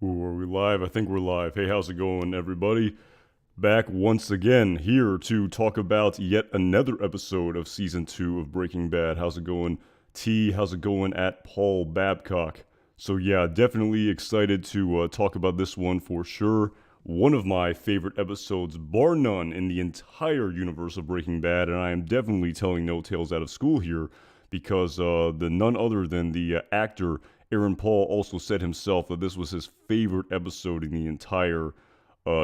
Ooh, are we live? I think we're live. Hey, how's it going, everybody? Back once again here to talk about yet another episode of season 2 of Breaking Bad. How's it going, T? How's it going at Paul Babcock? So, yeah, definitely excited to talk about this one for sure. One of my favorite episodes, bar none, in the entire universe of Breaking Bad, and I am definitely telling no tales out of school here because the none other than the actor Aaron Paul also said himself that this was his favorite episode in the entire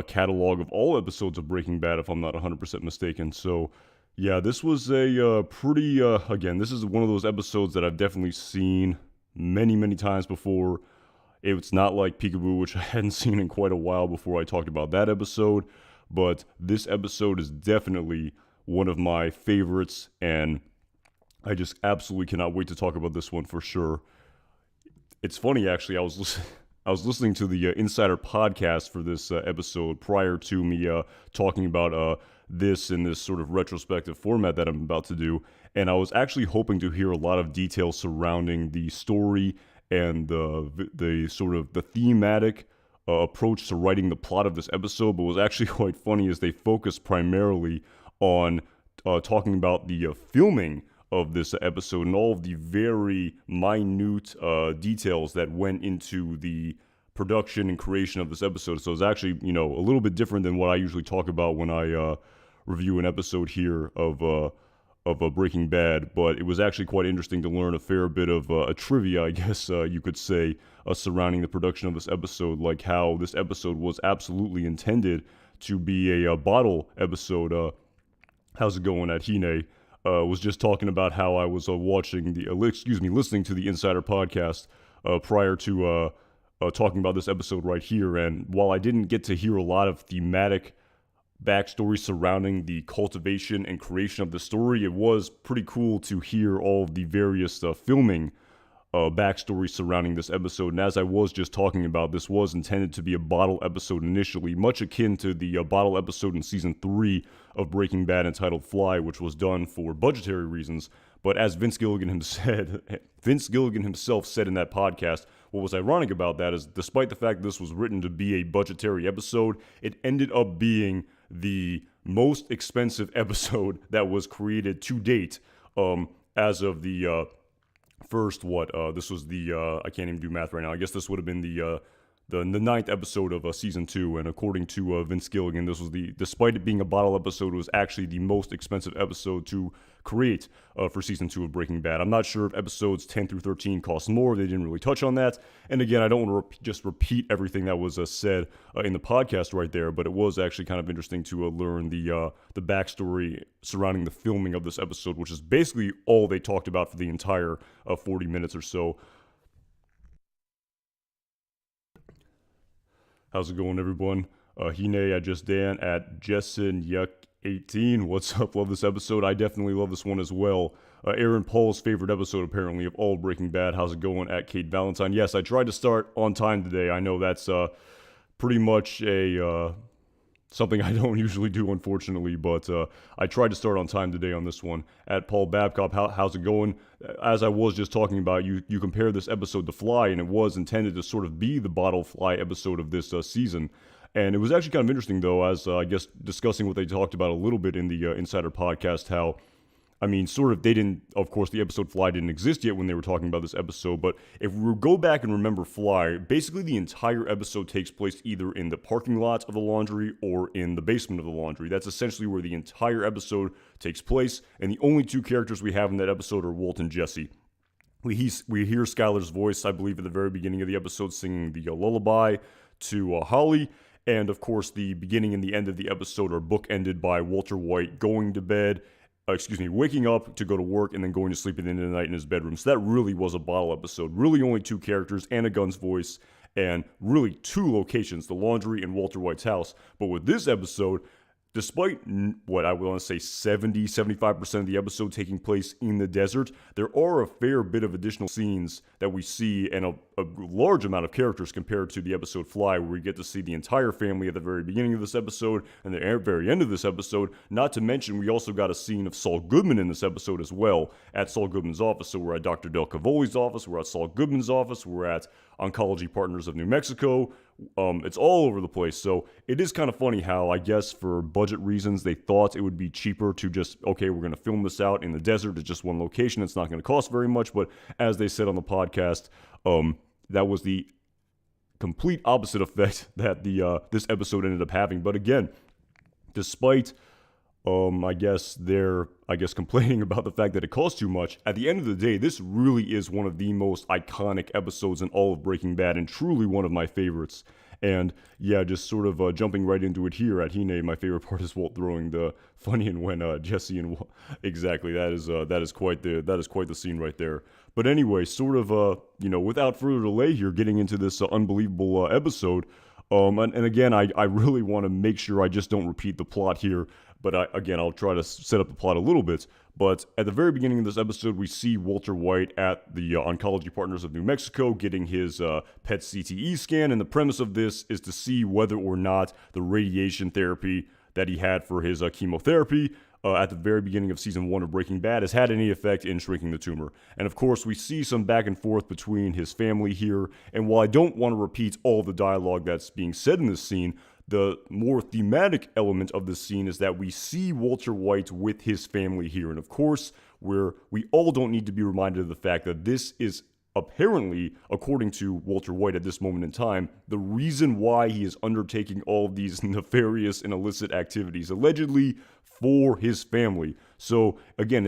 catalog of all episodes of Breaking Bad, if I'm not 100% mistaken. So, yeah, this was a pretty, again, this is one of those episodes that I've definitely seen many, many times before. It's not like Peekaboo, which I hadn't seen in quite a while before I talked about that episode, but this episode is definitely one of my favorites, and I just absolutely cannot wait to talk about this one for sure. It's funny, actually. I was listening to the Insider podcast for this episode prior to me talking about this in this sort of retrospective format that I'm about to do, and I was actually hoping to hear a lot of details surrounding the story and the sort of the thematic approach to writing the plot of this episode. But what was actually quite funny is they focused primarily on talking about the filming of this episode and all of the very minute details that went into the production and creation of this episode. So it's actually, a little bit different than what I usually talk about when I review an episode here of Breaking Bad. But it was actually quite interesting to learn a fair bit of a trivia, I guess you could say, surrounding the production of this episode, like how this episode was absolutely intended to be a bottle episode. How's it going at Hine? Was just talking about how I was listening to the Insider podcast prior to talking about this episode right here. And while I didn't get to hear a lot of thematic backstory surrounding the cultivation and creation of the story, it was pretty cool to hear all of the various filming backstory surrounding this episode. And as I was just talking about, this was intended to be a bottle episode initially, much akin to the bottle episode in season 3 of Breaking Bad entitled Fly, which was done for budgetary reasons. But as Vince Gilligan himself said in that podcast, what was ironic about that is despite the fact this was written to be a budgetary episode, it ended up being the most expensive episode that was created to date as of the this was the I can't even do math right now. I guess this would have been the ninth episode of season 2, and according to Vince Gilligan, this was despite it being a bottle episode, it was actually the most expensive episode to create for season 2 of Breaking Bad. I'm not sure if episodes 10 through 13 cost more. They didn't really touch on that. And again, I don't want to just repeat everything that was said in the podcast right there, but it was actually kind of interesting to learn the backstory surrounding the filming of this episode, which is basically all they talked about for the entire 40 minutes or so. How's it going, everyone? Hine, I just Dan at Jessen Yuck 18. What's up? Love this episode. I definitely love this one as well. Aaron Paul's favorite episode, apparently, of all Breaking Bad. How's it going at Kate Valentine? Yes, I tried to start on time today. I know that's pretty much a something I don't usually do, unfortunately, but I tried to start on time today on this one. At Paul Babcock, how's it going? As I was just talking about, you compare this episode to Fly, and it was intended to sort of be the bottle Fly episode of this season. And it was actually kind of interesting, though, as I guess discussing what they talked about a little bit in the Insider podcast, how they didn't, of course, the episode Fly didn't exist yet when they were talking about this episode, but if we go back and remember Fly, basically the entire episode takes place either in the parking lot of the laundry or in the basement of the laundry. That's essentially where the entire episode takes place, and the only two characters we have in that episode are Walt and Jesse. We hear Skyler's voice, I believe, at the very beginning of the episode singing the lullaby to Holly, and of course the beginning and the end of the episode are bookended by Walter White going to bed, waking up to go to work and then going to sleep at the end of the night in his bedroom. So that really was a bottle episode. Really only two characters and a gun's voice, and really two locations, the laundry and Walter White's house. But with this episode, despite what I want to say 75% of the episode taking place in the desert, there are a fair bit of additional scenes that we see and a large amount of characters compared to the episode Fly, where we get to see the entire family at the very beginning of this episode and the very end of this episode. Not to mention, we also got a scene of Saul Goodman in this episode as well, at Saul Goodman's office. So we're at Dr. Del Cavoli's office, we're at Saul Goodman's office, we're at Oncology Partners of New Mexico, It's all over the place. So it is kind of funny how, I guess, for budget reasons, they thought it would be cheaper to just, okay, we're going to film this out in the desert. It's just one location. It's not going to cost very much. But as they said on the podcast, that was the complete opposite effect that this episode ended up having. But again, despite they're complaining about the fact that it costs too much. At the end of the day, this really is one of the most iconic episodes in all of Breaking Bad, and truly one of my favorites. And yeah, just sort of jumping right into it here at Hine, my favorite part is Walt throwing the funny and when Jesse and Walt, exactly, that is quite the scene right there. But anyway, sort of without further delay here, getting into this unbelievable episode. And again, I really want to make sure I just don't repeat the plot here. But I'll try to set up the plot a little bit. But at the very beginning of this episode, we see Walter White at the Oncology Partners of New Mexico getting his PET CTE scan. And the premise of this is to see whether or not the radiation therapy that he had for his chemotherapy at the very beginning of season 1 of Breaking Bad has had any effect in shrinking the tumor. And of course, we see some back and forth between his family here. And while I don't want to repeat all the dialogue that's being said in this scene, the more thematic element of the scene is that we see Walter White with his family here. And of course, we all don't need to be reminded of the fact that this is apparently, according to Walter White at this moment in time, the reason why he is undertaking all of these nefarious and illicit activities, allegedly for his family. So again,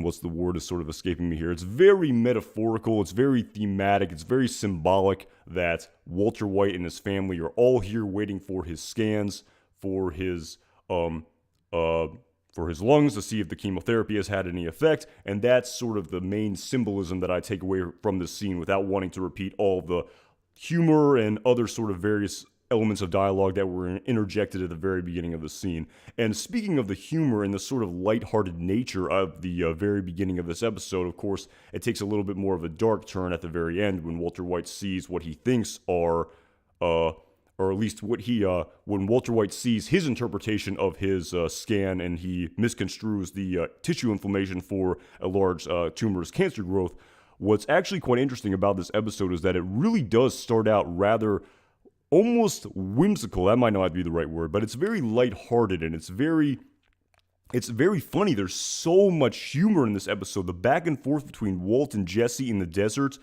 what's the word is sort of escaping me here? It's very metaphorical, it's very thematic, it's very symbolic that Walter White and his family are all here waiting for his scans, for his lungs to see if the chemotherapy has had any effect, and that's sort of the main symbolism that I take away from this scene without wanting to repeat all the humor and other sort of various elements of dialogue that were interjected at the very beginning of the scene. And speaking of the humor and the sort of lighthearted nature of the very beginning of this episode, of course, it takes a little bit more of a dark turn at the very end when Walter White sees what he thinks are, or at least when Walter White sees his interpretation of his scan and he misconstrues the tissue inflammation for a large tumor's cancer growth. What's actually quite interesting about this episode is that it really does start out rather almost whimsical. That might not be the right word, but it's very lighthearted and it's very funny. There's so much humor in this episode. The back and forth between Walt and Jesse in the desert,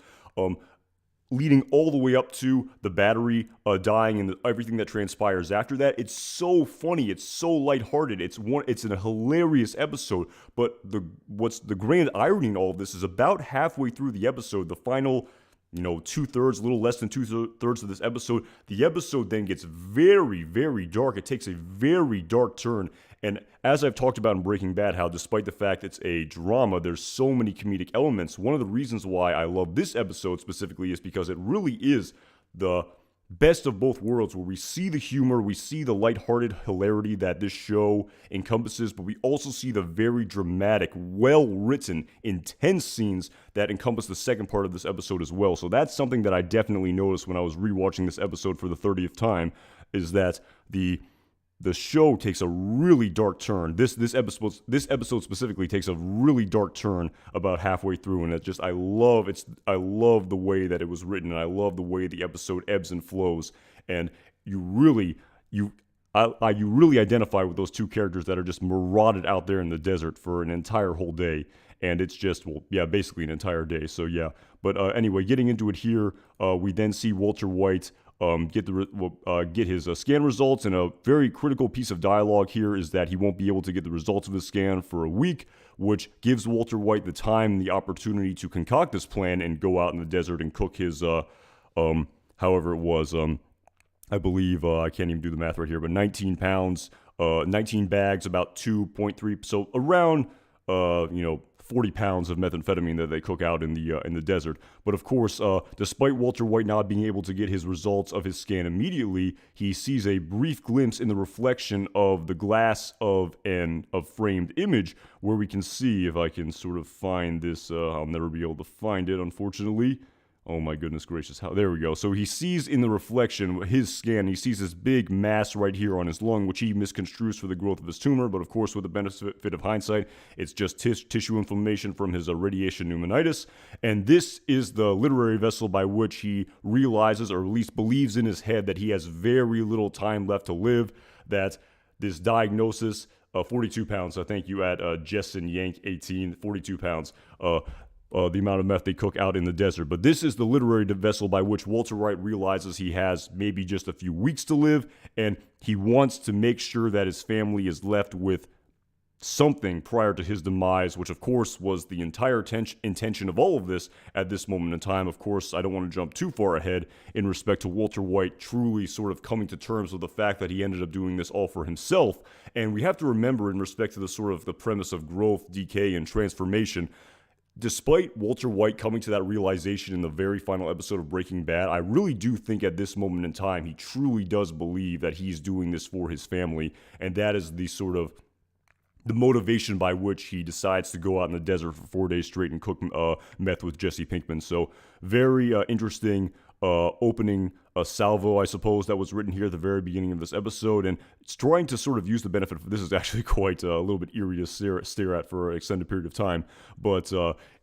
leading all the way up to the battery dying and everything that transpires after that. It's so funny. It's so lighthearted. It's a hilarious episode. But what's the grand irony in all of this is about halfway through the episode, the final 2/3, a little less than 2/3 of this episode, the episode then gets very, very dark. It takes a very dark turn. And as I've talked about in Breaking Bad, how despite the fact it's a drama, there's so many comedic elements. One of the reasons why I love this episode specifically is because it really is the best of both worlds, where we see the humor, we see the lighthearted hilarity that this show encompasses, but we also see the very dramatic, well-written, intense scenes that encompass the second part of this episode as well. So that's something that I definitely noticed when I was rewatching this episode for the 30th time, is that the show takes a really dark turn. This episode specifically takes a really dark turn about halfway through, and I love the way that it was written, and I love the way the episode ebbs and flows, and you really identify with those two characters that are just marauded out there in the desert for an entire whole day, and it's just basically an entire day. So yeah, but anyway, getting into it here, we then see Walter White get his scan results, and a very critical piece of dialogue here is that he won't be able to get the results of his scan for a week, which gives Walter White the time and the opportunity to concoct this plan and go out in the desert and cook his, however it was, I believe, I can't even do the math right here, but 19 pounds, 19 bags, about 2.3, so around, 40 pounds of methamphetamine that they cook out in the desert. But of course, despite Walter White not being able to get his results of his scan immediately, he sees a brief glimpse in the reflection of the glass of a framed image, where we can see, if I can sort of find this, I'll never be able to find it, unfortunately. Oh my goodness gracious. How there we go. So he sees in the reflection his scan, he sees this big mass right here on his lung, which he misconstrues for the growth of his tumor, but of course with the benefit of hindsight, it's just tissue inflammation from his radiation pneumonitis. And this is the literary vessel by which he realizes, or at least believes in his head, that he has very little time left to live, that this diagnosis, 42 pounds, so thank you at Jessen Yank 18, 42 pounds, the amount of meth they cook out in the desert. But this is the literary vessel by which Walter White realizes he has maybe just a few weeks to live, and he wants to make sure that his family is left with something prior to his demise, which of course was the entire intention of all of this at this moment in time. Of course, I don't want to jump too far ahead in respect to Walter White truly sort of coming to terms with the fact that he ended up doing this all for himself. And we have to remember, in respect to the sort of the premise of growth, decay, and transformation, despite Walter White coming to that realization in the very final episode of Breaking Bad, I really do think at this moment in time he truly does believe that he's doing this for his family, and that is the sort of the motivation by which he decides to go out in the desert for 4 days straight and cook meth with Jesse Pinkman. So very interesting opening salvo, I suppose, that was written here at the very beginning of this episode, and it's trying to sort of use the benefit of this. Is actually quite a little bit eerie to stare at for an extended period of time, but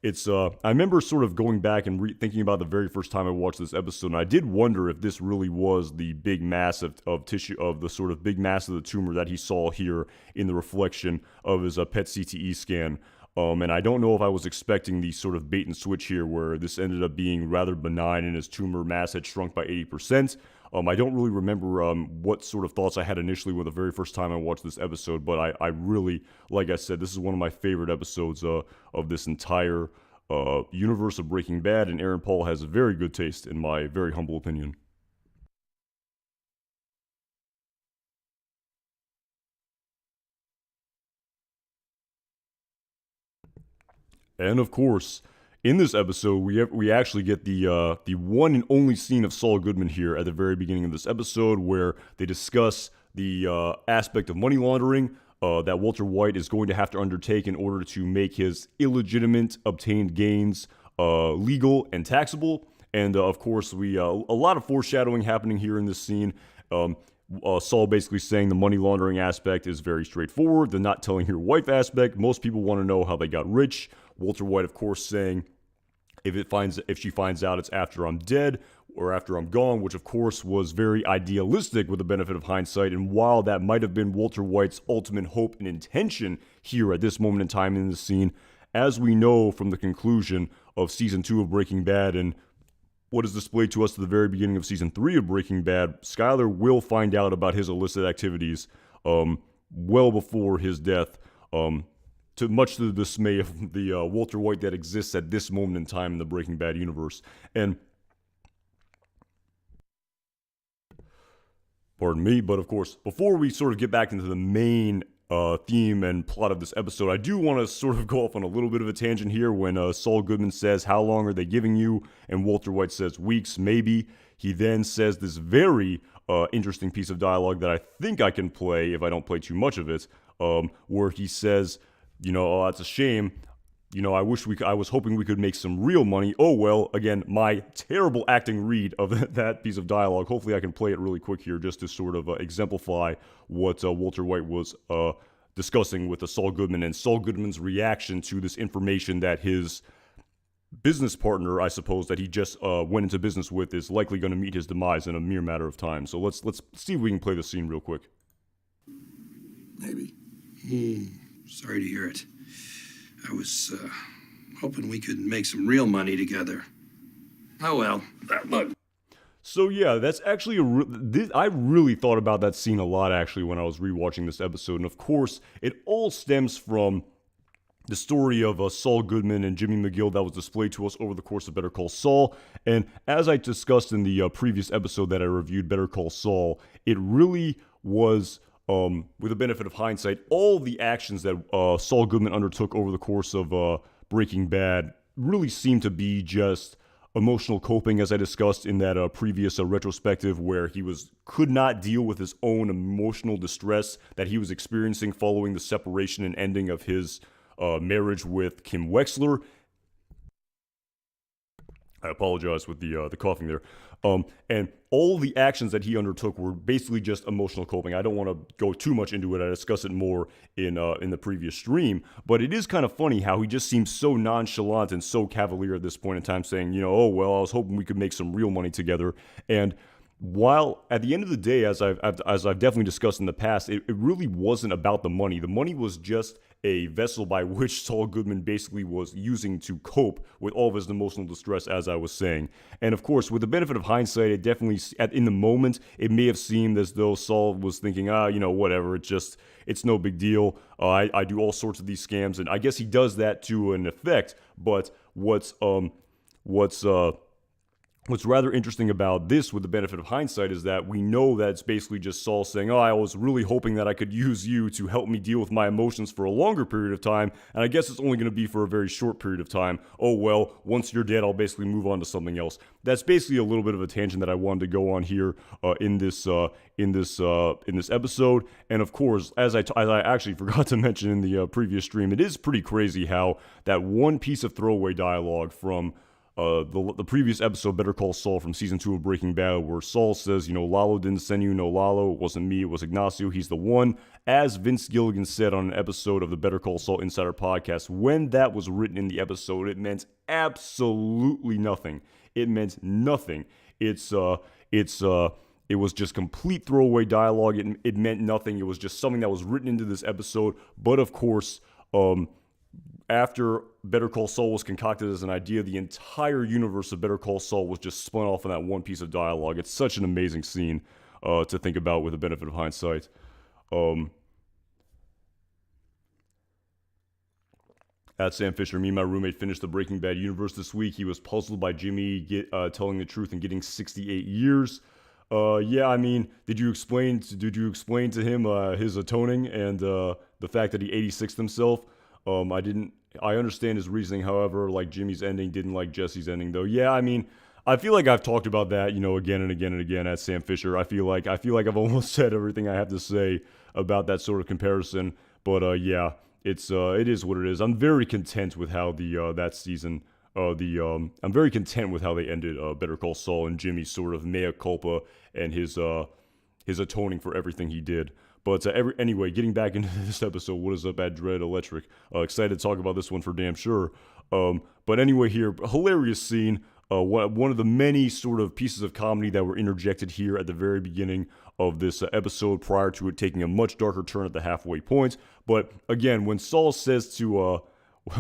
it's I remember sort of going back and thinking about the very first time I watched this episode, and I did wonder if this really was the big mass of tissue, of the sort of big mass of the tumor that he saw here in the reflection of his PET CTE scan. And I don't know if I was expecting the sort of bait and switch here where this ended up being rather benign and his tumor mass had shrunk by 80%. I don't really remember what sort of thoughts I had initially when the very first time I watched this episode, but I really, like I said, this is one of my favorite episodes of this entire universe of Breaking Bad, and Aaron Paul has a very good taste, in my very humble opinion. And of course, in this episode, we actually get the one and only scene of Saul Goodman here at the very beginning of this episode, where they discuss the aspect of money laundering that Walter White is going to have to undertake in order to make his illegitimate obtained gains legal and taxable. And of course, we a lot of foreshadowing happening here in this scene. Saul basically saying the money laundering aspect is very straightforward. The not telling your wife aspect, most people want to know how they got rich. Walter White, of course, saying if she finds out it's after I'm dead or after I'm gone, which of course was very idealistic with the benefit of hindsight. And while that might have been Walter White's ultimate hope and intention here at this moment in time in the scene, as we know from the conclusion of season 2 of Breaking Bad and what is displayed to us at the very beginning of season 3 of Breaking Bad, Skyler will find out about his illicit activities well before his death, to much to the dismay of the Walter White that exists at this moment in time in the Breaking Bad universe. And pardon me, but of course, before we sort of get back into the main theme and plot of this episode, I do want to sort of go off on a little bit of a tangent here when Saul Goodman says, "How long are they giving you?" And Walter White says, "Weeks, maybe." He then says this very interesting piece of dialogue that I think I can play if I don't play too much of it, where he says, "Oh, that's a shame. I was hoping we could make some real money. Oh, well," again, my terrible acting read of that piece of dialogue. Hopefully I can play it really quick here just to sort of exemplify what Walter White was discussing with Saul Goodman and Saul Goodman's reaction to this information that his business partner, I suppose, that he just went into business with is likely going to meet his demise in a mere matter of time. So let's see if we can play the scene real quick. Maybe. Sorry to hear it. I was hoping we could make some real money together. Oh well, look. So yeah, that's actually I really thought about that scene a lot actually when I was rewatching this episode, and of course, it all stems from the story of Saul Goodman and Jimmy McGill that was displayed to us over the course of Better Call Saul. And as I discussed in the previous episode that I reviewed, Better Call Saul, it really was, with the benefit of hindsight, all the actions that Saul Goodman undertook over the course of Breaking Bad really seemed to be just emotional coping, as I discussed in that previous retrospective, where he could not deal with his own emotional distress that he was experiencing following the separation and ending of his marriage with Kim Wexler. I apologize with the coughing there. And all the actions that he undertook were basically just emotional coping. I don't want to go too much into it. I discuss it more in the previous stream, but it is kind of funny how he just seems so nonchalant and so cavalier at this point in time, saying, oh well, I was hoping we could make some real money together. And while at the end of the day, as I've definitely discussed in the past, it really wasn't about the money. The money was just a vessel by which Saul Goodman basically was using to cope with all of his emotional distress, as I was saying. And of course, with the benefit of hindsight, it definitely, in the moment, it may have seemed as though Saul was thinking, whatever, it's no big deal. I do all sorts of these scams, and I guess he does that to an effect. But What's rather interesting about this, with the benefit of hindsight, is that we know that it's basically just Saul saying, I was really hoping that I could use you to help me deal with my emotions for a longer period of time, and I guess it's only going to be for a very short period of time. Oh well, once you're dead, I'll basically move on to something else. That's basically a little bit of a tangent that I wanted to go on here in this episode. And of course, as I actually forgot to mention in the previous stream, it is pretty crazy how that one piece of throwaway dialogue from the previous episode, Better Call Saul, from season 2 of Breaking Bad, where Saul says, Lalo didn't send you, no Lalo, it wasn't me, it was Ignacio, he's the one. As Vince Gilligan said on an episode of the Better Call Saul Insider podcast, when that was written in the episode, it meant absolutely nothing. It meant nothing. It was just complete throwaway dialogue. It meant nothing. It was just something that was written into this episode. But of course, after Better Call Saul was concocted as an idea, the entire universe of Better Call Saul was just spun off in that one piece of dialogue. It's such an amazing scene to think about with the benefit of hindsight. At Sam Fisher, me and my roommate finished the Breaking Bad universe this week. He was puzzled by Jimmy telling the truth and getting 68 years. Yeah, I mean, did you explain to him his atoning and the fact that he 86'd himself? I didn't. I understand his reasoning, however, like Jimmy's ending, didn't like Jesse's ending, though. Yeah, I mean, I feel like I've talked about that, again and again and again at Sam Fisher. I feel like I've almost said everything I have to say about that sort of comparison. But yeah, it is what it is. I'm very content with how that season. I'm very content with how they ended Better Call Saul and Jimmy's sort of mea culpa and his atoning for everything he did. But anyway, getting back into this episode, what is up at Dread Electric? Excited to talk about this one for damn sure. But anyway, here, hilarious scene. One of the many sort of pieces of comedy that were interjected here at the very beginning of this episode, prior to it taking a much darker turn at the halfway point. But again, when Saul says to,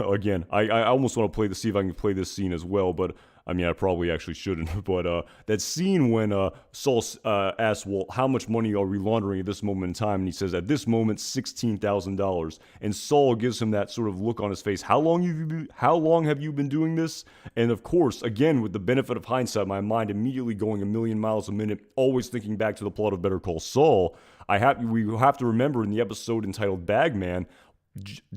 again, I almost want to see if I can play this scene as well, but I mean, I probably actually shouldn't, but that scene when Saul asks, well, how much money are we laundering at this moment in time? And he says, at this moment, $16,000. And Saul gives him that sort of look on his face. How long have you been doing this? And of course, again, with the benefit of hindsight, my mind immediately going a million miles a minute, always thinking back to the plot of Better Call Saul. We have to remember in the episode entitled Bagman,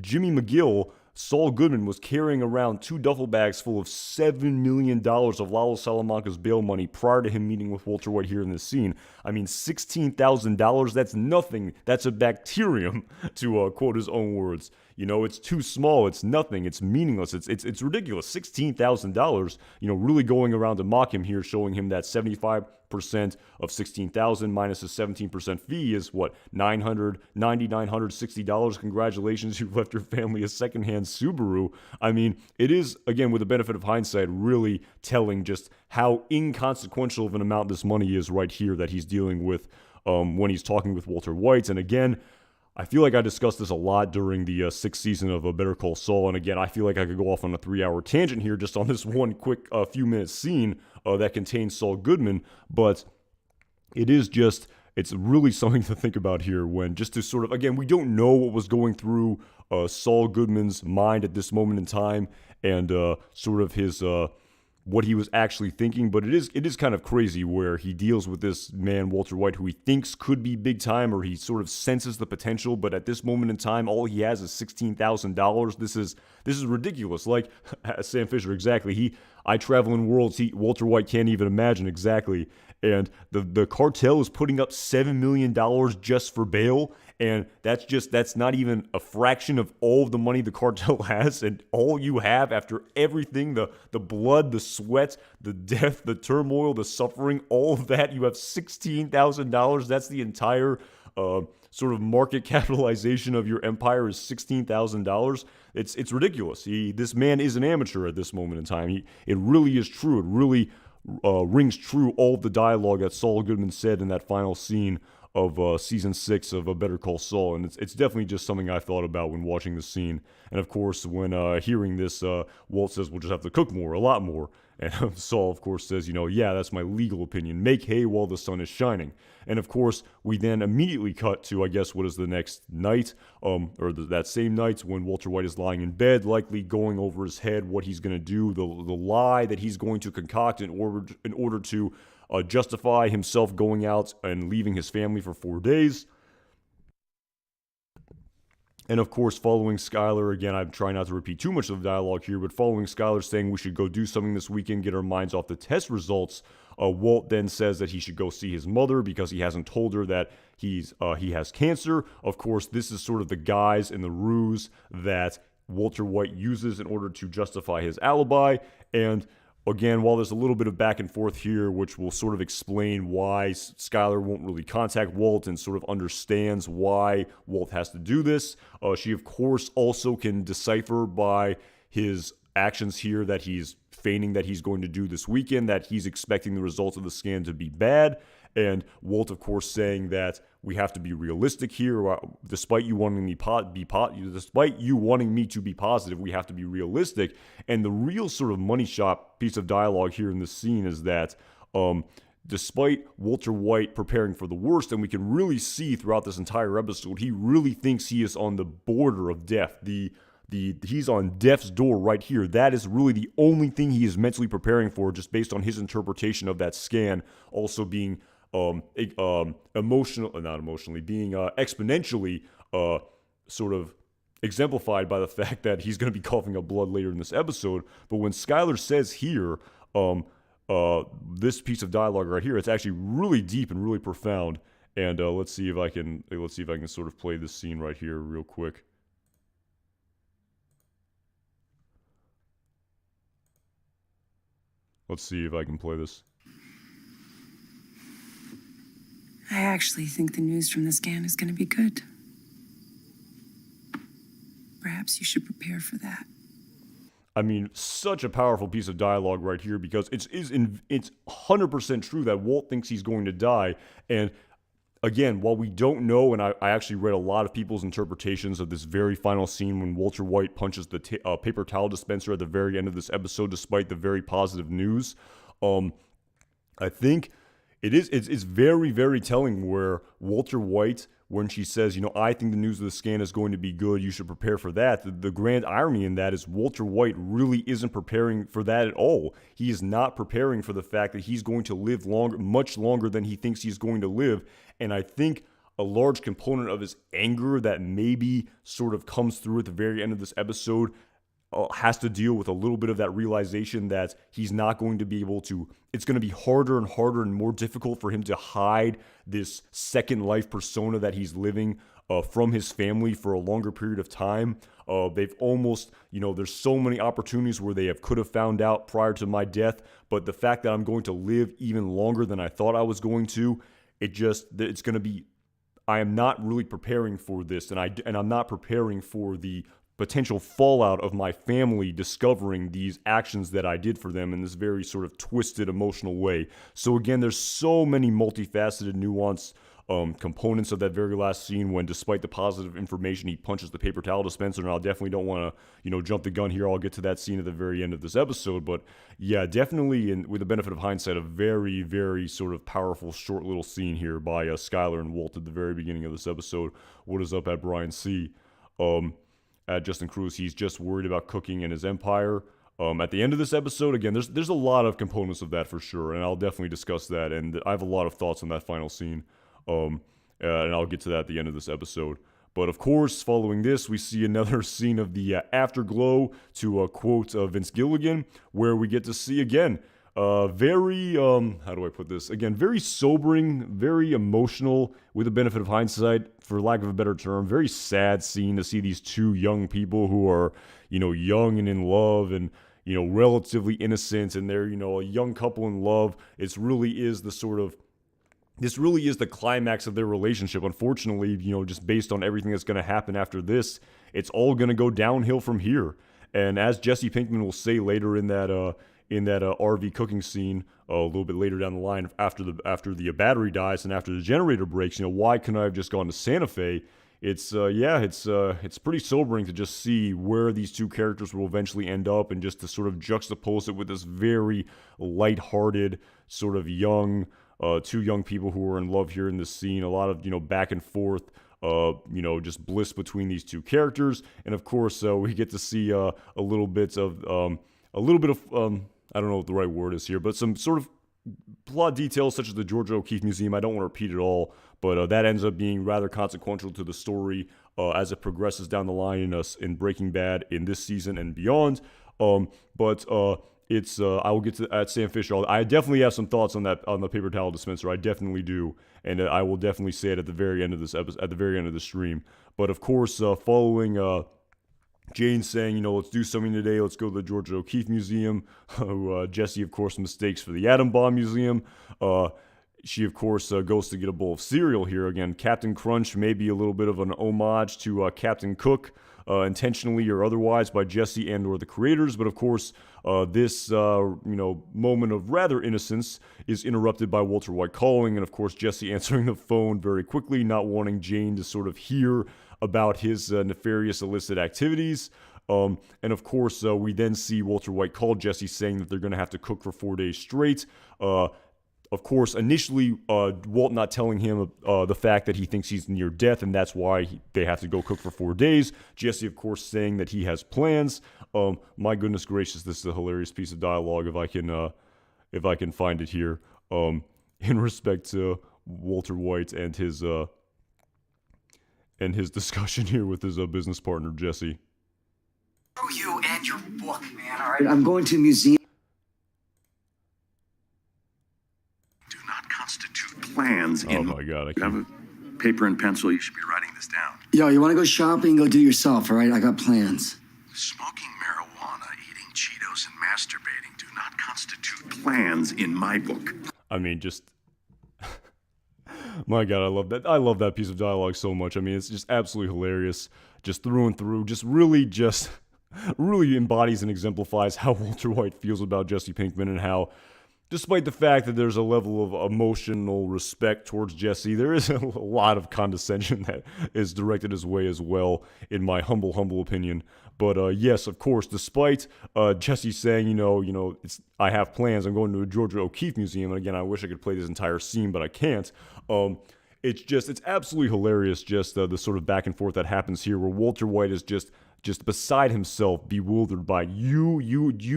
Jimmy McGill, Saul Goodman, was carrying around 2 duffel bags full of $7 million of Lalo Salamanca's bail money prior to him meeting with Walter White here in this scene. I mean, $16,000, that's nothing. That's a bacterium, to quote his own words. It's too small. It's nothing. It's meaningless. It's ridiculous. $16,000, really going around to mock him here, showing him that 75% of $16,000 minus a 17% fee is what, $960. Congratulations, you've left your family a secondhand Subaru. I mean, it is, again, with the benefit of hindsight, really telling just how inconsequential of an amount this money is right here that he's dealing with when he's talking with Walter White. And again, I feel like I discussed this a lot during the 6th season of Better Call Saul, and again, I feel like I could go off on a 3-hour tangent here just on this one quick few-minute scene that contains Saul Goodman, but it's really something to think about here when just to sort of, again, we don't know what was going through Saul Goodman's mind at this moment in time and sort of his what he was actually thinking, but it is kind of crazy where he deals with this man, Walter White, who he thinks could be big time, or he sort of senses the potential, but at this moment in time, all he has is $16,000. This is ridiculous. Like Sam Fisher, exactly. I travel in worlds Walter White can't even imagine, exactly. and the cartel is putting up $7 million just for bail. And that's not even a fraction of all of the money the cartel has, and all you have after everything, the blood, the sweat, the death, the turmoil, the suffering, all of that, you have $16,000. That's the entire sort of market capitalization of your empire is $16,000. It's ridiculous. This man is an amateur at this moment in time. It really is true. It really rings true, all of the dialogue that Saul Goodman said in that final scene of season 6 of A Better Call Saul, and it's definitely just something I thought about when watching the scene. And of course, when hearing this, Walt says we'll just have to cook more, a lot more. And Saul, of course, says, yeah, that's my legal opinion. Make hay while the sun is shining. And of course, we then immediately cut to, I guess, what is the next night, that same night when Walter White is lying in bed, likely going over his head what he's going to do, the lie that he's going to concoct in order to justify himself going out and leaving his family for 4 days. And of course, following Skylar, again, I'm trying not to repeat too much of the dialogue here, but following Skylar saying we should go do something this weekend, get our minds off the test results, Walt then says that he should go see his mother because he hasn't told her that he has cancer. Of course, this is sort of the guise and the ruse that Walter White uses in order to justify his alibi. And again, while there's a little bit of back and forth here, which will sort of explain why Skylar won't really contact Walt and sort of understands why Walt has to do this, she, of course, also can decipher by his actions here that he's feigning that he's going to do this weekend, that he's expecting the results of the scan to be bad. And Walt, of course, saying that we have to be realistic here. Despite you wanting me to be positive, we have to be realistic. And the real sort of money shot piece of dialogue here in this scene is that despite Walter White preparing for the worst, and we can really see throughout this entire episode, he really thinks he is on the border of death. He's on death's door right here. That is really the only thing he is mentally preparing for, just based on his interpretation of that scan, also being exponentially sort of exemplified by the fact that he's going to be coughing up blood later in this episode. But when Skylar says here, this piece of dialogue right here, it's actually really deep and really profound. And let's see if I can sort of play this scene right here real quick. Let's see if I can play this. I actually think the news from the scan is going to be good. Perhaps you should prepare for that. I mean, such a powerful piece of dialogue right here, because it's 100% true that Walt thinks he's going to die. And again, while we don't know, and I actually read a lot of people's interpretations of this very final scene when Walter White punches the paper towel dispenser at the very end of this episode, despite the very positive news, I think it's very, very telling where Walter White, when she says, I think the news of the scan is going to be good, you should prepare for that. The grand irony in that is Walter White really isn't preparing for that at all. He is not preparing for the fact that he's going to live much longer than he thinks he's going to live. And I think a large component of his anger that maybe sort of comes through at the very end of this episode has to deal with a little bit of that realization that he's not going to be able to, it's going to be harder and harder and more difficult for him to hide this second life persona that he's living from his family for a longer period of time. They've almost, there's so many opportunities where they could have found out prior to my death, but the fact that I'm going to live even longer than I thought I was going to, it's going to be, I am not really preparing for this, and I'm not preparing for the potential fallout of my family discovering these actions that I did for them in this very sort of twisted emotional way. So again, there's so many multifaceted, nuanced components of that very last scene when, despite the positive information, he punches the paper towel dispenser. And I definitely don't want to, jump the gun here. I'll get to that scene at the very end of this episode. But yeah, definitely, and with the benefit of hindsight, a very, very sort of powerful, short little scene here by Skylar and Walt at the very beginning of this episode. What is up at Brian C? At Justin Cruz, he's just worried about cooking in his empire. At the end of this episode, again, there's a lot of components of that for sure, and I'll definitely discuss that, and I have a lot of thoughts on that final scene, and I'll get to that at the end of this episode. But of course, following this, we see another scene of the afterglow, to quote Vince Gilligan, where we get to see again Very, how do I put this? Again, very sobering, very emotional, with the benefit of hindsight, for lack of a better term. Very sad scene to see these two young people who are, young and in love and, relatively innocent, and they're, a young couple in love. This really is the climax of their relationship. Unfortunately, just based on everything that's going to happen after this, it's all going to go downhill from here. And as Jesse Pinkman will say later in that RV cooking scene, a little bit later down the line, after the battery dies and after the generator breaks, why couldn't I have just gone to Santa Fe? It's pretty sobering to just see where these two characters will eventually end up, and just to sort of juxtapose it with this very lighthearted sort of two young people who are in love here in this scene. A lot of back and forth, just bliss between these two characters, and of course we get to see a little bit of I don't know what the right word is here, but some sort of plot details such as the Georgia O'Keeffe Museum. I don't want to repeat it all, but that ends up being rather consequential to the story as it progresses down the line in Breaking Bad in this season and beyond. It's I will get to at Sam Fisher. I definitely have some thoughts on the paper towel dispenser. I definitely do, and I will definitely say it at the very end of this episode, at the very end of the stream. But of course, following Jane saying, let's do something today. Let's go to the Georgia O'Keeffe Museum. Jesse, of course, mistakes for the Atom Bomb Museum. She, of course, goes to get a bowl of cereal here. Again, Captain Crunch may be a little bit of an homage to Captain Cook, intentionally or otherwise, by Jesse and or the creators. But, of course, this, moment of rather innocence is interrupted by Walter White calling. And, of course, Jesse answering the phone very quickly, not wanting Jane to sort of hear about his nefarious illicit activities. And of course, we then see Walter White call Jesse saying that they're going to have to cook for 4 days straight. Of course, initially, Walt not telling him the fact that he thinks he's near death, and that's why they have to go cook for 4 days. Jesse, of course, saying that he has plans. My goodness gracious, this is a hilarious piece of dialogue if I can find it here. In respect to Walter White and his discussion here with his business partner, Jesse. You and your book, man, all right? I'm going to a museum. Do not constitute plans in... Oh my God, You have a paper and pencil, you should be writing this down. Yo, you want to go shopping? Go do it yourself, all right? I got plans. Smoking marijuana, eating Cheetos, and masturbating do not constitute plans in my book. I mean, just... My God, I love that. I love that piece of dialogue so much. I mean, it's just absolutely hilarious, just through and through. Really embodies and exemplifies how Walter White feels about Jesse Pinkman, and how, despite the fact that there's a level of emotional respect towards Jesse, there is a lot of condescension that is directed his way as well, in my humble opinion. But yes, of course, despite Jesse saying, I have plans, I'm going to a Georgia O'Keeffe Museum, and again, I wish I could play this entire scene, but I can't. It's absolutely hilarious, just the sort of back and forth that happens here, where Walter White is just beside himself, bewildered by you,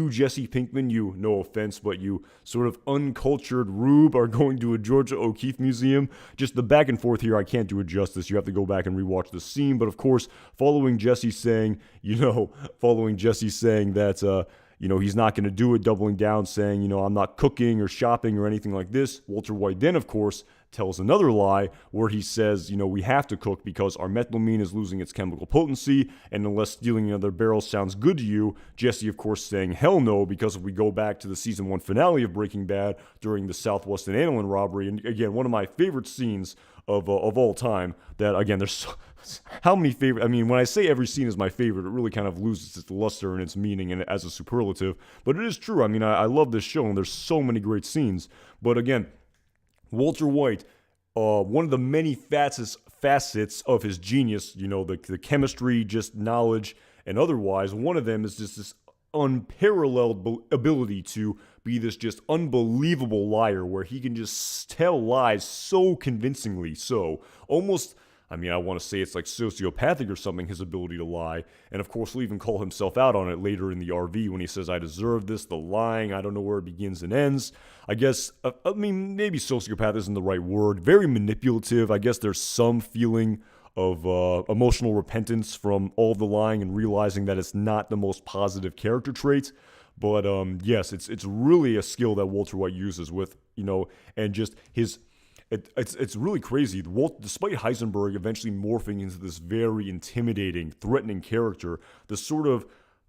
Jesse Pinkman, you, no offense, but you sort of uncultured rube are going to a Georgia O'Keeffe Museum. Just the back and forth here, I can't do it justice. You have to go back and rewatch the scene. But of course, following Jesse saying that, he's not going to do it, doubling down, saying, I'm not cooking or shopping or anything like this. Walter White then, of course, tells another lie where he says, we have to cook because our methylamine is losing its chemical potency, and unless stealing another barrel sounds good to you. Jesse, of course, saying hell no, because if we go back to the season 1 finale of Breaking Bad during the Southwest and Anilin robbery, and again, one of my favorite scenes of all time, that again, there's how many favorite, I mean, when I say every scene is my favorite, it really kind of loses its luster and its meaning and as a superlative, but it is true. I mean, I love this show, and there's so many great scenes, but again, Walter White, one of the many facets of his genius, the chemistry, just knowledge, and otherwise, one of them is just this unparalleled ability to be this just unbelievable liar, where he can just tell lies so convincingly, so almost... I mean, I want to say it's like sociopathic or something, his ability to lie. And of course, he'll even call himself out on it later in the RV when he says, I deserve this, the lying, I don't know where it begins and ends. I guess, maybe sociopath isn't the right word. Very manipulative. I guess there's some feeling of emotional repentance from all the lying and realizing that it's not the most positive character trait. But yes, it's really a skill that Walter White uses with, and just his. It's really crazy. Despite Heisenberg eventually morphing into this very intimidating, threatening character, the sort of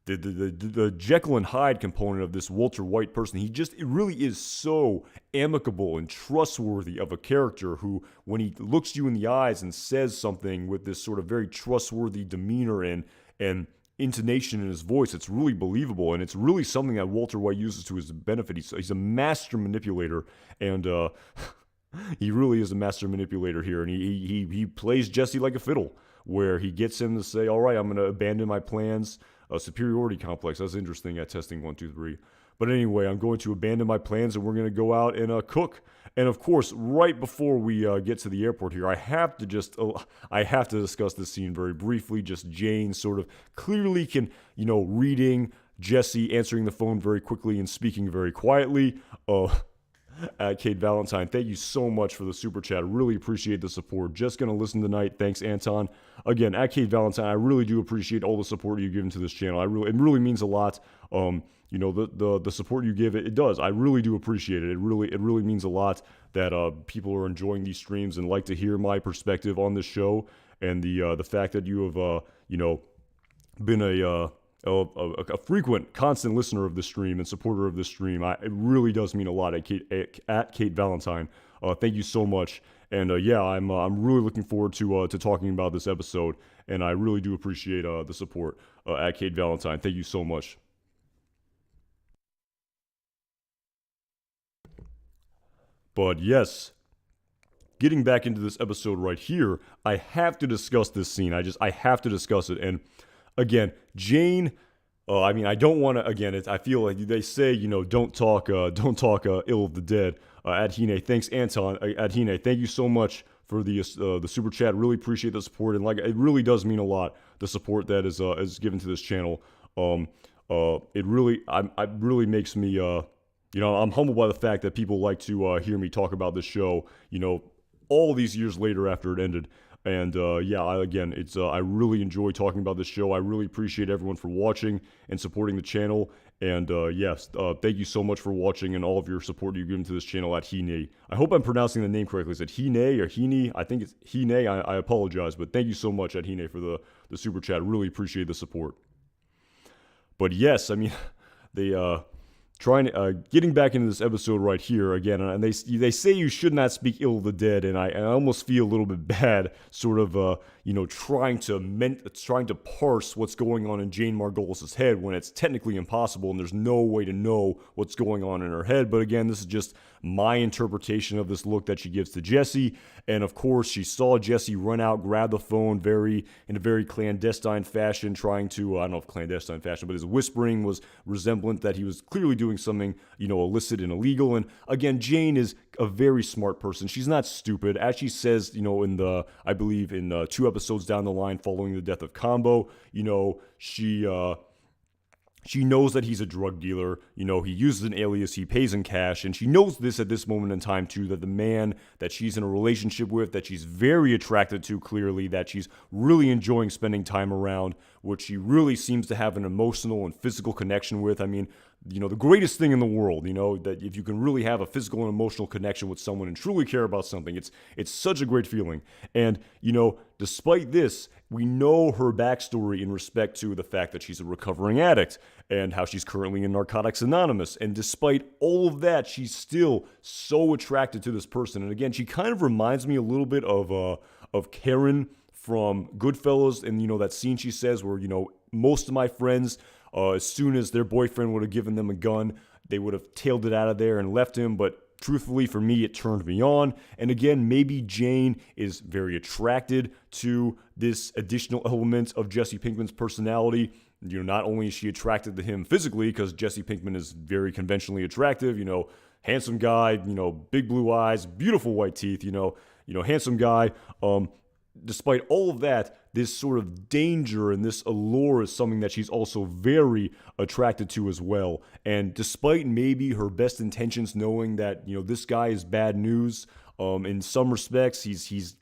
the Jekyll and Hyde component of this Walter White person, it really is so amicable and trustworthy of a character who, when he looks you in the eyes and says something with this sort of very trustworthy demeanor and intonation in his voice, it's really believable, and it's really something that Walter White uses to his benefit. He's a master manipulator, and he really is a master manipulator here, and he plays Jesse like a fiddle, where he gets him to say, all right, I'm going to abandon my plans. Superiority complex. That's interesting at testing 1, 2, 3. But anyway, I'm going to abandon my plans and we're going to go out and cook. And of course, right before we get to the airport here, I have to discuss this scene very briefly. Just Jane sort of clearly reading Jesse, answering the phone very quickly and speaking very quietly. Kate Valentine, thank you so much for the super chat. I really appreciate the support. Just gonna listen tonight. Thanks, Anton. Again, at Kate Valentine, I really do appreciate all the support you've given to this channel. It really means a lot. The support you give, it does. I really do appreciate it. It really means a lot that people are enjoying these streams and like to hear my perspective on this show, and the fact that you have been a frequent, constant listener of this stream and supporter of this stream. It really does mean a lot at Kate Valentine. Thank you so much. And I'm really looking forward to talking about this episode. And I really do appreciate the support at Kate Valentine. Thank you so much. But yes, getting back into this episode right here, I have to discuss this scene. I have to discuss it. And again, Jane. I don't want to. Again, I feel like they say, don't talk ill of the dead. At Hine, thanks, Anton. At Hine, thank you so much for the super chat. Really appreciate the support, and it really does mean a lot, the support that is given to this channel. It really makes me I'm humbled by the fact that people like to hear me talk about this show. All these years later after it ended. And I really enjoy talking about this show. I really appreciate everyone for watching and supporting the channel. And thank you so much for watching and all of your support you've given to this channel at Hine. I hope I'm pronouncing the name correctly. Is it Hine or Hine? I think it's Hine. I apologize, but thank you so much at Hine for the super chat. Really appreciate the support. But yes, getting back into this episode right here again, and they say you should not speak ill of the dead, and I almost feel a little bit bad, sort of trying to parse what's going on in Jane Margolis's head when it's technically impossible, and there's no way to know what's going on in her head. But again, this is just my interpretation of this look that she gives to Jesse. And of course, she saw Jesse run out, grab the phone in a very clandestine fashion, trying to, I don't know if clandestine fashion, but his whispering was resemblant that he was clearly doing something, illicit and illegal. And again, Jane is a very smart person. She's not stupid. As she says, I believe in 2 episodes down the line following the death of Combo, she knows that he's a drug dealer. He uses an alias, he pays in cash, and she knows this at this moment in time too, that the man that she's in a relationship with, that she's very attracted to clearly, that she's really enjoying spending time around, which she really seems to have an emotional and physical connection with. The greatest thing in the world, that if you can really have a physical and emotional connection with someone and truly care about something, it's such a great feeling. And, despite this, we know her backstory in respect to the fact that she's a recovering addict and how she's currently in Narcotics Anonymous. And despite all of that, she's still so attracted to this person. And again, she kind of reminds me a little bit of Karen from Goodfellas, and that scene she says where most of my friends, as soon as their boyfriend would have given them a gun, they would have tailed it out of there and left him. But truthfully, for me, it turned me on. And again, maybe Jane is very attracted to this additional element of Jesse Pinkman's personality. Not only is she attracted to him physically, because Jesse Pinkman is very conventionally attractive, handsome guy, big blue eyes, beautiful white teeth, handsome guy. Despite all of that, this sort of danger and this allure is something that she's also very attracted to as well. And despite maybe her best intentions, knowing that, this guy is bad news, in some respects, he's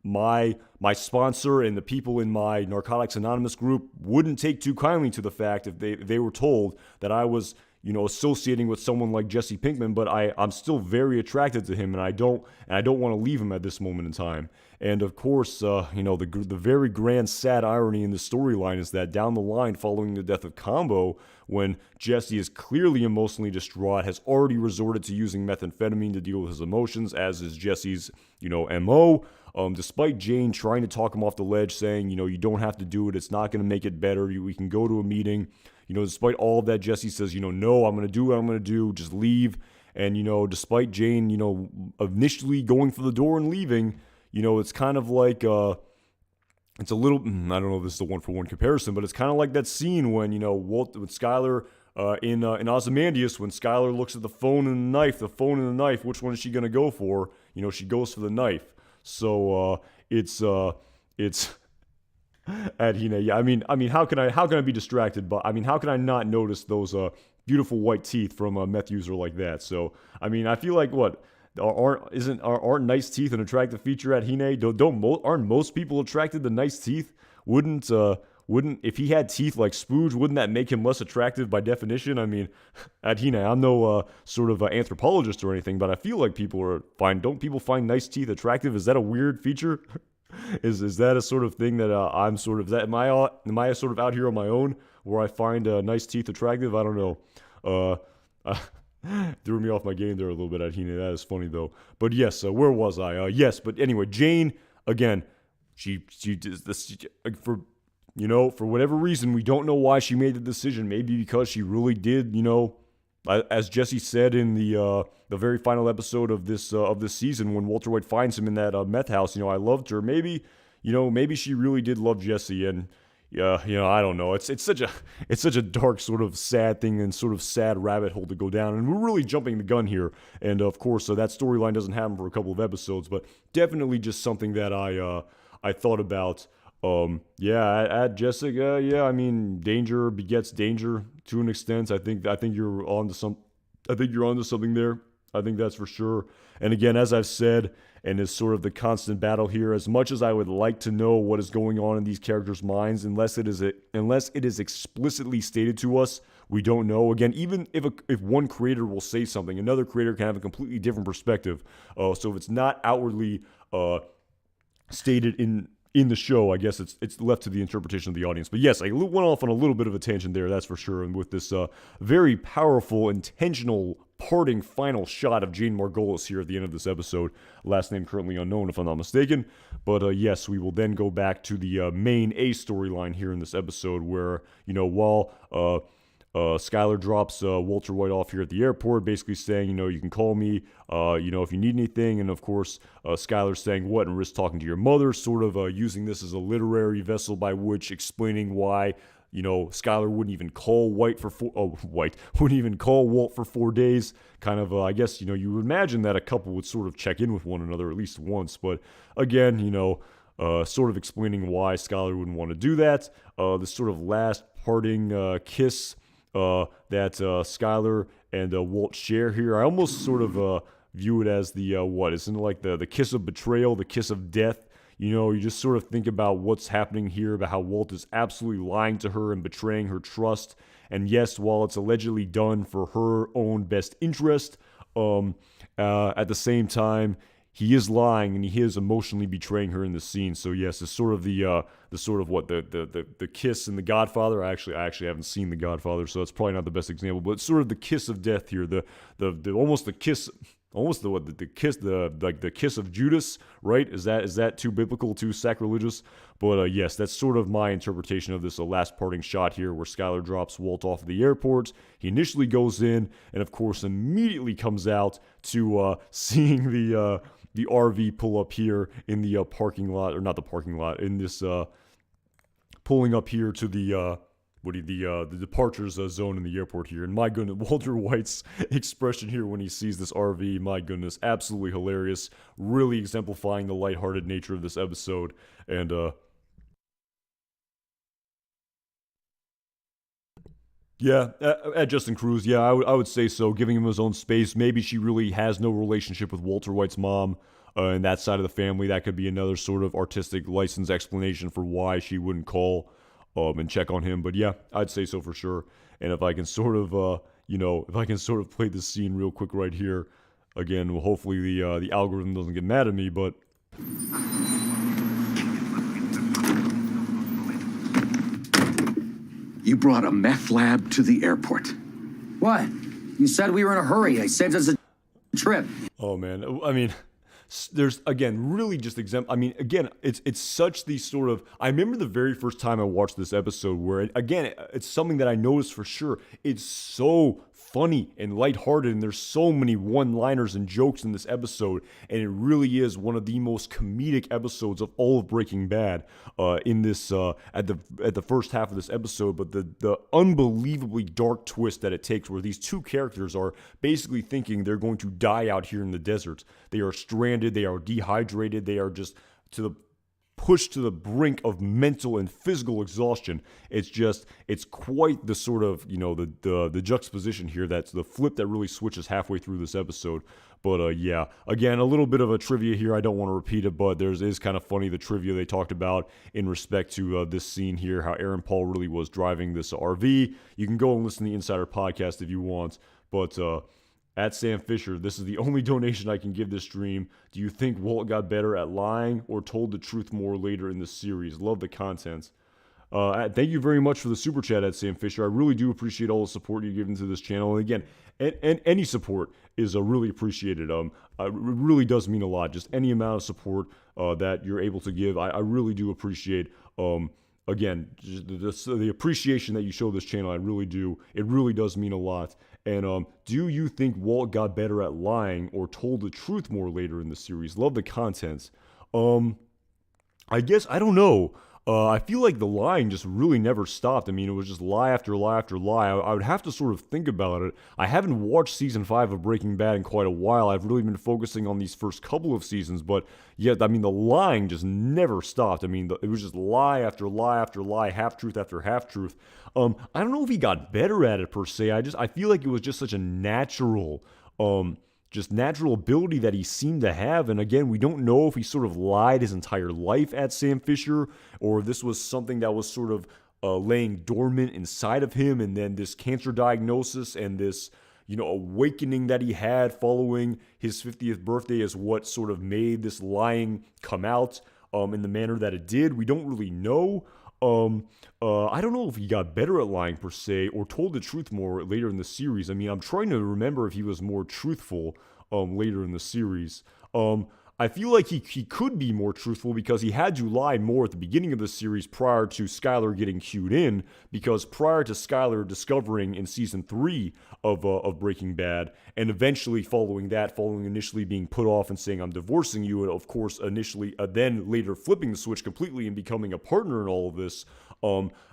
my sponsor and the people in my Narcotics Anonymous group wouldn't take too kindly to the fact if they were told that I was, associating with someone like Jesse Pinkman, but I'm still very attracted to him, and I don't want to leave him at this moment in time. And of course, the very grand sad irony in this storyline is that down the line, following the death of Combo, when Jesse is clearly emotionally distraught, has already resorted to using methamphetamine to deal with his emotions, as is Jesse's, MO. Despite Jane trying to talk him off the ledge, saying, you don't have to do it, it's not going to make it better, we can go to a meeting. Despite all of that, Jesse says, no, I'm going to do what I'm going to do, just leave. And, despite Jane, initially going for the door and leaving, it's kind of like, it's a little, I don't know if this is a one-for-one comparison, but it's kind of like that scene when, with Skylar in Ozymandias, when Skylar looks at the phone and the knife, which one is she going to go for? She goes for the knife. So it's at Hina. Yeah, I mean, how can I be distracted? But how can I not notice those beautiful white teeth from a meth user like that? So, I feel like aren't nice teeth an attractive feature at Hine? Aren't most people attracted to nice teeth? Wouldn't if he had teeth like Spooge, wouldn't that make him less attractive by definition? At Hine, I'm no sort of anthropologist or anything, but I feel like don't people find nice teeth attractive? Is that a weird feature? Is that a sort of thing that I'm sort of, am I sort of out here on my own where I find nice teeth attractive? I don't know. Threw me off my game there a little bit at Hina. That is funny though. But yes, where was I? Yes, but anyway, Jane again. She does this for whatever reason. We don't know why she made the decision. Maybe because she really did. As Jesse said in the very final episode of this season, when Walter White finds him in that meth house, I loved her. Maybe she really did love Jesse, and I don't know. It's such a dark sort of sad thing and sort of sad rabbit hole to go down, and we're really jumping the gun here. And of course, that storyline doesn't happen for a couple of episodes, but definitely just something that I thought about. At Jessica, danger begets danger to an extent. I think you're onto something there. I think that's for sure. And again, as I've said, and is sort of the constant battle here, as much as I would like to know what is going on in these characters' minds, unless it is explicitly stated to us, we don't know. Again, even if one creator will say something, another creator can have a completely different perspective. So if it's not outwardly stated in the show, I guess it's left to the interpretation of the audience. But yes, I went off on a little bit of a tangent there, that's for sure. And with this very powerful, intentional parting final shot of Jane Margolis here at the end of this episode, last name currently unknown if I'm not mistaken. But yes, we will then go back to the main A storyline here in this episode, where while Skylar drops Walter White off here at the airport, basically saying, you can call me, if you need anything. And of course, Skylar's saying what, and risk talking to your mother, sort of using this as a literary vessel by which explaining why, Skylar wouldn't even call Walt for 4 days. Kind of, I guess, you would imagine that a couple would sort of check in with one another at least once. But again, sort of explaining why Skylar wouldn't want to do that. This sort of last parting kiss that Skylar and Walt share here. I almost sort of view it as the isn't it like the kiss of betrayal, the kiss of death? You just sort of think about what's happening here, about how Walt is absolutely lying to her and betraying her trust. And yes, while it's allegedly done for her own best interest, at the same time, he is lying and he is emotionally betraying her in the scene. So yes, it's sort of the kiss in The Godfather. I actually haven't seen The Godfather, so that's probably not the best example. But it's sort of the kiss of death here. The kiss of Judas, right? Is that too biblical, too sacrilegious? But yes, that's sort of my interpretation of this last parting shot here, where Skylar drops Walt off at the airport. He initially goes in, and of course immediately comes out to seeing the RV pull up here in the parking lot, or not the parking lot, in this pulling up here to the departures zone in the airport here. And my goodness, Walter White's expression here when he sees this RV, my goodness, absolutely hilarious, really exemplifying the lighthearted nature of this episode. And at Justin Cruz, I would say so, giving him his own space. Maybe she really has no relationship with Walter White's mom. and that side of the family. That could be another sort of artistic license explanation for why she wouldn't call and check on him. But yeah, I'd say so for sure. And if I can sort of, if I can sort of play this scene real quick right here, again, well, hopefully the algorithm doesn't get mad at me, but. You brought a meth lab to the airport. What? You said we were in a hurry. I saved us a trip. Oh man, I mean, there's again really just I mean, again, it's such the sort of. I remember the very first time I watched this episode where it's something that I noticed for sure. It's so funny and lighthearted, and there's so many one-liners and jokes in this episode, and it really is one of the most comedic episodes of all of Breaking Bad. In this at the first half of this episode, but the unbelievably dark twist that it takes, where these two characters are basically thinking they're going to die out here in the desert. They are stranded, they are dehydrated, they are just pushed to the brink of mental and physical exhaustion. It's quite the sort of, the juxtaposition here. That's the flip that really switches halfway through this episode. But yeah, again, a little bit of a trivia here. I don't want to repeat it, but is kind of funny the trivia they talked about in respect to this scene here, how Aaron Paul really was driving this RV. You can go and listen to the Insider podcast if you want, but at Sam Fisher, this is the only donation I can give this stream. Do you think Walt got better at lying or told the truth more later in the series? Love the content. Thank you very much for the super chat at Sam Fisher. I really do appreciate all the support you've given to this channel. And again, and any support is really appreciated. It really does mean a lot. Just any amount of support that you're able to give, I really do appreciate. Again, just the appreciation that you show this channel, I really do. It really does mean a lot. And do you think Walt got better at lying or told the truth more later in the series? Love the content. I guess, I don't know. I feel like the lying just really never stopped. I mean, it was just lie after lie after lie. I would have to sort of think about it. I haven't watched season 5 of Breaking Bad in quite a while. I've really been focusing on these first couple of seasons, but yet, I mean, the lying just never stopped. I mean, it was just lie after lie after lie, half-truth after half-truth. I don't know if he got better at it per se. I feel like it was just such a natural ability that he seemed to have. And again, we don't know if he sort of lied his entire life at Sam Fisher, or if this was something that was sort of laying dormant inside of him, and then this cancer diagnosis and this awakening that he had following his 50th birthday is what sort of made this lying come out in the manner that it did. We don't really know. I don't know if he got better at lying per se or told the truth more later in the series. I mean, I'm trying to remember if he was more truthful later in the series. I feel like he could be more truthful because he had to lie more at the beginning of the series prior to Skyler getting cued in, because prior to Skyler discovering in season 3 of Breaking Bad, and eventually following initially being put off and saying, I'm divorcing you, and of course initially then later flipping the switch completely and becoming a partner in all of this,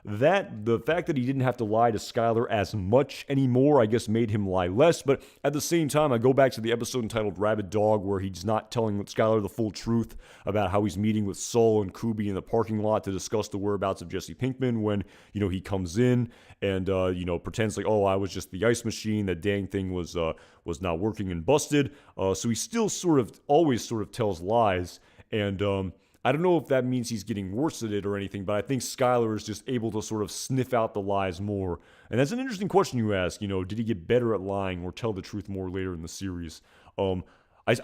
that the fact that he didn't have to lie to Skyler as much anymore, I guess, made him lie less. But at the same time, I go back to the episode entitled Rabid Dog, where he's not telling Skyler the full truth about how he's meeting with Saul and Kubi in the parking lot to discuss the whereabouts of Jesse Pinkman, when he comes in and pretends like, oh, I was just the ice machine, that dang thing was not working and busted. So he still always tells lies. And I don't know if that means he's getting worse at it or anything, but I think Skyler is just able to sort of sniff out the lies more. And that's an interesting question you ask. Did he get better at lying or tell the truth more later in the series?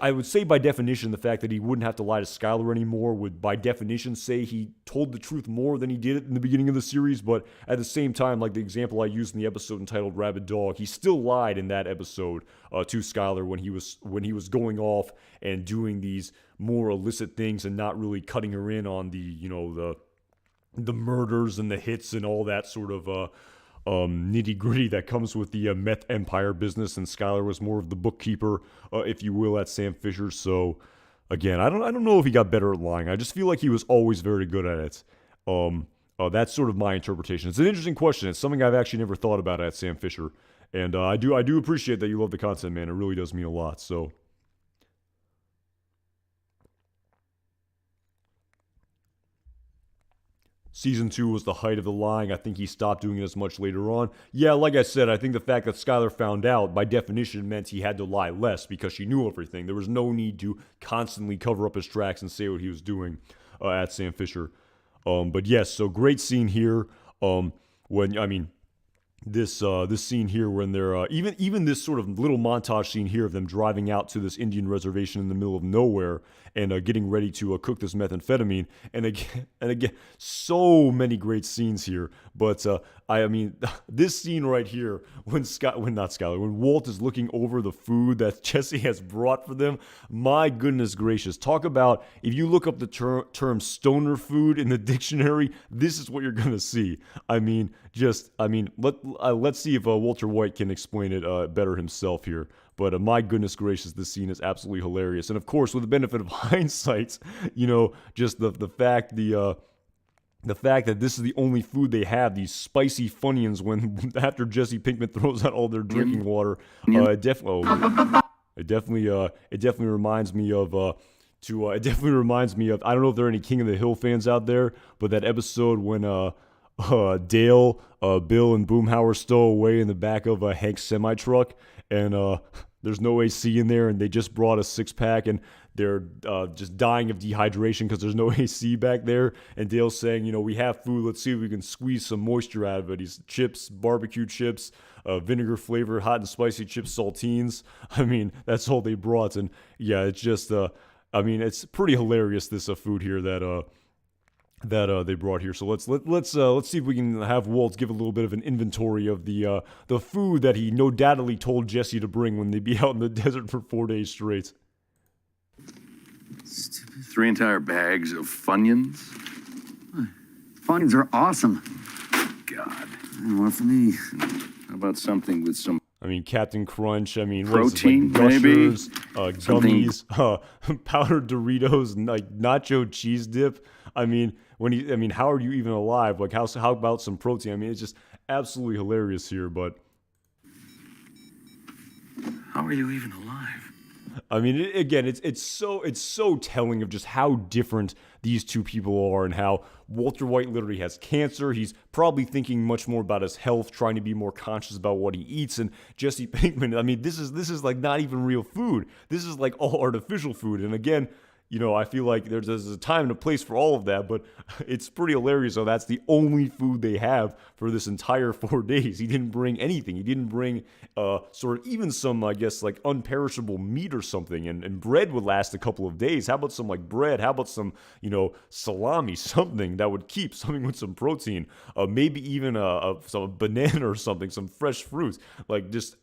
I would say by definition, the fact that he wouldn't have to lie to Skyler anymore would by definition say he told the truth more than he did in the beginning of the series. But at the same time, like the example I used in the episode entitled Rabid Dog, he still lied in that episode to Skyler when he was going off and doing these more illicit things and not really cutting her in on the murders and the hits and all that sort of nitty-gritty that comes with the meth empire business. And Skyler was more of the bookkeeper, if you will, at Sam Fisher. So again, I don't know if he got better at lying. I just feel like he was always very good at it. That's sort of my interpretation. It's an interesting question. It's something I've actually never thought about at Sam Fisher. And I do appreciate that you love the content, man. It really does mean a lot. So Season 2 was the height of the lying. I think he stopped doing it as much later on. Yeah, like I said, I think the fact that Skylar found out, by definition, meant he had to lie less because she knew everything. There was no need to constantly cover up his tracks and say what he was doing at Sam Fisher. But yes, so great scene here. This scene here when they're even this sort of little montage scene here of them driving out to this Indian reservation in the middle of nowhere and getting ready to cook this methamphetamine, and again so many great scenes here. But this scene right here when Walt is looking over the food that Jesse has brought for them, my goodness gracious, talk about, if you look up the term stoner food in the dictionary, this is what you're gonna see. Let's see if Walter White can explain it better himself here. But my goodness gracious, this scene is absolutely hilarious. And of course, with the benefit of hindsight, just the fact that this is the only food they have, these spicy Funyuns, when after Jesse Pinkman throws out all their drinking water, it definitely reminds me of. It definitely reminds me of, I don't know if there are any King of the Hill fans out there, but that episode when Dale, Bill, and Boomhauer stow away in the back of Hank's semi-truck, and there's no AC in there, and they just brought a six-pack, and they're just dying of dehydration because there's no AC back there, and Dale's saying, we have food, let's see if we can squeeze some moisture out of it. He's chips, barbecue chips, vinegar-flavored hot and spicy chips, saltines. That's all they brought, and yeah, it's just, it's pretty hilarious, this food here that they brought here. So let's see if we can have Walt give a little bit of an inventory of the food that he no doubtedly told Jesse to bring when they be out in the desert for 4 days straight. 3 entire bags of Funyuns? Funyuns are awesome. God. More for me. How about something with some Captain Crunch, protein, Gushers, Something- gummies, powdered Doritos, like nacho cheese dip. How are you even alive? Like, how about some protein? It's just absolutely hilarious here, but How are you even alive? It's so telling of just how different these two people are, and how Walter White literally has cancer. He's probably thinking much more about his health, trying to be more conscious about what he eats. And Jesse Pinkman, this is like not even real food. This is like all artificial food. And again, I feel like there's a time and a place for all of that, but it's pretty hilarious. So that's the only food they have for this entire 4 days. He didn't bring anything. He didn't bring sort of even some, I guess, like unperishable meat or something. And bread would last a couple of days. How about some like bread? How about some, salami, something that would keep, something with some protein? Maybe even some banana or something, some fresh fruit. Like just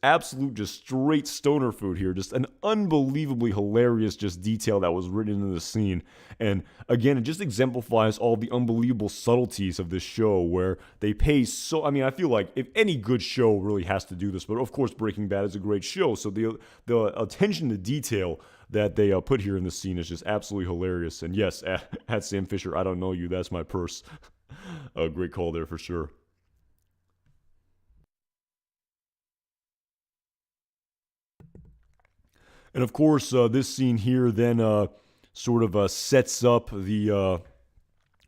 straight stoner food here. Just an unbelievably hilarious just detail that was written into the scene. And again, it just exemplifies all the unbelievable subtleties of this show, where they pay so, I feel like if any good show really has to do this, but of course Breaking Bad is a great show, so the attention to detail that they put here in this scene is just absolutely hilarious. And yes, at Sam Fisher, I don't know you, that's my purse. A great call there for sure. And of course, this scene here then sort of sets up the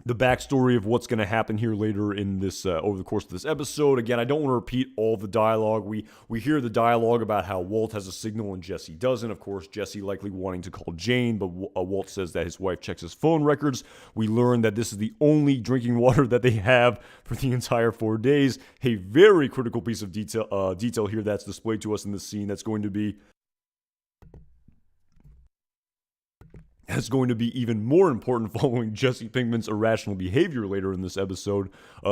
backstory of what's going to happen here later in this over the course of this episode. Again, I don't want to repeat all the dialogue. We hear the dialogue about how Walt has a signal and Jesse doesn't. Of course, Jesse likely wanting to call Jane, but Walt says that his wife checks his phone records. We learn that this is the only drinking water that they have for the entire 4 days. A very critical piece of detail here that's displayed to us in this scene that's going to be even more important following Jesse Pinkman's irrational behavior later in this episode.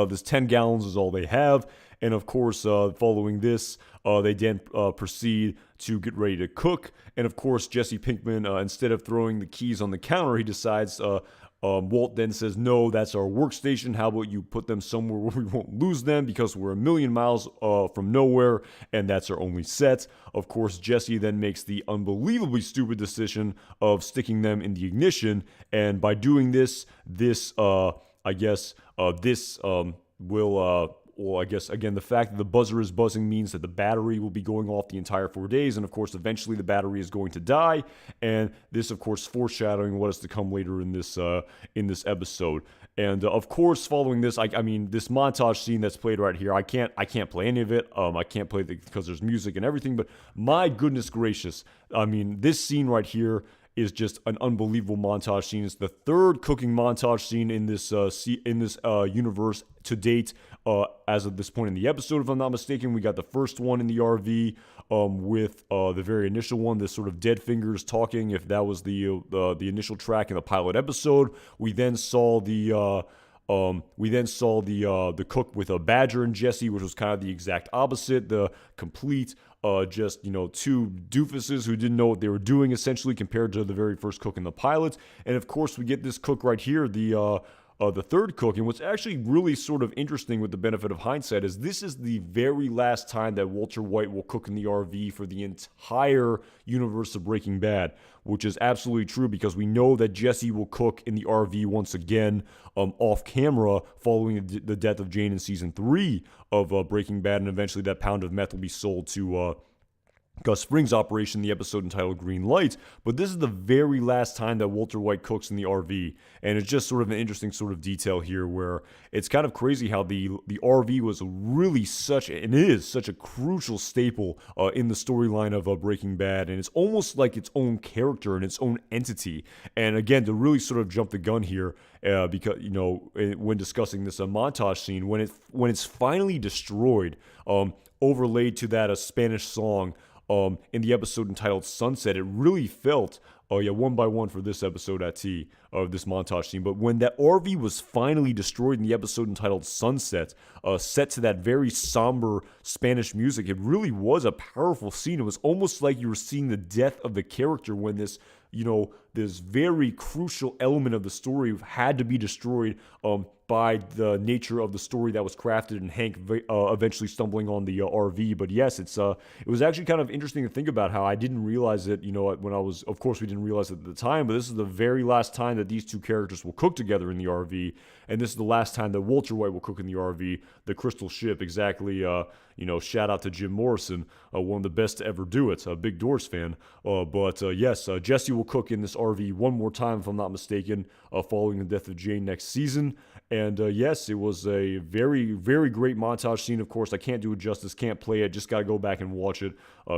This 10 gallons is all they have. And of course, following this, they then proceed to get ready to cook. And of course, Jesse Pinkman, instead of throwing the keys on the counter, he decides, Walt then says, no, that's our workstation. How about you put them somewhere where we won't lose them, because we're a million miles from nowhere, and that's our only set. Of course, Jesse then makes the unbelievably stupid decision of sticking them in the ignition, and by doing this will well, I guess, again, the fact that the buzzer is buzzing means that the battery will be going off the entire 4 days. And, of course, eventually the battery is going to die. And this, of course, foreshadowing what is to come later in this episode. And, of course, following this, I mean, this montage scene that's played right here, I can't play any of it. I can't play it because there's music and everything. But my goodness gracious, I mean, this scene right here is just an unbelievable montage scene. It's the third cooking montage scene in this universe to date. As of this point in the episode, if I'm not mistaken, we got the first one in the RV with the very initial one, this sort of dead fingers talking. If that was the initial track in the pilot episode, we then saw the cook with a Badger and Jesse, which was kind of the exact opposite, the complete just, two doofuses who didn't know what they were doing, essentially, compared to the very first cook in the pilot. And of course, we get this cook right here, the third cook. And what's actually really sort of interesting with the benefit of hindsight is this is the very last time that Walter White will cook in the RV for the entire universe of Breaking Bad, which is absolutely true because we know that Jesse will cook in the RV once again off camera following the death of Jane in season 3 of Breaking Bad, and eventually that pound of meth will be sold to Gus Fring's operation, the episode entitled Green Light. But this is the very last time that Walter White cooks in the RV. And it's just sort of an interesting sort of detail here where it's kind of crazy how the RV was really such a crucial staple in the storyline of Breaking Bad. And it's almost like its own character and its own entity. And again, to really sort of jump the gun here, because, when discussing this montage scene, when it's finally destroyed, overlaid to that Spanish song, in the episode entitled Sunset, it really felt, one by one for this episode at T of this montage scene. But when that RV was finally destroyed in the episode entitled Sunset, set to that very somber Spanish music, it really was a powerful scene. It was almost like you were seeing the death of the character when this, this very crucial element of the story had to be destroyed by the nature of the story that was crafted and Hank eventually stumbling on the RV. But yes, it was actually kind of interesting to think about how I didn't realize it, when I was, of course we didn't realize it at the time, but this is the very last time that these two characters will cook together in the RV, and this is the last time that Walter White will cook in the RV, the Crystal Ship, exactly, shout out to Jim Morrison, one of the best to ever do it, a big Doors fan. But yes, Jesse will cook in this RV one more time, if I'm not mistaken, following the death of Jane next season. And yes, it was a very, very great montage scene. Of course, I can't do it justice, can't play it, just got to go back and watch it.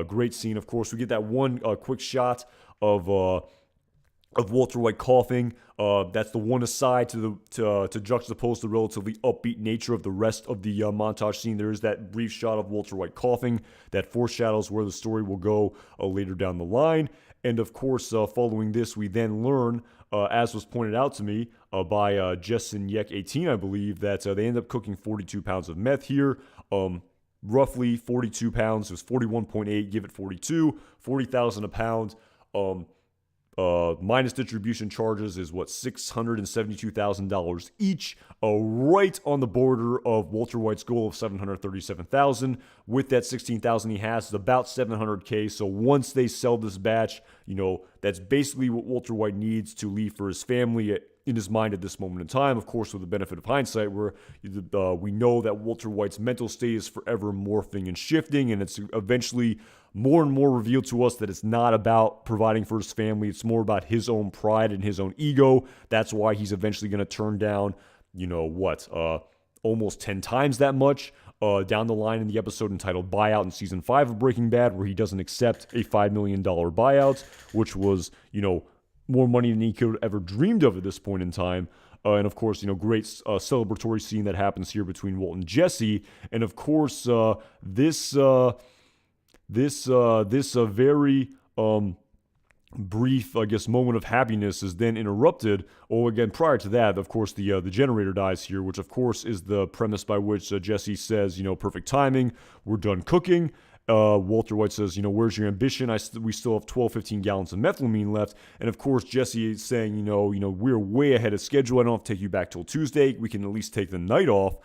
Great scene. Of course, we get that one quick shot of Walter White coughing. That's the one aside to juxtapose the relatively upbeat nature of the rest of the montage scene. There is that brief shot of Walter White coughing that foreshadows where the story will go later down the line. And of course, following this, we then learn, as was pointed out to me by Justin Yek 18, I believe, that they end up cooking 42 pounds of meth here. Roughly 42 pounds. It was 41.8. Give it 42. 40,000 a pound. Minus distribution charges is $672,000 each, right on the border of Walter White's goal of $737,000. With that $16,000 he has, it's about $700K. So once they sell this batch, that's basically what Walter White needs to leave for his family in his mind at this moment in time. Of course, with the benefit of hindsight, where we know that Walter White's mental state is forever morphing and shifting, and it's eventually more and more revealed to us that it's not about providing for his family. It's more about his own pride and his own ego. That's why he's eventually going to turn down, almost 10 times that much down the line in the episode entitled Buyout in season 5 of Breaking Bad, where he doesn't accept a $5 million buyout, which was, more money than he could have ever dreamed of at this point in time. And of course, great celebratory scene that happens here between Walt and Jesse. And of course, this very brief, I guess, moment of happiness is then interrupted. Oh, again, prior to that, of course, the generator dies here, which of course is the premise by which Jesse says, perfect timing, we're done cooking. Walter White says, where's your ambition? We still have 15 gallons of methylamine left. And of course, Jesse is saying, we're way ahead of schedule. I don't have to take you back till Tuesday. We can at least take the night off.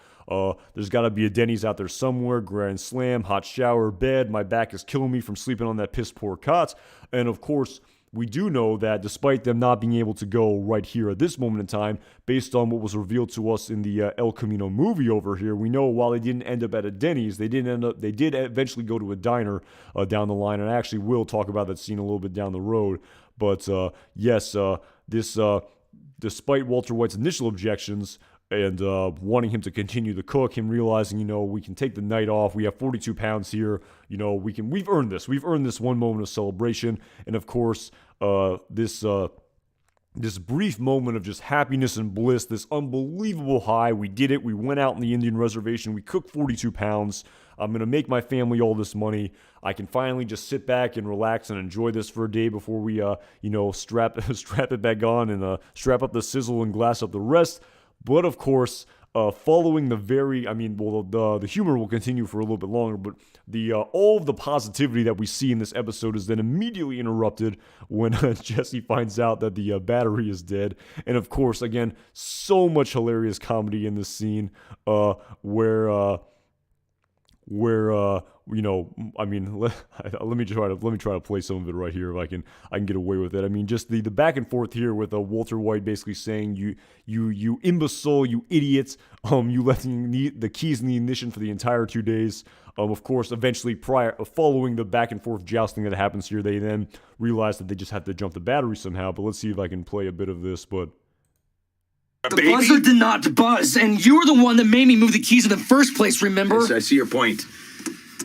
There's got to be a Denny's out there somewhere. Grand slam, hot shower, bed. My back is killing me from sleeping on that piss poor cot. And of course, we do know that despite them not being able to go right here at this moment in time, based on what was revealed to us in the El Camino movie over here, we know while they didn't end up at a Denny's, they did eventually go to a diner down the line, and I actually will talk about that scene a little bit down the road. But yes, despite Walter White's initial objections and wanting him to continue to cook, him realizing, we can take the night off. We have 42 pounds here. We've earned this. We've earned this one moment of celebration. And of course, this brief moment of just happiness and bliss, this unbelievable high. We did it. We went out in the Indian reservation. We cooked 42 pounds. I'm going to make my family all this money. I can finally just sit back and relax and enjoy this for a day before we, strap it back on and strap up the sizzle and glass up the rest. But of course, following the humor will continue for a little bit longer, but all of the positivity that we see in this episode is then immediately interrupted when Jesse finds out that the battery is dead. And of course, again, so much hilarious comedy in this scene, where let me try to play some of it right here if I can get away with it. I mean, just the back and forth here with Walter White basically saying, you imbecile, you idiot, you left the keys in the ignition for the entire 2 days. Of course, eventually, following the back and forth jousting that happens here, they then realize that they just have to jump the battery somehow. But let's see if I can play a bit of this. But the buzzer did not buzz, and you were the one that made me move the keys in the first place, remember? Yes, I see your point.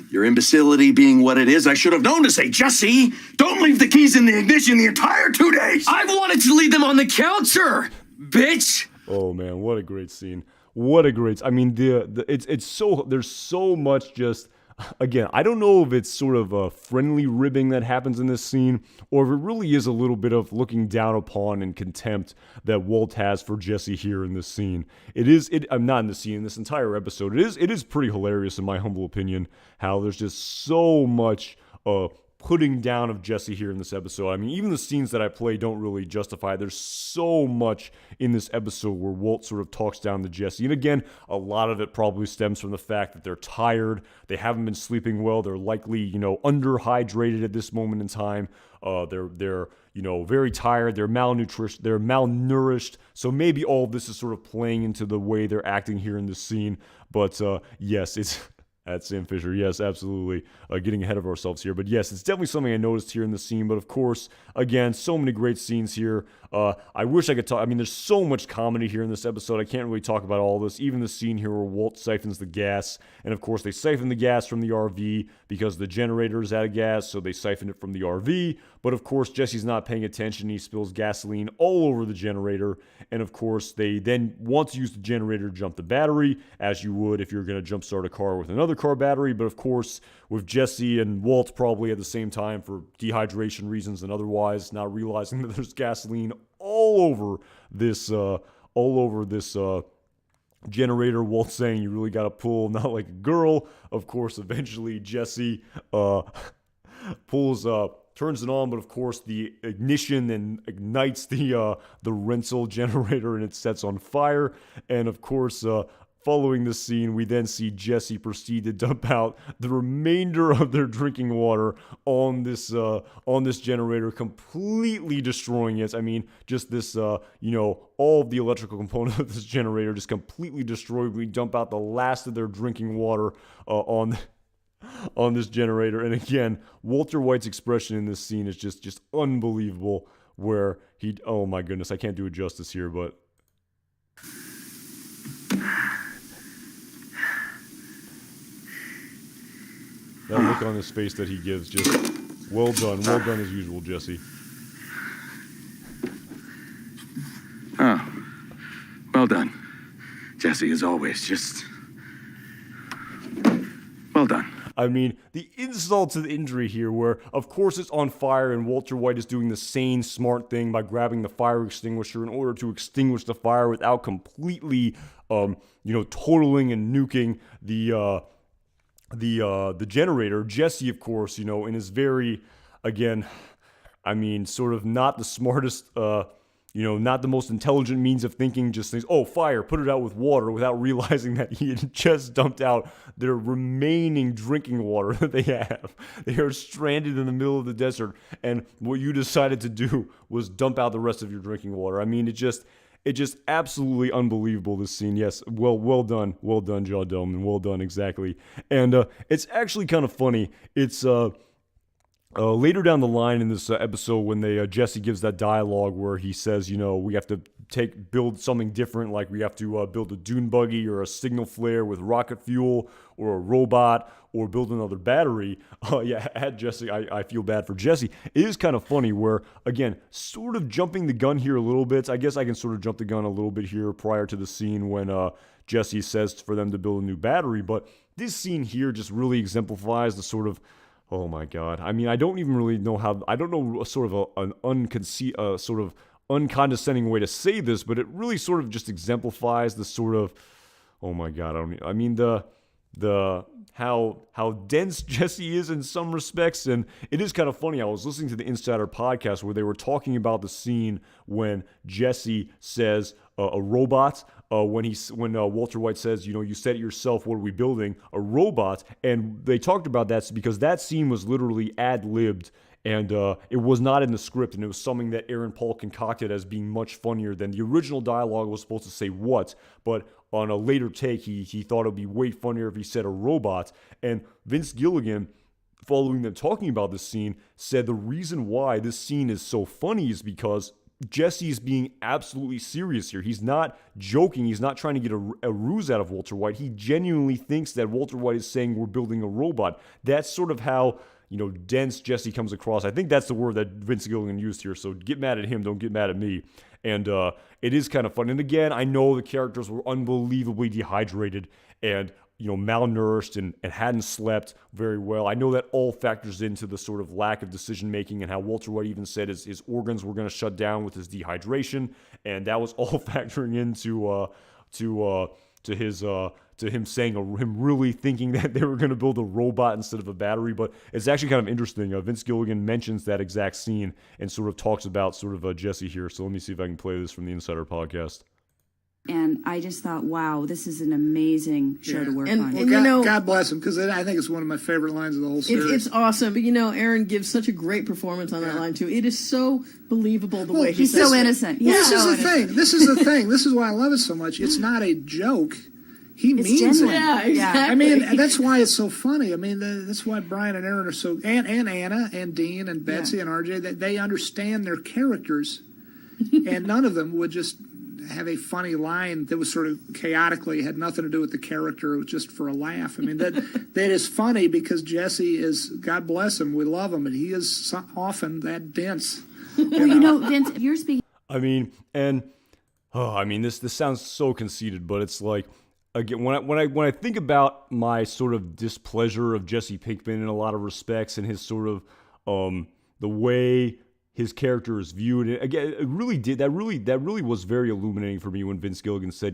Your imbecility being what it is, I should have known to say, Jesse, don't leave the keys in the ignition the entire 2 days. I wanted to leave them on the counter, bitch. Oh man, what a great scene! I mean, it's so, there's so much just. Again, I don't know if it's sort of a friendly ribbing that happens in this scene, or if it really is a little bit of looking down upon and contempt that Walt has for Jesse here in this scene. I'm not in the scene, in this entire episode. It is pretty hilarious in my humble opinion, how there's just so much putting down of Jesse here in this episode. I mean, even the scenes that I play don't really justify. There's so much in this episode where Walt sort of talks down to Jesse. And again, a lot of it probably stems from the fact that they're tired. They haven't been sleeping well. They're likely, underhydrated at this moment in time. They're very tired. They're malnourished. So maybe all of this is sort of playing into the way they're acting here in this scene. But yes, it's... At Sam Fisher, yes, absolutely. Getting ahead of ourselves here. But yes, it's definitely something I noticed here in the scene. But of course, again, so many great scenes here. I wish I could talk. I mean, there's so much comedy here in this episode. I can't really talk about all this. Even the scene here where Walt siphons the gas. And of course, they siphon the gas from the RV because the generator is out of gas. So they siphon it from the RV. But of course, Jesse's not paying attention. He spills gasoline all over the generator. And of course, they then want to use the generator to jump the battery, as you would if you're going to jumpstart a car with another car battery. But of course, with Jesse and Walt probably at the same time for dehydration reasons and otherwise, not realizing that there's gasoline all over this generator. Walt saying, you really got to pull, not like a girl. Of course, eventually Jesse turns it on, but of course the ignition then ignites the rental generator and it sets on fire. And of course, following this scene, we then see Jesse proceed to dump out the remainder of their drinking water on this generator, completely destroying it. I mean, just this, all of the electrical components of this generator just completely destroyed. We dump out the last of their drinking water on this generator. And again, Walter White's expression in this scene is just unbelievable, where oh my goodness, I can't do it justice here, but that look on his face that he gives, just well done as usual, Jesse. Oh, well done, Jesse, as always. Just well done. I mean, the insult to the injury here, where of course it's on fire and Walter White is doing the sane, smart thing by grabbing the fire extinguisher in order to extinguish the fire without completely, totaling and nuking the generator. Jesse, of course, in his very, again, I mean, sort of not the smartest, not the most intelligent means of thinking, just thinks, oh, fire, put it out with water, without realizing that he had just dumped out their remaining drinking water that they have. They are stranded in the middle of the desert, and what you decided to do was dump out the rest of your drinking water. I mean, it's just absolutely unbelievable, this scene. Yes, well done, John Dillman, well done, exactly. And it's actually kind of funny. It's later down the line in this episode, when Jesse gives that dialogue where he says, we have to build something different, like we have to build a dune buggy or a signal flare with rocket fuel or a robot or build another battery. Jesse, I feel bad for Jesse. It is kind of funny where, again, sort of jumping the gun here a little bit. I guess I can sort of jump the gun a little bit here prior to the scene when Jesse says for them to build a new battery. But this scene here just really exemplifies the sort of, oh my God. I mean, I don't even really know how. I don't know sort of an uncondescending way to say this, but it really sort of just exemplifies the sort of, oh my God. I mean the how dense Jesse is in some respects, and it is kind of funny. I was listening to the Insider podcast where they were talking about the scene when Jesse says a robot. When Walter White says, you said it yourself, what are we building? A robot. And they talked about that because that scene was literally ad-libbed, and it was not in the script, and it was something that Aaron Paul concocted as being much funnier than the original dialogue was supposed to say what, but on a later take, he thought it would be way funnier if he said a robot. And Vince Gilligan, following them talking about this scene, said the reason why this scene is so funny is because Jesse's being absolutely serious here. He's not joking. He's not trying to get a ruse out of Walter White. He genuinely thinks that Walter White is saying we're building a robot. That's sort of how, dense Jesse comes across. I think that's the word that Vince Gilligan used here. So get mad at him. Don't get mad at me. And it is kind of fun. And again, I know the characters were unbelievably dehydrated and malnourished and hadn't slept very well. I know that all factors into the sort of lack of decision making, and how Walter White even said his organs were going to shut down with his dehydration, and that was all factoring into him saying, him really thinking that they were going to build a robot instead of a battery. But it's actually kind of interesting. Vince Gilligan mentions that exact scene and sort of talks about sort of Jesse here. So let me see if I can play this from the Insider podcast. And I just thought, wow, this is an amazing show to work on. And God bless him, because I think it's one of my favorite lines of the whole series. It's awesome. But, Aaron gives such a great performance on that line, too. It is so believable the way he's so innocent. Well, this is the thing. This is the thing. This is why I love it so much. It's not a joke. He means it. Yeah, exactly. I mean, that's why it's so funny. I mean, that's why Brian and Aaron are so, and Anna and Dean and Betsy and RJ, that they understand their characters, and none of them would just have a funny line that was sort of chaotically, had nothing to do with the character, it was just for a laugh. I mean, that is funny because Jesse is, God bless him, we love him, and he is often that dense. Well, Vince, you're speaking. I mean, and this sounds so conceited, but it's like, again, when I think about my sort of displeasure of Jesse Pinkman in a lot of respects, and his sort of the way his character is viewed. And again, that really was very illuminating for me when Vince Gilligan said,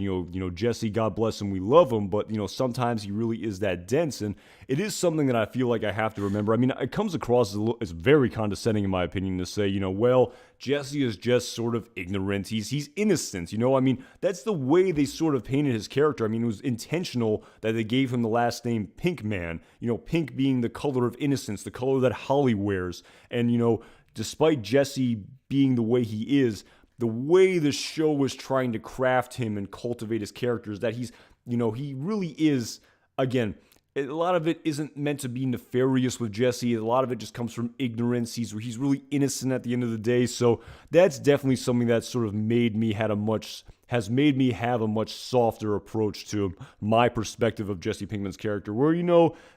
Jesse, God bless him, we love him, but sometimes he really is that dense, and it is something that I feel like I have to remember. I mean, it comes across as very condescending in my opinion to say, well, Jesse is just sort of ignorant. He's innocent. I mean, that's the way they sort of painted his character. I mean, it was intentional that they gave him the last name Pinkman. Pink being the color of innocence, the color that Holly wears, and despite Jesse being the way he is, the way the show was trying to craft him and cultivate his characters, that he's, he really is, again, a lot of it isn't meant to be nefarious with Jesse. A lot of it just comes from ignorance. He's really innocent at the end of the day. So that's definitely something that sort of has made me have a much softer approach to my perspective of Jesse Pinkman's character, where,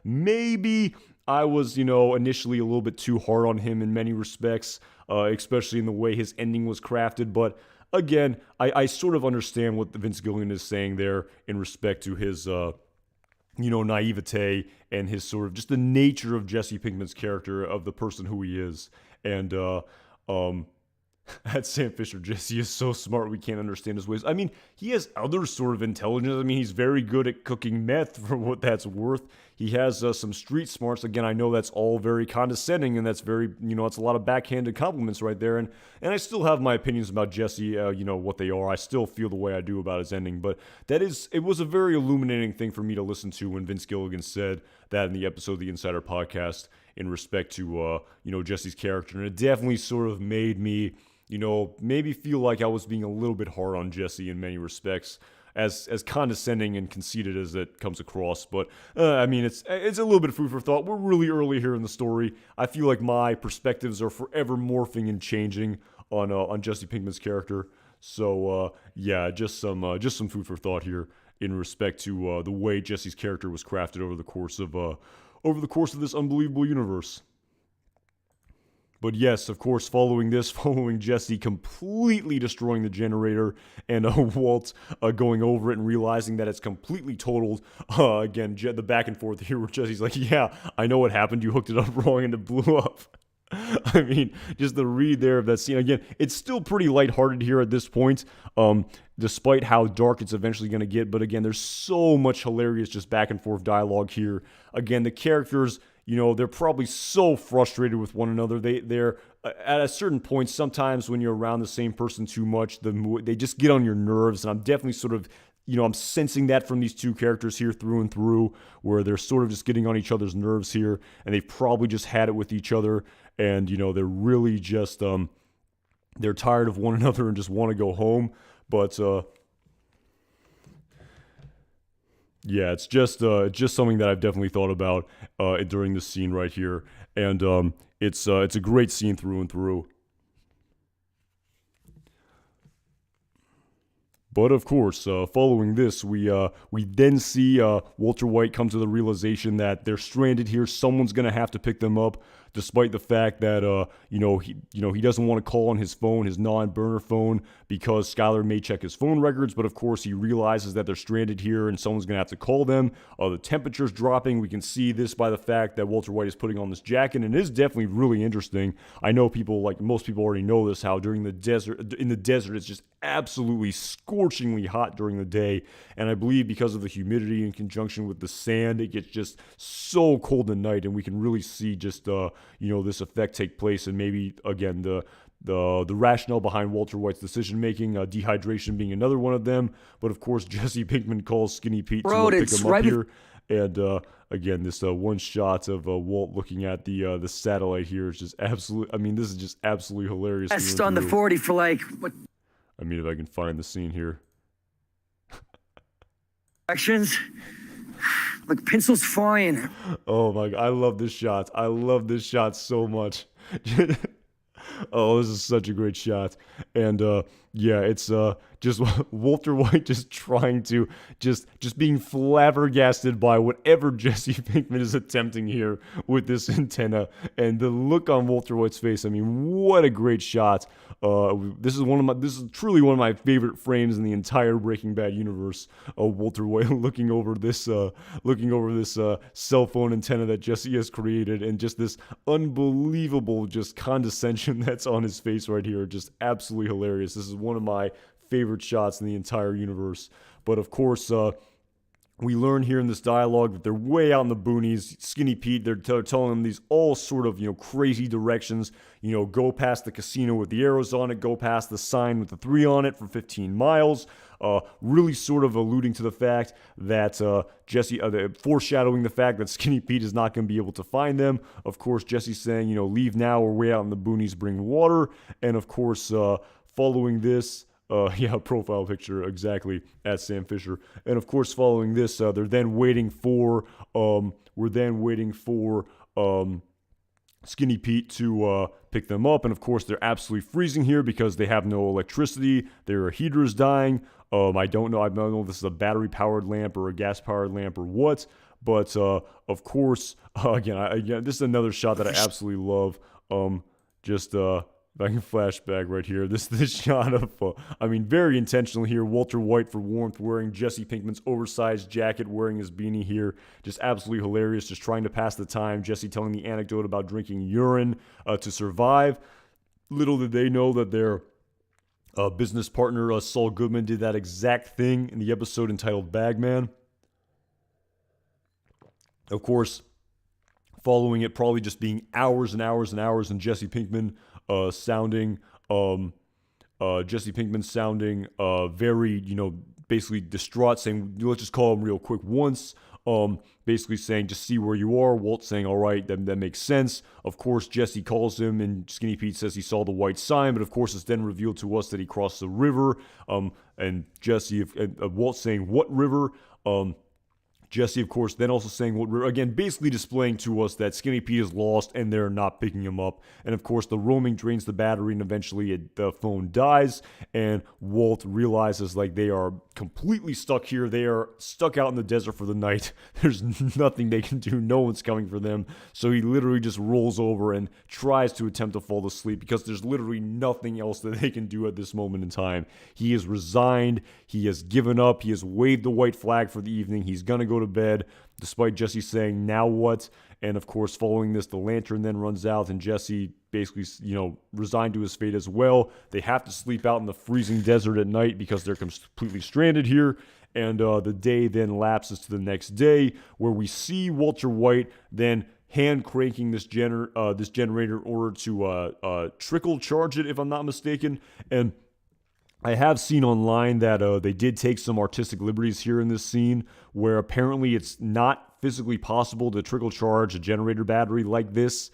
maybe I was, initially a little bit too hard on him in many respects, especially in the way his ending was crafted. But again, I sort of understand what Vince Gilligan is saying there in respect to his, naivete and his sort of just the nature of Jesse Pinkman's character, of the person who he is. And At Sam Fisher, Jesse is so smart we can't understand his ways. I mean, he has other sort of intelligence. I mean, he's very good at cooking meth for what that's worth. He has some street smarts. Again, I know that's all very condescending, and that's very, it's a lot of backhanded compliments right there. And I still have my opinions about Jesse, what they are. I still feel the way I do about his ending. But it was a very illuminating thing for me to listen to when Vince Gilligan said that in the episode of the Insider Podcast in respect to, Jesse's character. And it definitely sort of made me, maybe feel like I was being a little bit hard on Jesse in many respects, as condescending and conceited as it comes across. But I mean, it's a little bit of food for thought. We're really early here in the story. I feel like my perspectives are forever morphing and changing on Jesse Pinkman's character. So yeah, just some food for thought here in respect to the way Jesse's character was crafted over the course of this unbelievable universe. But yes, of course, following Jesse completely destroying the generator and Walt going over it and realizing that it's completely totaled. Again, the back and forth here where Jesse's like, yeah, I know what happened. You hooked it up wrong and it blew up. I mean, just the read there of that scene. Again, it's still pretty lighthearted here at this point, despite how dark it's eventually going to get. But again, there's so much hilarious just back and forth dialogue here. Again, the characters, they're probably so frustrated with one another. They're at a certain point, sometimes when you're around the same person too much, they just get on your nerves. And I'm definitely sort of, I'm sensing that from these two characters here through and through, where they're sort of just getting on each other's nerves here. And they've probably just had it with each other. And, they're really just, they're tired of one another and just want to go home. But, yeah, it's just something that I've definitely thought about during this scene right here, and it's a great scene through and through. But of course, following this, we then see Walter White come to the realization that they're stranded here. Someone's gonna have to pick them up, despite the fact that he doesn't want to call on his phone, his non-burner phone, because Skylar may check his phone records. But of course, he realizes that they're stranded here and someone's gonna have to call them. The temperature's dropping. We can see this by the fact that Walter White is putting on this jacket, and it is definitely really interesting. I know people, like most people, already know this. How in the desert, it's just absolutely scorchingly hot during the day, and I believe because of the humidity in conjunction with the sand, it gets just so cold at night, and we can really see just this effect take place. And maybe again the rationale behind Walter White's decision making, dehydration being another one of them. But of course, Jesse Pinkman calls Skinny Pete to pick him up here, and again, this one shot of Walt looking at the satellite here is just absolute. I mean, this is just absolutely hilarious. Just on the 40 for like what? I mean, if I can find the scene here. Actions. Like pencils flying. Oh my God, I love this shot. I love this shot so much. Oh, this is such a great shot. And yeah, it's just Walter White just trying to just being flabbergasted by whatever Jesse Pinkman is attempting here with this antenna, and the look on Walter White's face. I mean, what a great shot. This is truly one of my favorite frames in the entire Breaking Bad universe. Walter White looking over this cell phone antenna that Jesse has created, and just this unbelievable just condescension that's on his face right here. Just absolutely hilarious. This is one of my favorite shots in the entire universe. But of course, we learn here in this dialogue that they're way out in the boonies. Skinny Pete, they're telling him these all sort of, crazy directions. Go past the casino with the arrows on it, go past the sign with the 3 on it for 15 miles. Really sort of alluding to the fact that Jesse, foreshadowing the fact that Skinny Pete is not going to be able to find them. Of course, Jesse's saying, leave now, we're way out in the boonies, bring water. And of course, following this, profile picture exactly at Sam Fisher. And of course, following this, we're then waiting for Skinny Pete to pick them up. And of course, they're absolutely freezing here because they have no electricity. Their heater is dying. I don't know if this is a battery-powered lamp or a gas-powered lamp or what. But of course, again, this is another shot that I absolutely love. If I can flash back right here, this shot of, very intentional here. Walter White for warmth, wearing Jesse Pinkman's oversized jacket, wearing his beanie here. Just absolutely hilarious, just trying to pass the time. Jesse telling the anecdote about drinking urine to survive. little did they know that their business partner, Saul Goodman, did that exact thing in the episode entitled Bagman. Of course, following it probably just being hours and hours and hours, and Jesse Pinkman sounding very, basically distraught, saying, let's just call him real quick once. Basically saying, just see where you are. Walt saying, all right, that makes sense. Of course, Jesse calls him, and Skinny Pete says he saw the white sign, but of course, it's then revealed to us that he crossed the river. And Jesse, Walt saying, what river? Jesse, of course, then also saying what we're, again, basically displaying to us that Skinny Pete is lost and they're not picking him up. And of course, the roaming drains the battery and eventually the phone dies. And Walt realizes like they are completely stuck here. They are stuck out in the desert for the night. There's nothing they can do. No one's coming for them. So he literally just rolls over and tries to attempt to fall asleep because there's literally nothing else that they can do at this moment in time. He is resigned. He has given up. He has waved the white flag for the evening. He's going to go to bed, despite Jesse saying, now what? And of course, following this, the lantern then runs out, and Jesse basically, resigned to his fate as well. They have to sleep out in the freezing desert at night because they're completely stranded here. And the day then lapses to the next day, where we see Walter White then hand cranking this generator in order to trickle charge it, if I'm not mistaken. And I have seen online that they did take some artistic liberties here in this scene, where apparently it's not physically possible to trickle charge a generator battery like this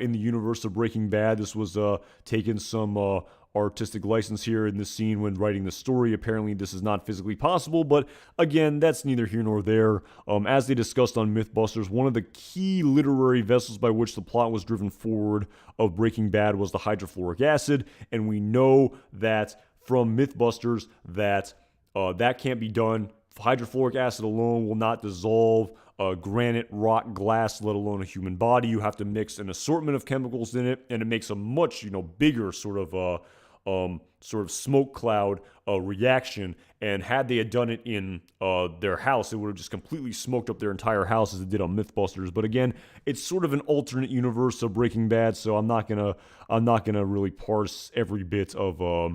in the universe of Breaking Bad. This was taking some artistic license here in this scene when writing the story. Apparently this is not physically possible, but again, that's neither here nor there. As they discussed on Mythbusters, one of the key literary vessels by which the plot was driven forward of Breaking Bad was the hydrofluoric acid, and we know that from Mythbusters that that can't be done. Hydrofluoric acid alone will not dissolve granite, rock, glass, let alone a human body. You have to mix an assortment of chemicals in it, and it makes a much bigger sort of smoke cloud reaction. And had they had done it in their house, it would have just completely smoked up their entire house as it did on Mythbusters. But again, it's sort of an alternate universe of Breaking Bad, so I'm not gonna really parse every bit of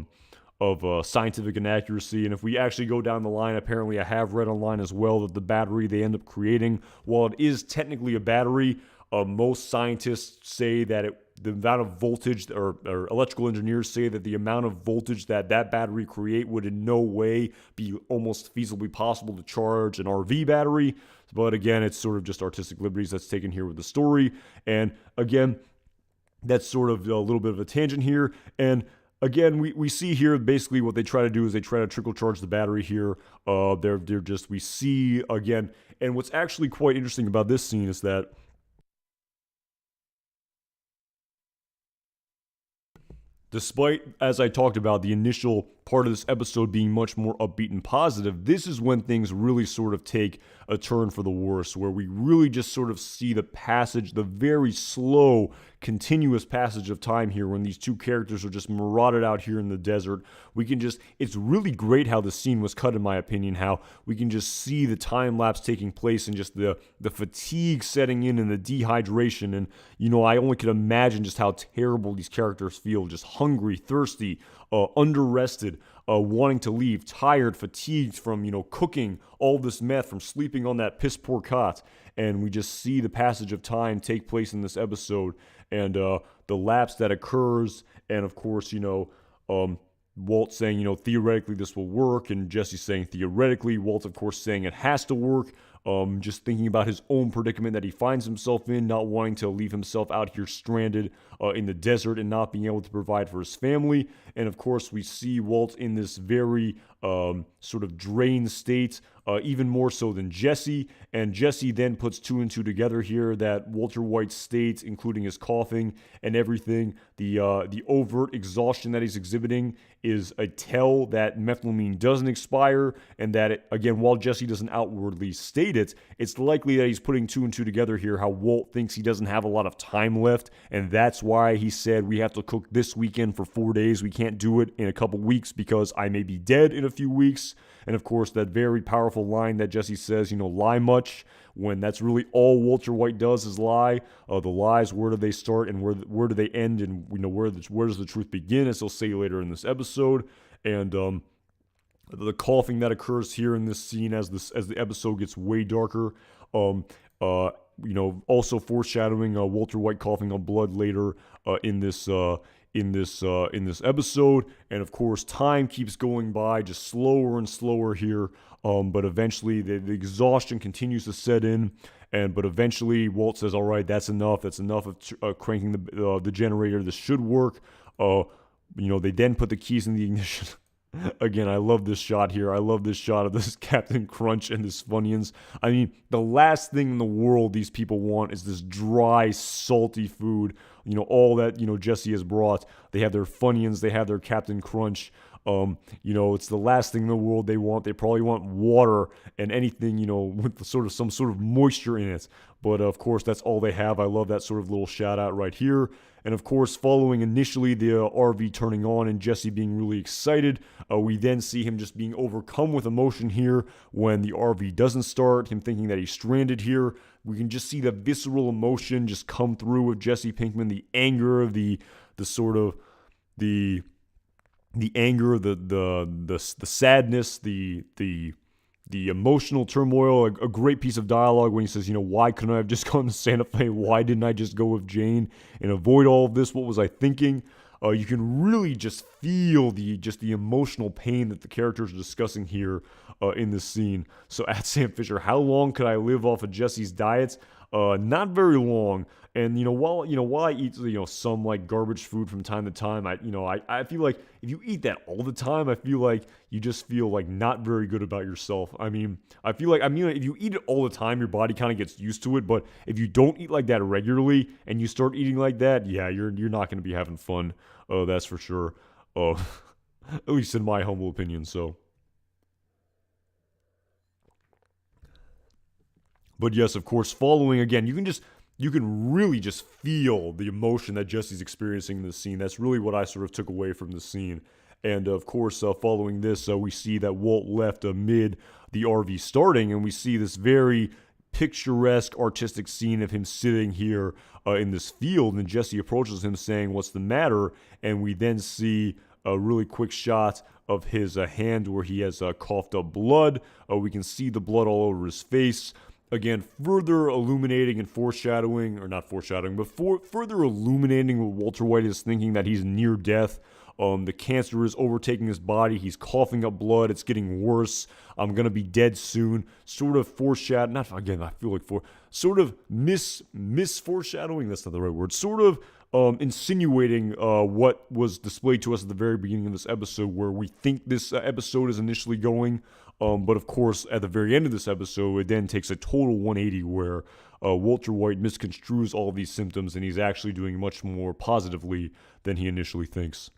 scientific inaccuracy. And if we actually go down the line, apparently I have read online as well that the battery they end up creating, while it is technically a battery, most scientists say that the amount of voltage, or electrical engineers say that the amount of voltage that battery create would in no way be almost feasibly possible to charge an RV battery. But again, it's sort of just artistic liberties that's taken here with the story. And again, that's sort of a little bit of a tangent here. And again, we see here basically what they try to do is they try to trickle charge the battery here. We see again, and what's actually quite interesting about this scene is that despite, as I talked about, the initial part of this episode being much more upbeat and positive, this is when things really sort of take a turn for the worse, where we really just sort of see the very slow, continuous passage of time here when these two characters are just marauded out here in the desert. It's really great how the scene was cut, in my opinion, how we can just see the time lapse taking place and just the fatigue setting in and the dehydration. And, I only can imagine just how terrible these characters feel, just hungry, thirsty, under-rested, wanting to leave, tired, fatigued from, cooking all this meth, from sleeping on that piss-poor cot. And we just see the passage of time take place in this episode, and the lapse that occurs, and of course, Walt saying, theoretically this will work, and Jesse saying theoretically, Walt of course saying it has to work. Just thinking about his own predicament that he finds himself in, not wanting to leave himself out here stranded in the desert and not being able to provide for his family. And of course, we see Walt in this very sort of drained state, even more so than Jesse. And Jesse then puts two and two together here that Walter White's state, including his coughing and everything, the overt exhaustion that he's exhibiting, is a tell that methylamine doesn't expire, and that, again, while Jesse doesn't outwardly state it, it's likely that he's putting two and two together here, how Walt thinks he doesn't have a lot of time left, and that's why he said, we have to cook this weekend for 4 days. We can't do it in a couple weeks because I may be dead in a few weeks. And of course, that very powerful line that Jesse says, lie much, when that's really all Walter White does is lie. The lies, where do they start and where do they end, and where does the truth begin, as he'll say later in this episode. And the coughing that occurs here in this scene as the episode gets way darker. Also foreshadowing Walter White coughing on blood later in this episode. And of course, time keeps going by just slower and slower here. But eventually, the exhaustion continues to set in. But eventually, Walt says, "All right, that's enough. That's enough of cranking the generator. This should work." They then put the keys in the ignition. Again, I love this shot here. I love this shot of this Captain Crunch and this Funyuns. I mean, the last thing in the world these people want is this dry, salty food. All that, Jesse has brought. They have their Funyuns. They have their Captain Crunch. It's the last thing in the world they want. They probably want water and anything, with some sort of moisture in it. But of course, that's all they have. I love that sort of little shout out right here. And of course, following initially the RV turning on and Jesse being really excited, we then see him just being overcome with emotion here when the RV doesn't start, him thinking that he's stranded here. We can just see the visceral emotion just come through with Jesse Pinkman, the anger, the anger, the sadness, the emotional turmoil. A great piece of dialogue when he says, why couldn't I have just gone to Santa Fe? Why didn't I just go with Jane and avoid all of this? What was I thinking? You can really just feel the emotional pain that the characters are discussing here in this scene. So at Sam Fisher, how long could I live off of Jesse's diet? Not very long. And while I eat some like garbage food from time to time, I feel like if you eat that all the time, I feel like you just feel like not very good about yourself. I mean, if you eat it all the time, your body kind of gets used to it. But if you don't eat like that regularly and you start eating like that, yeah, you're not going to be having fun. That's for sure. At least in my humble opinion. So. But yes, of course, following again, you can really just feel the emotion that Jesse's experiencing in this scene. That's really what I sort of took away from the scene. And of course, following this, we see that Walt left amid the RV starting, and we see this very picturesque, artistic scene of him sitting here in this field, and Jesse approaches him saying, "What's the matter?" And we then see a really quick shot of his hand where he has coughed up blood. We can see the blood all over his face. Again, further illuminating and foreshadowing, or not foreshadowing, but further illuminating what Walter White is thinking, that he's near death. The cancer is overtaking his body. He's coughing up blood. It's getting worse. I'm going to be dead soon. Sort of foreshadowing, not again, I feel like sort of foreshadowing, that's not the right word. Sort of insinuating what was displayed to us at the very beginning of this episode, where we think this episode is initially going. But of course, at the very end of this episode, it then takes a total 180 where Walter White misconstrues all of these symptoms, and he's actually doing much more positively than he initially thinks.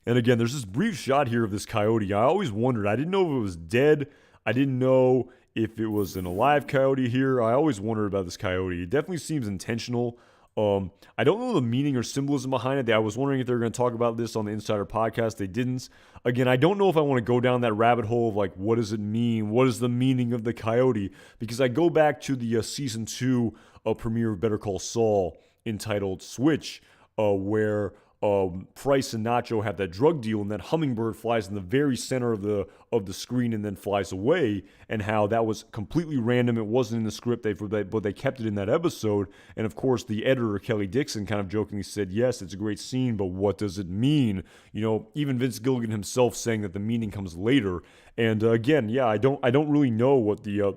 And again, there's this brief shot here of this coyote. I always wondered, I didn't know if it was dead. I didn't know if it was an alive coyote here. I always wondered about this coyote. It definitely seems intentional. I don't know the meaning or symbolism behind it. I was wondering if they were going to talk about this on the Insider podcast. They didn't. Again, I don't know if I want to go down that rabbit hole of like, what does it mean? What is the meaning of the coyote? Because I go back to the season 2 premiere of Better Call Saul entitled Switch, where Price and Nacho have that drug deal, and that hummingbird flies in the very center of the screen and then flies away, and how that was completely random. It wasn't in the script, but they kept it in that episode. And of course, the editor, Kelly Dixon, kind of jokingly said, "Yes, it's a great scene, but what does it mean?" Even Vince Gilligan himself saying that the meaning comes later. And again, yeah, I don't really know what the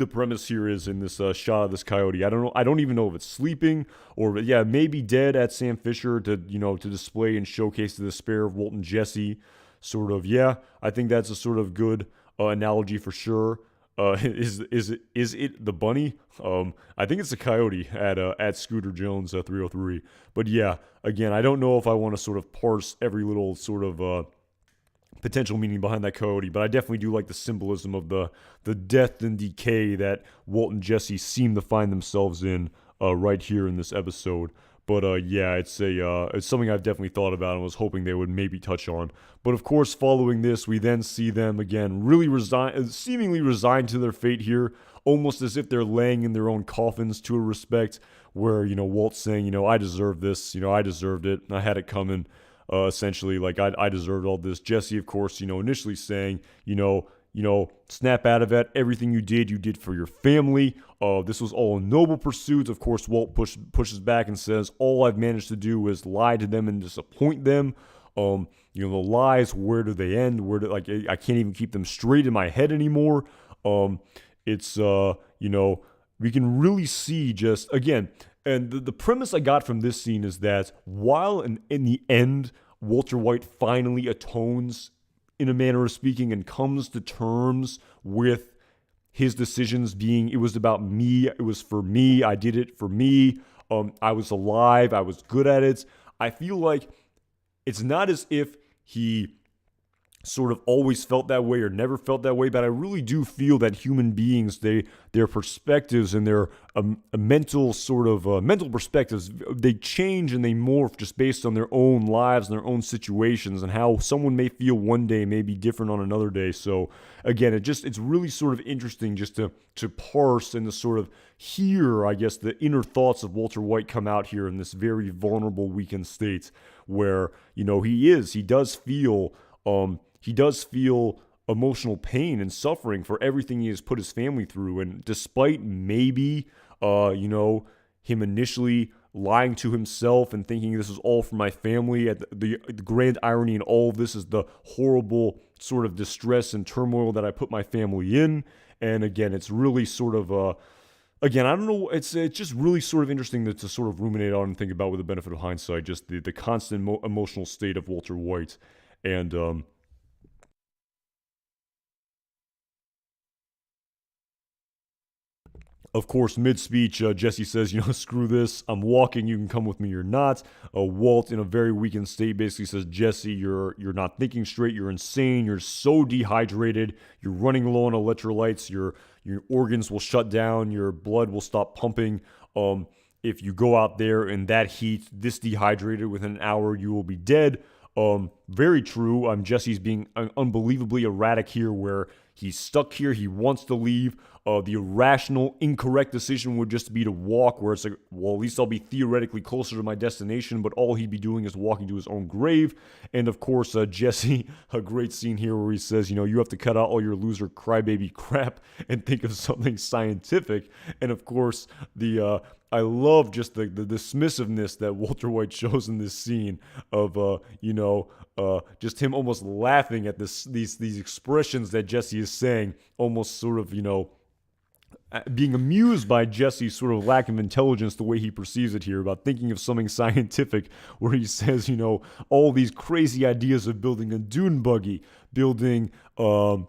premise here is in this shot of this coyote. I don't even know if it's sleeping or maybe dead at Sam Fisher to display and showcase the despair of Walt and Jesse. Sort of, yeah. I think that's a sort of good analogy for sure. Is it the bunny? I think it's a coyote at Scooter Jones 303. But yeah, again, I don't know if I want to sort of parse every little sort of potential meaning behind that coyote, but I definitely do like the symbolism of the death and decay that Walt and Jesse seem to find themselves in right here in this episode. But yeah, it's something I've definitely thought about and was hoping they would maybe touch on. But of course, following this, we then see them again really seemingly resigned to their fate here, almost as if they're laying in their own coffins to a respect, where, Walt's saying, I deserve this, I deserved it, I had it coming, essentially, like I deserved all this. Jesse, of course, initially saying, snap out of it. Everything you did for your family. This was all a noble pursuit. Of course, Walt pushes back and says, all I've managed to do is lie to them and disappoint them. The lies, where do they end? I can't even keep them straight in my head anymore. It's, we can really see just, again, and the premise I got from this scene is that while in the end, Walter White finally atones, in a manner of speaking, and comes to terms with his decisions being, it was about me, it was for me, I did it for me, I was alive, I was good at it. I feel like it's not as if he sort of always felt that way or never felt that way, but I really do feel that human beings, their perspectives and their mental perspectives, they change and they morph just based on their own lives and their own situations, and how someone may feel one day may be different on another day. So again, it's really sort of interesting just to parse and to sort of hear, I guess, the inner thoughts of Walter White come out here in this very vulnerable, weakened state where, he does feel emotional pain and suffering for everything he has put his family through. And despite maybe, him initially lying to himself and thinking this is all for my family, the grand irony in all of this is the horrible sort of distress and turmoil that I put my family in. And again, it's really sort of, again, I don't know, it's just really sort of interesting to sort of ruminate on and think about with the benefit of hindsight, just the constant emotional state of Walter White. And, of course, mid-speech, Jesse says, screw this, I'm walking, you can come with me or not. Walt, in a very weakened state, basically says, Jesse, you're not thinking straight, you're insane, you're so dehydrated, you're running low on electrolytes, your organs will shut down, your blood will stop pumping. If you go out there in that heat, this dehydrated, within an hour, you will be dead. Very true. Jesse's being unbelievably erratic here, where he's stuck here, he wants to leave. The irrational, incorrect decision would just be to walk, where it's like, well, at least I'll be theoretically closer to my destination, but all he'd be doing is walking to his own grave. And of course, Jesse, a great scene here where he says, you have to cut out all your loser crybaby crap and think of something scientific. And of course, I love just the dismissiveness that Walter White shows in this scene of, just him almost laughing at these expressions that Jesse is saying, almost sort of, being amused by Jesse's sort of lack of intelligence, the way he perceives it here, about thinking of something scientific, where he says, all these crazy ideas of building a dune buggy, building a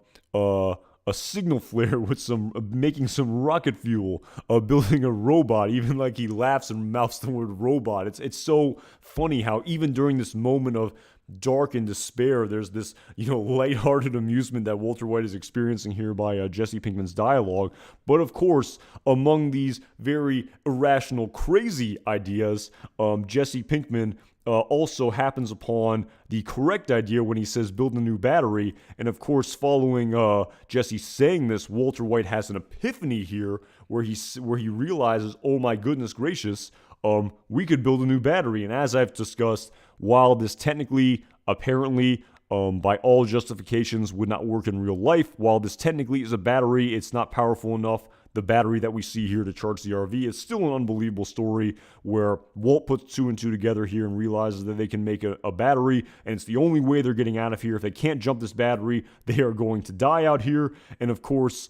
signal flare with making some rocket fuel, building a robot, even like he laughs and mouths the word robot. It's so funny how even during this moment of dark and despair, there's this, lighthearted amusement that Walter White is experiencing here by Jesse Pinkman's dialogue. But of course, among these very irrational, crazy ideas, Jesse Pinkman also happens upon the correct idea when he says build a new battery. And of course, following Jesse saying this, Walter White has an epiphany here where he realizes, oh my goodness gracious, we could build a new battery. And as I've discussed, while this technically, apparently, by all justifications would not work in real life, while this technically is a battery, it's not powerful enough. The battery that we see here to charge the RV is still an unbelievable story where Walt puts two and two together here and realizes that they can make a battery, and it's the only way they're getting out of here. If they can't jump this battery, they are going to die out here. And of course,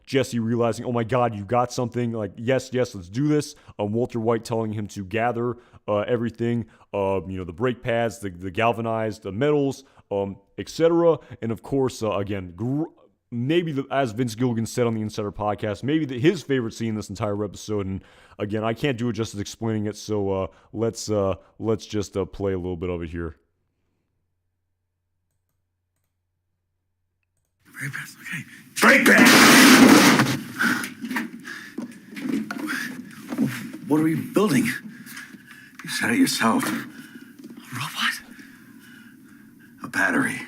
Jesse realizing, oh my God, you got something, like, yes, let's do this. Walter White telling him to gather everything, the brake pads, the galvanized metals, etc. And of course, again, maybe, as Vince Gilligan said on the Insider Podcast, maybe his favorite scene in this entire episode. And again, I can't do it justice explaining it, so let's just play a little bit of it here. Brake pads, okay. Brake pads! What are we building? You said it yourself. A robot? A battery.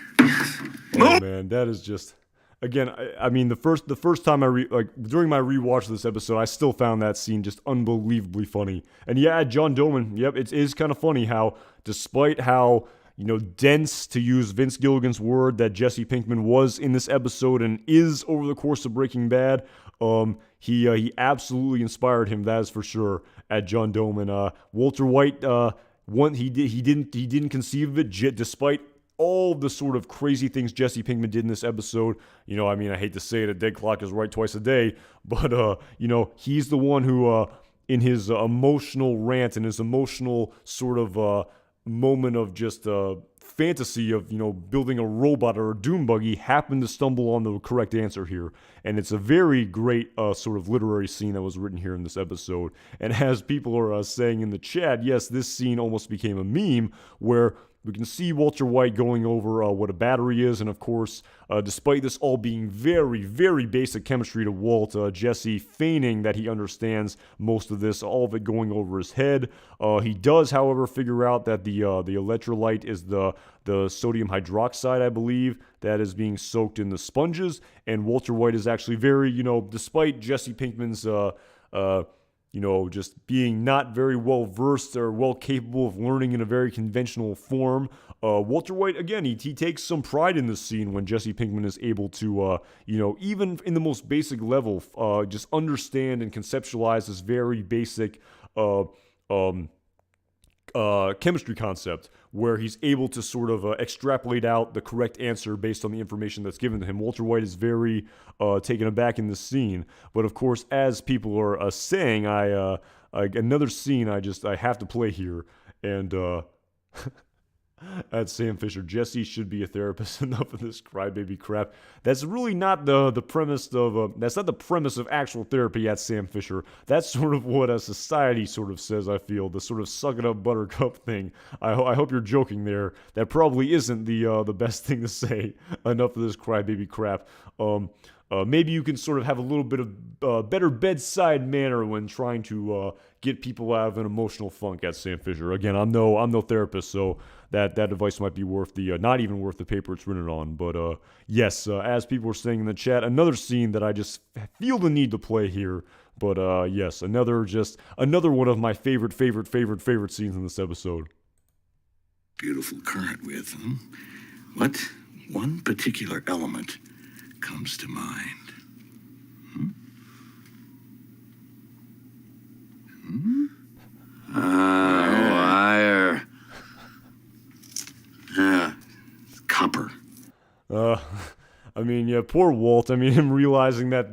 Oh man, that is just. Again, I mean, the first time during my rewatch of this episode, I still found that scene just unbelievably funny. And yeah, John Doman, yep, it is kind of funny how, despite how, dense, to use Vince Gilligan's word, that Jesse Pinkman was in this episode and is over the course of Breaking Bad, he absolutely inspired him. That is for sure. At John Doman, Walter White, he didn't conceive of it, despite all the sort of crazy things Jesse Pinkman did in this episode. I mean, I hate to say it, a dead clock is right twice a day, but, he's the one who, in his emotional rant and his emotional sort of moment of just fantasy of, building a robot or a dune buggy, happened to stumble on the correct answer here. And it's a very great sort of literary scene that was written here in this episode. And as people are saying in the chat, yes, this scene almost became a meme where we can see Walter White going over what a battery is, and of course, despite this all being very, very basic chemistry to Walt, Jesse feigning that he understands most of this, all of it going over his head. He does, however, figure out that the electrolyte is the sodium hydroxide, I believe, that is being soaked in the sponges, and Walter White is actually very, despite Jesse Pinkman's just being not very well versed or well capable of learning in a very conventional form. Walter White, again, he takes some pride in this scene when Jesse Pinkman is able to, even in the most basic level, just understand and conceptualize this very basic chemistry concept, where he's able to sort of extrapolate out the correct answer based on the information that's given to him. Walter White is very taken aback in this scene, but of course, as people are saying, another scene I have to play here, and That's Sam Fisher. Jesse should be a therapist. Enough of this crybaby crap. That's really not the premise of that's not the premise of actual therapy at Sam Fisher. That's sort of what a society sort of says. I feel the sort of suck it up buttercup thing. I hope you're joking there. That probably isn't the best thing to say. Enough of this crybaby crap. Maybe you can sort of have a little bit of better bedside manner when trying to get people out of an emotional funk at Sam Fisher. Again, I'm no therapist, so that advice might be worth the not even worth the paper it's written on. But yes, as people were saying in the chat, another scene that I just feel the need to play here. But yes, another one of my favorite scenes in this episode. Beautiful current with, What one particular element comes to mind? Wire. Copper. I mean, yeah, poor Walt. I mean, him realizing that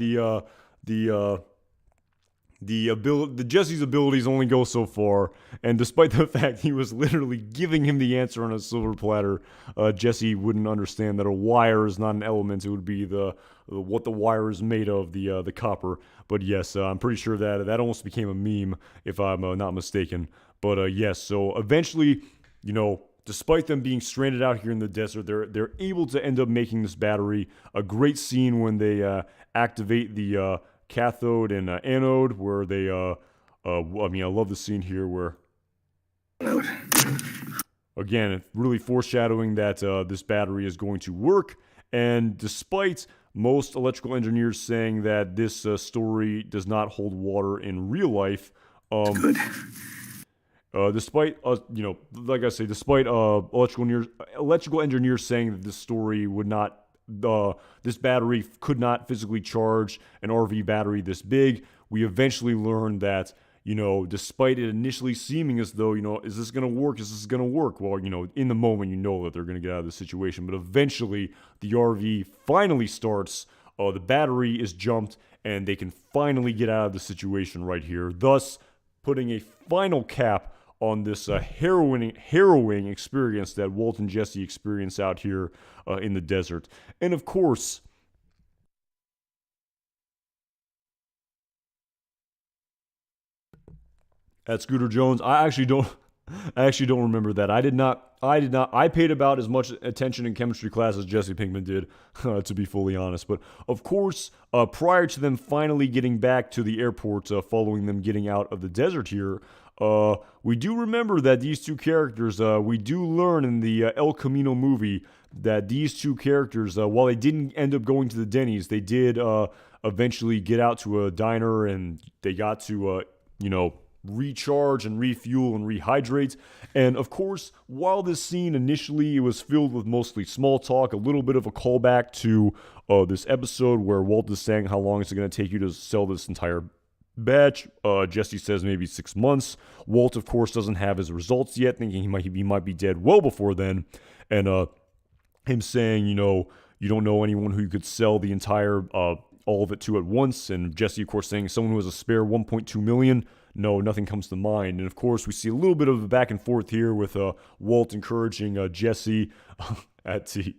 Jesse's abilities only go so far, and despite the fact he was literally giving him the answer on a silver platter, Jesse wouldn't understand that a wire is not an element. It would be what the wire is made of, the copper. But yes, I'm pretty sure that almost became a meme, if I'm not mistaken. But yes, so eventually, despite them being stranded out here in the desert, they're able to end up making this battery. A great scene when they activate the cathode and anode, where they I love the scene here where again, really foreshadowing that this battery is going to work. And despite most electrical engineers saying that this story does not hold water in real life, Good. Despite like I say, despite electrical engineers saying that this story would not, this battery could not physically charge an RV battery this big, we eventually learned that, despite it initially seeming as though, is this going to work? Is this going to work? Well, in the moment, that they're going to get out of the situation, but eventually the RV finally starts, the battery is jumped, and they can finally get out of the situation right here, thus putting a final cap on this harrowing experience that Walt and Jesse experience out here in the desert. And of course, at Scooter Jones, I actually don't I actually don't remember that. I paid about as much attention in chemistry class as Jesse Pinkman did, to be fully honest. But of course, prior to them finally getting back to the airport, following them getting out of the desert here, we do remember that these two characters, we do learn in the El Camino movie that these two characters, while they didn't end up going to the Denny's, they did eventually get out to a diner and they got to, recharge and refuel and rehydrate. And of course, while this scene initially it was filled with mostly small talk, a little bit of a callback to this episode where Walt is saying how long is it going to take you to sell this entire batch. Jesse says maybe 6 months. Walt, of course, doesn't have his results yet, thinking he might be dead well before then. And him saying, you don't know anyone who you could sell the entire all of it to at once. And Jesse, of course, saying someone who has a spare 1.2 million. No, nothing comes to mind. And of course, we see a little bit of a back and forth here with Walt encouraging Jesse at the.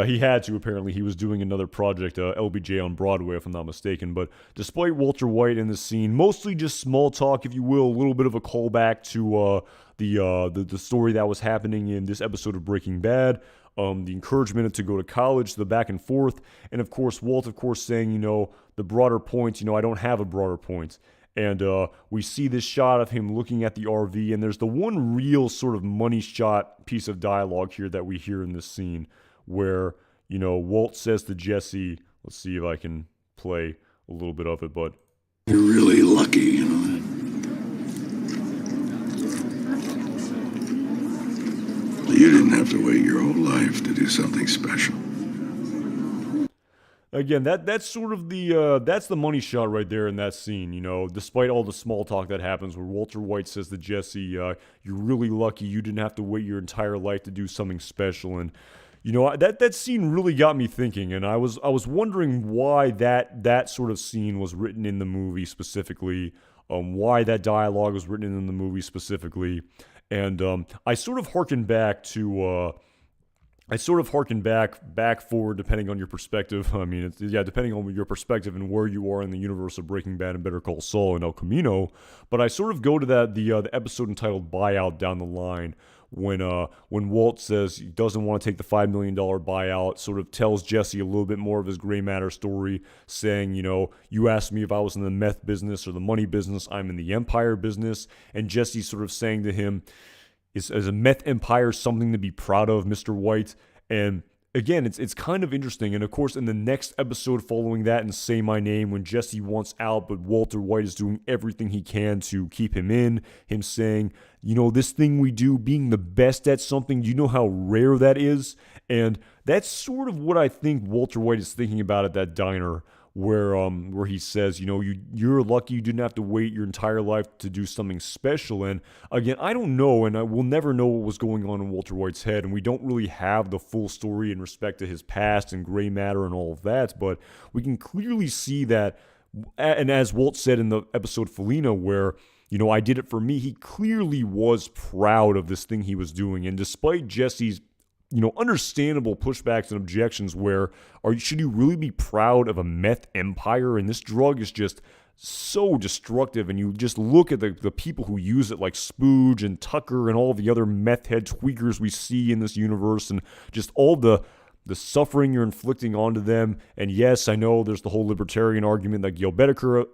He had to, apparently. He was doing another project, LBJ on Broadway, if I'm not mistaken. But despite Walter White in this scene, mostly just small talk, if you will, a little bit of a callback to the story that was happening in this episode of Breaking Bad. The encouragement to go to college, the back and forth. And of course, Walt, of course, saying, the broader point, I don't have a broader point. And we see this shot of him looking at the RV, and there's the one real sort of money shot piece of dialogue here that we hear in this scene where, Walt says to Jesse, let's see if I can play a little bit of it, but... You're really lucky, you know that. You didn't have to wait your whole life to do something special. Again, that's sort of that's the money shot right there in that scene, despite all the small talk that happens where Walter White says to Jesse, you're really lucky you didn't have to wait your entire life to do something special. And, that scene really got me thinking, and I was wondering why that sort of scene was written in the movie specifically, why that dialogue was written in the movie specifically. And I sort of harkened back to... back forward, depending on your perspective. I mean, depending on your perspective and where you are in the universe of Breaking Bad and Better Call Saul and El Camino. But I sort of go to the episode entitled "Buyout" down the line when Walt says he doesn't want to take the $5 million buyout. Sort of tells Jesse a little bit more of his gray matter story, saying, you asked me if I was in the meth business or the money business. I'm in the empire business, and Jesse's sort of saying to him, Is a meth empire something to be proud of, Mr. White? And again, it's kind of interesting. And of course, in the next episode following that and Say My Name, when Jesse wants out, but Walter White is doing everything he can to keep him in, him saying, this thing we do, being the best at something, do you know how rare that is? And that's sort of what I think Walter White is thinking about at that diner, where he says, you're lucky you didn't have to wait your entire life to do something special. And again, I don't know, and I will never know what was going on in Walter White's head, and we don't really have the full story in respect to his past and gray matter and all of that, but we can clearly see that, and as Walt said in the episode Felina, where I did it for me, he clearly was proud of this thing he was doing. And despite Jesse's understandable pushbacks and objections where should you really be proud of a meth empire? And this drug is just so destructive, and you just look at the people who use it, like Spooge and Tucker and all the other meth head tweakers we see in this universe, and just all the suffering you're inflicting onto them. And yes, I know there's the whole libertarian argument that Gil Bedecker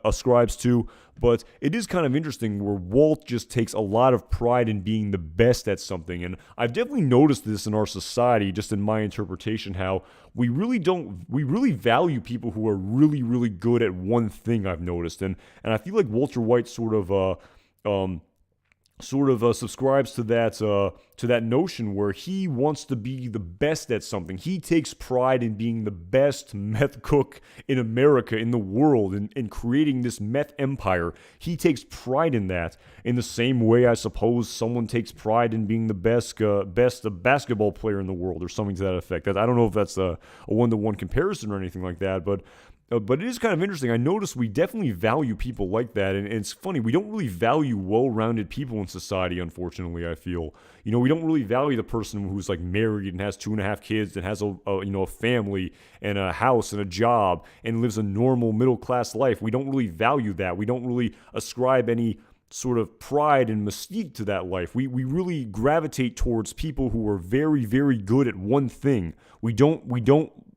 ascribes to, but it is kind of interesting where Walt just takes a lot of pride in being the best at something. And I've definitely noticed this in our society, just in my interpretation, how we really value people who are really, really good at one thing, I've noticed. And I feel like Walter White sort of subscribes to that notion where he wants to be the best at something. He takes pride in being the best meth cook in America, in the world, in creating this meth empire. He takes pride in that. In the same way, I suppose someone takes pride in being the best basketball player in the world, or something to that effect. I don't know if that's a one-to-one comparison or anything like that, but it is kind of interesting. I notice we definitely value people like that, and it's funny, we don't really value well-rounded people in society, unfortunately, I feel. We don't really value the person who's like married and has 2.5 kids and has a family and a house and a job and lives a normal middle-class life. We don't really value that. We don't really ascribe any sort of pride and mystique to that life. We really gravitate towards people who are very, very good at one thing. We don't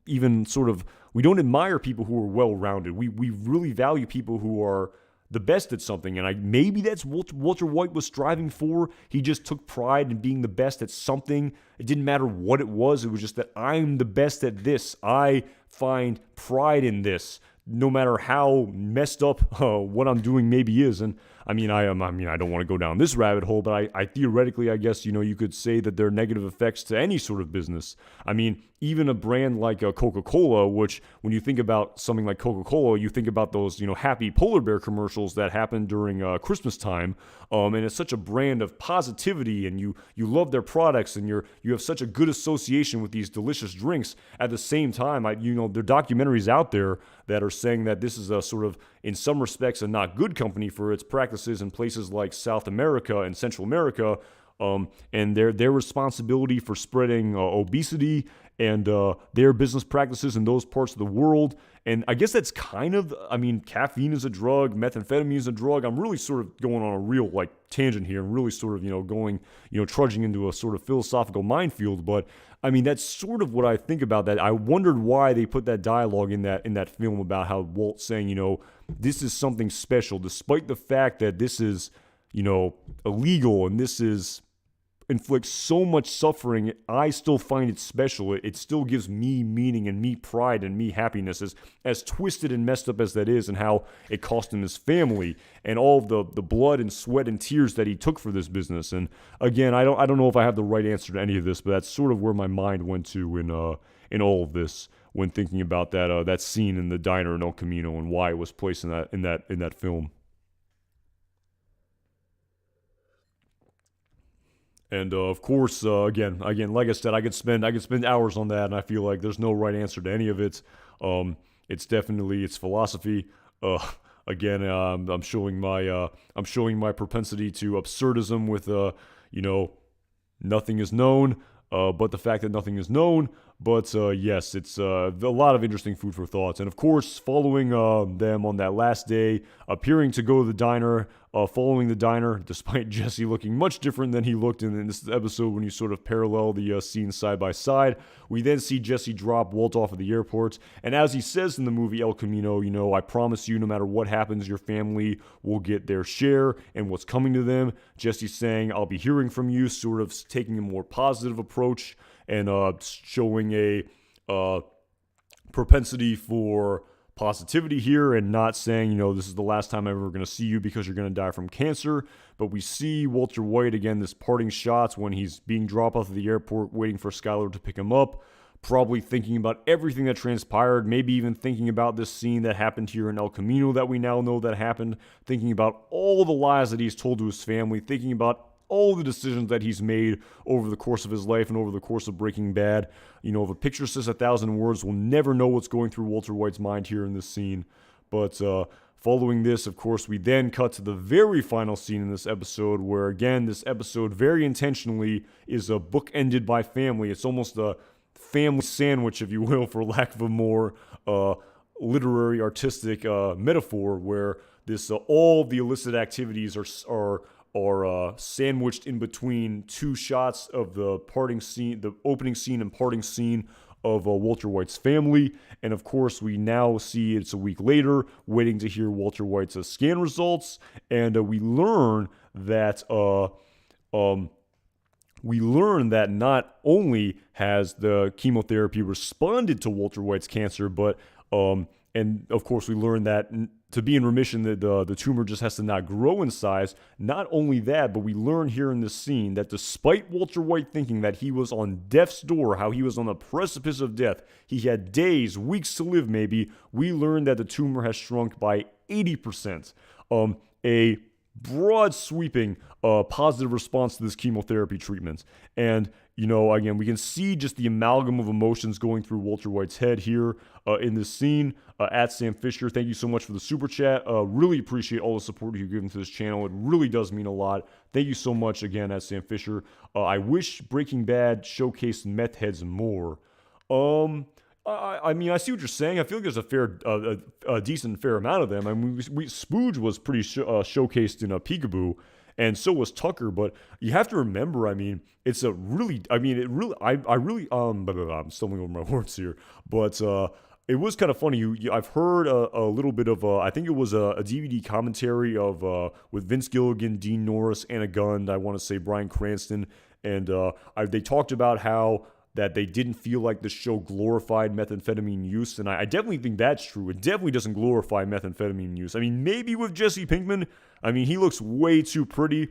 admire people who are well-rounded. We really value people who are the best at something, and maybe that's what Walter White was striving for. He just took pride in being the best at something. It didn't matter what it was just that I'm the best at this. I find pride in this, no matter how messed up what I'm doing maybe is. And I don't want to go down this rabbit hole, but I theoretically, I guess, you could say that there are negative effects to any sort of business. I mean, even a brand like Coca-Cola, which when you think about something like Coca-Cola, you think about those, happy polar bear commercials that happen during Christmas time. And it's such a brand of positivity, and you love their products, and you have such a good association with these delicious drinks. At the same time, there are documentaries out there that are saying that this is a sort of, in some respects, a not good company for its practices in places like South America and Central America, and their responsibility for spreading obesity and their business practices in those parts of the world. And I guess that's caffeine is a drug, methamphetamine is a drug. I'm really sort of going on a real tangent here and really sort of, going, trudging into a sort of philosophical minefield. But that's sort of what I think about that. I wondered why they put that dialogue in that film about how Walt's saying, this is something special, despite the fact that this is, illegal and this inflicts so much suffering. I still find it special. It still gives me meaning and me pride and me happiness, as twisted and messed up as that is, and how it cost him his family and all of the blood and sweat and tears that he took for this business. And again, I don't know if I have the right answer to any of this, but that's sort of where my mind went to in all of this when thinking about that scene in the diner in El Camino and why it was placed in that film. And of course, again, like I said, I could spend hours on that, and I feel like there's no right answer to any of it. It's philosophy. Again, I'm showing my propensity to absurdism with nothing is known, but the fact that nothing is known. But yes, it's a lot of interesting food for thoughts. And of course, following them on that last day, appearing to go to the diner, following the diner, despite Jesse looking much different than he looked in this episode when you sort of parallel the scenes side by side. We then see Jesse drop Walt off at the airport. And as he says in the movie El Camino, I promise you, no matter what happens, your family will get their share and what's coming to them. Jesse's saying, I'll be hearing from you, sort of taking a more positive approach and showing a propensity for positivity here, and not saying, this is the last time I'm ever going to see you because you're going to die from cancer. But we see Walter White, again, this parting shots when he's being dropped off at the airport, waiting for Skylar to pick him up, probably thinking about everything that transpired, maybe even thinking about this scene that happened here in El Camino that we now know that happened, thinking about all the lies that he's told to his family, thinking about all the decisions that he's made over the course of his life and over the course of Breaking Bad. If a picture says 1,000 words, we'll never know what's going through Walter White's mind here in this scene. But following this, of course, we then cut to the very final scene in this episode where, again, this episode very intentionally is a book ended by family. It's almost a family sandwich, if you will, for lack of a more literary, artistic metaphor, where this all the illicit activities are sandwiched in between two shots of the parting scene, the opening scene and parting scene of Walter White's family. And of course, we now see it's a week later, waiting to hear Walter White's scan results, and we learn that not only has the chemotherapy responded to Walter White's cancer, but and of course we learn that to be in remission, the tumor just has to not grow in size. Not only that, but we learn here in this scene that despite Walter White thinking that he was on death's door, how he was on the precipice of death, he had days, weeks to live maybe, we learn that the tumor has shrunk by 80%. A broad sweeping positive response to this chemotherapy treatment. And, again, we can see just the amalgam of emotions going through Walter White's head here in this scene. At Sam Fisher, thank you so much for the super chat. Really appreciate all the support you've given to this channel. It really does mean a lot. Thank you so much again, at Sam Fisher. I wish Breaking Bad showcased meth heads more. I mean, I see what you're saying. I feel like there's a decent fair amount of them. I mean, Spooge was pretty showcased in Peekaboo, and so was Tucker. But you have to remember, I mean, it's a really, I mean, it really, I really, I'm stumbling over my words here, but it was kind of funny. I've heard a little bit of, I think it was a DVD commentary of with Vince Gilligan, Dean Norris, Anna Gunn, I want to say Bryan Cranston, and they talked about how that they didn't feel like the show glorified methamphetamine use, and I definitely think that's true. It definitely doesn't glorify methamphetamine use. I mean, maybe with Jesse Pinkman, I mean, he looks way too pretty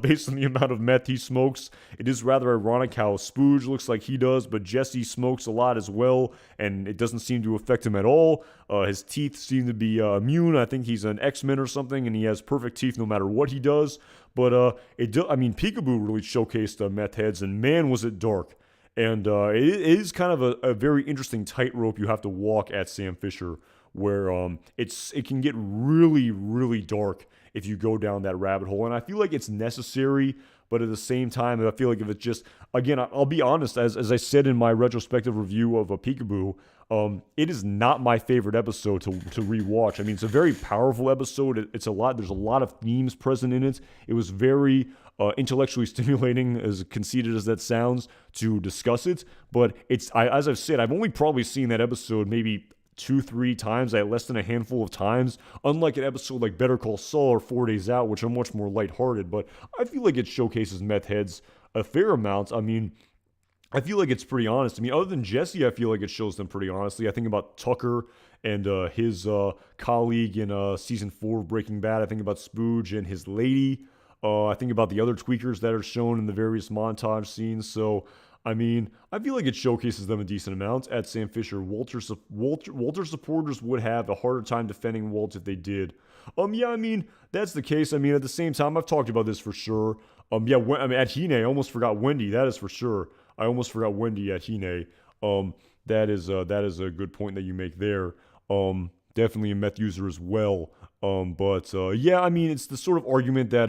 based on the amount of meth he smokes. It is rather ironic how Spooge looks like he does, but Jesse smokes a lot as well, and it doesn't seem to affect him at all. His teeth seem to be immune. I think he's an X-Men or something, and he has perfect teeth no matter what he does. But I mean, Peekaboo really showcased meth heads, and man, was it dark. And it is kind of a very interesting tightrope you have to walk at Sam Fisher, where it can get really, really dark if you go down that rabbit hole. And I feel like it's necessary, but at the same time, I feel like if it's just, again, I'll be honest, as I said in my retrospective review of a Peekaboo, it is not my favorite episode to rewatch. I mean, it's a very powerful episode. There's a lot of themes present in it. It was very intellectually stimulating, as conceited as that sounds, to discuss it. But as I've said, I've only probably seen that episode maybe 2-3 times, at less than a handful of times. Unlike an episode like Better Call Saul or 4 Days Out, which are much more lighthearted. But I feel like it showcases meth heads a fair amount. I mean, I feel like it's pretty honest. I mean, other than Jesse, I feel like it shows them pretty honestly. I think about Tucker and his colleague in season 4 of Breaking Bad. I think about Spooge and his lady. I think about the other tweakers that are shown in the various montage scenes. So, I mean, I feel like it showcases them a decent amount at Sam Fisher. Walter supporters would have a harder time defending Walt if they did. Yeah, I mean, that's the case. I mean, at the same time, I've talked about this for sure. Yeah, I mean, at Hine, I almost forgot Wendy. That is for sure. I almost forgot Wendy at Hine. That is a good point that you make there. Definitely a meth user as well. Yeah, I mean, it's the sort of argument that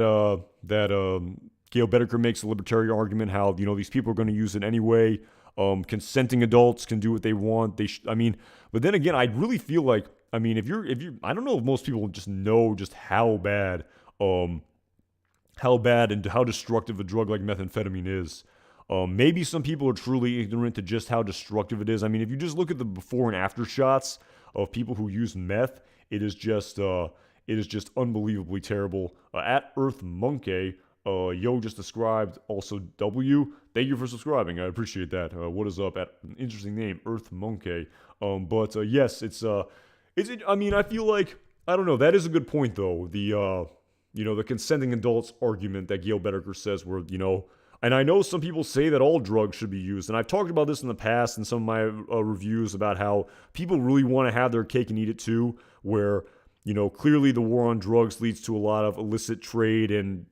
Gail Bedecker makes, a libertarian argument, how, these people are going to use it anyway. Consenting adults can do what they want. I mean, but then again, I really feel like, I mean, if you're, I don't know if most people just know just how bad and how destructive a drug like methamphetamine is. Maybe some people are truly ignorant to just how destructive it is. I mean, if you just look at the before and after shots of people who use meth, it is just unbelievably terrible. At Earth Monkey, Yo just described also W. Thank you for subscribing. I appreciate that. What is up? At an interesting name, Earth Monkey. Yes, I mean, I feel like, I don't know. That is a good point though. The consenting adults argument that Gail Bedecker says, where and I know some people say that all drugs should be used, and I've talked about this in the past in some of my reviews about how people really want to have their cake and eat it too, where, clearly the war on drugs leads to a lot of illicit trade and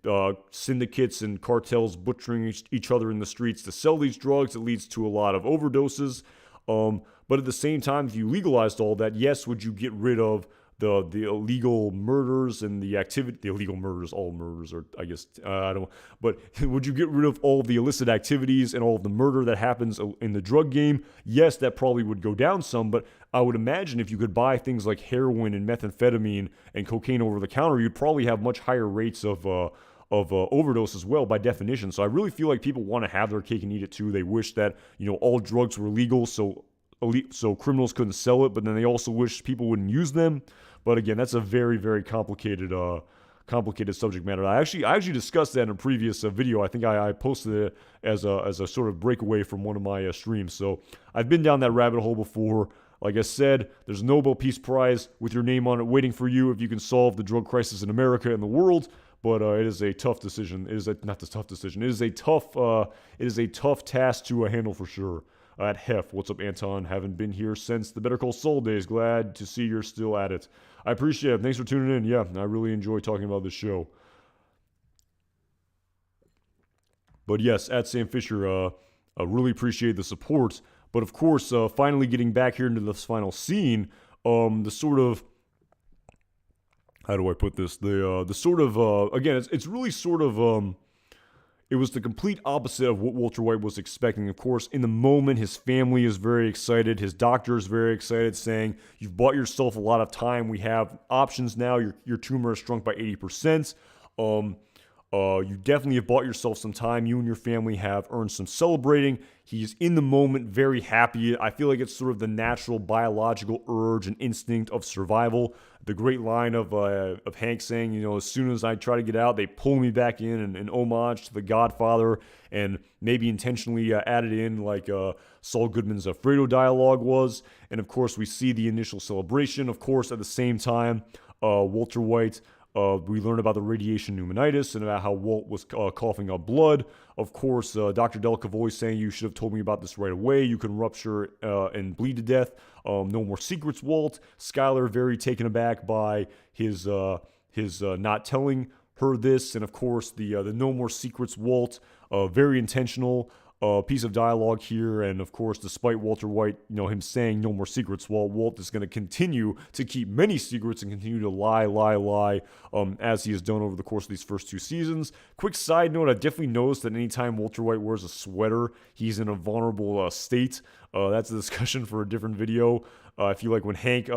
syndicates and cartels butchering each other in the streets to sell these drugs. It leads to a lot of overdoses. But at the same time, if you legalized all that, yes, would you get rid of the illegal murders and the illegal murders, all murders are, I guess, I don't, but would you get rid of all the illicit activities and all of the murder that happens in the drug game? Yes, that probably would go down some, but I would imagine if you could buy things like heroin and methamphetamine and cocaine over the counter, you'd probably have much higher rates of overdose as well, by definition. So I really feel like people want to have their cake and eat it too. They wish that, all drugs were legal so criminals couldn't sell it, but then they also wish people wouldn't use them. But again, that's a very, very complicated subject matter. I actually discussed that in a previous video. I think I posted it as a sort of breakaway from one of my streams. So I've been down that rabbit hole before. Like I said, there's a Nobel Peace Prize with your name on it waiting for you if you can solve the drug crisis in America and the world. But it is a tough decision. It is not a tough decision. It is a tough task to handle for sure. At Hef, what's up, Anton? Haven't been here since the Better Call Saul days. Glad to see you're still at it. I appreciate it. Thanks for tuning in. Yeah, I really enjoy talking about this show. But yes, at Sam Fisher, I really appreciate the support. But of course, finally getting back here into this final scene, the sort of, how do I put this? The sort of, again, it's really sort of, It was the complete opposite of what Walter White was expecting. Of course, in the moment, his family is very excited. His doctor is very excited, saying, "You've bought yourself a lot of time. We have options now. Your tumor has shrunk by 80%. You definitely have bought yourself some time. You and your family have earned some celebrating." He's in the moment, very happy. I feel like it's sort of the natural biological urge and instinct of survival. The great line of Hank saying, as soon as I try to get out, they pull me back in homage to The Godfather, and maybe intentionally added in like Saul Goodman's Fredo dialogue was. And of course, we see the initial celebration. Of course, at the same time, Walter White. We learn about the radiation pneumonitis and about how Walt was coughing up blood. Of course, Dr. Delcavoy saying, "You should have told me about this right away. You can rupture and bleed to death. No more secrets, Walt." Skyler very taken aback by his not telling her this. And of course, the "no more secrets, Walt," very intentional piece of dialogue here. And of course, despite Walter White, him saying "no more secrets," Walt is going to continue to keep many secrets and continue to lie, as he has done over the course of these first 2 seasons. Quick side note, I definitely noticed that anytime Walter White wears a sweater, he's in a vulnerable state. That's a discussion for a different video. I feel like when Hank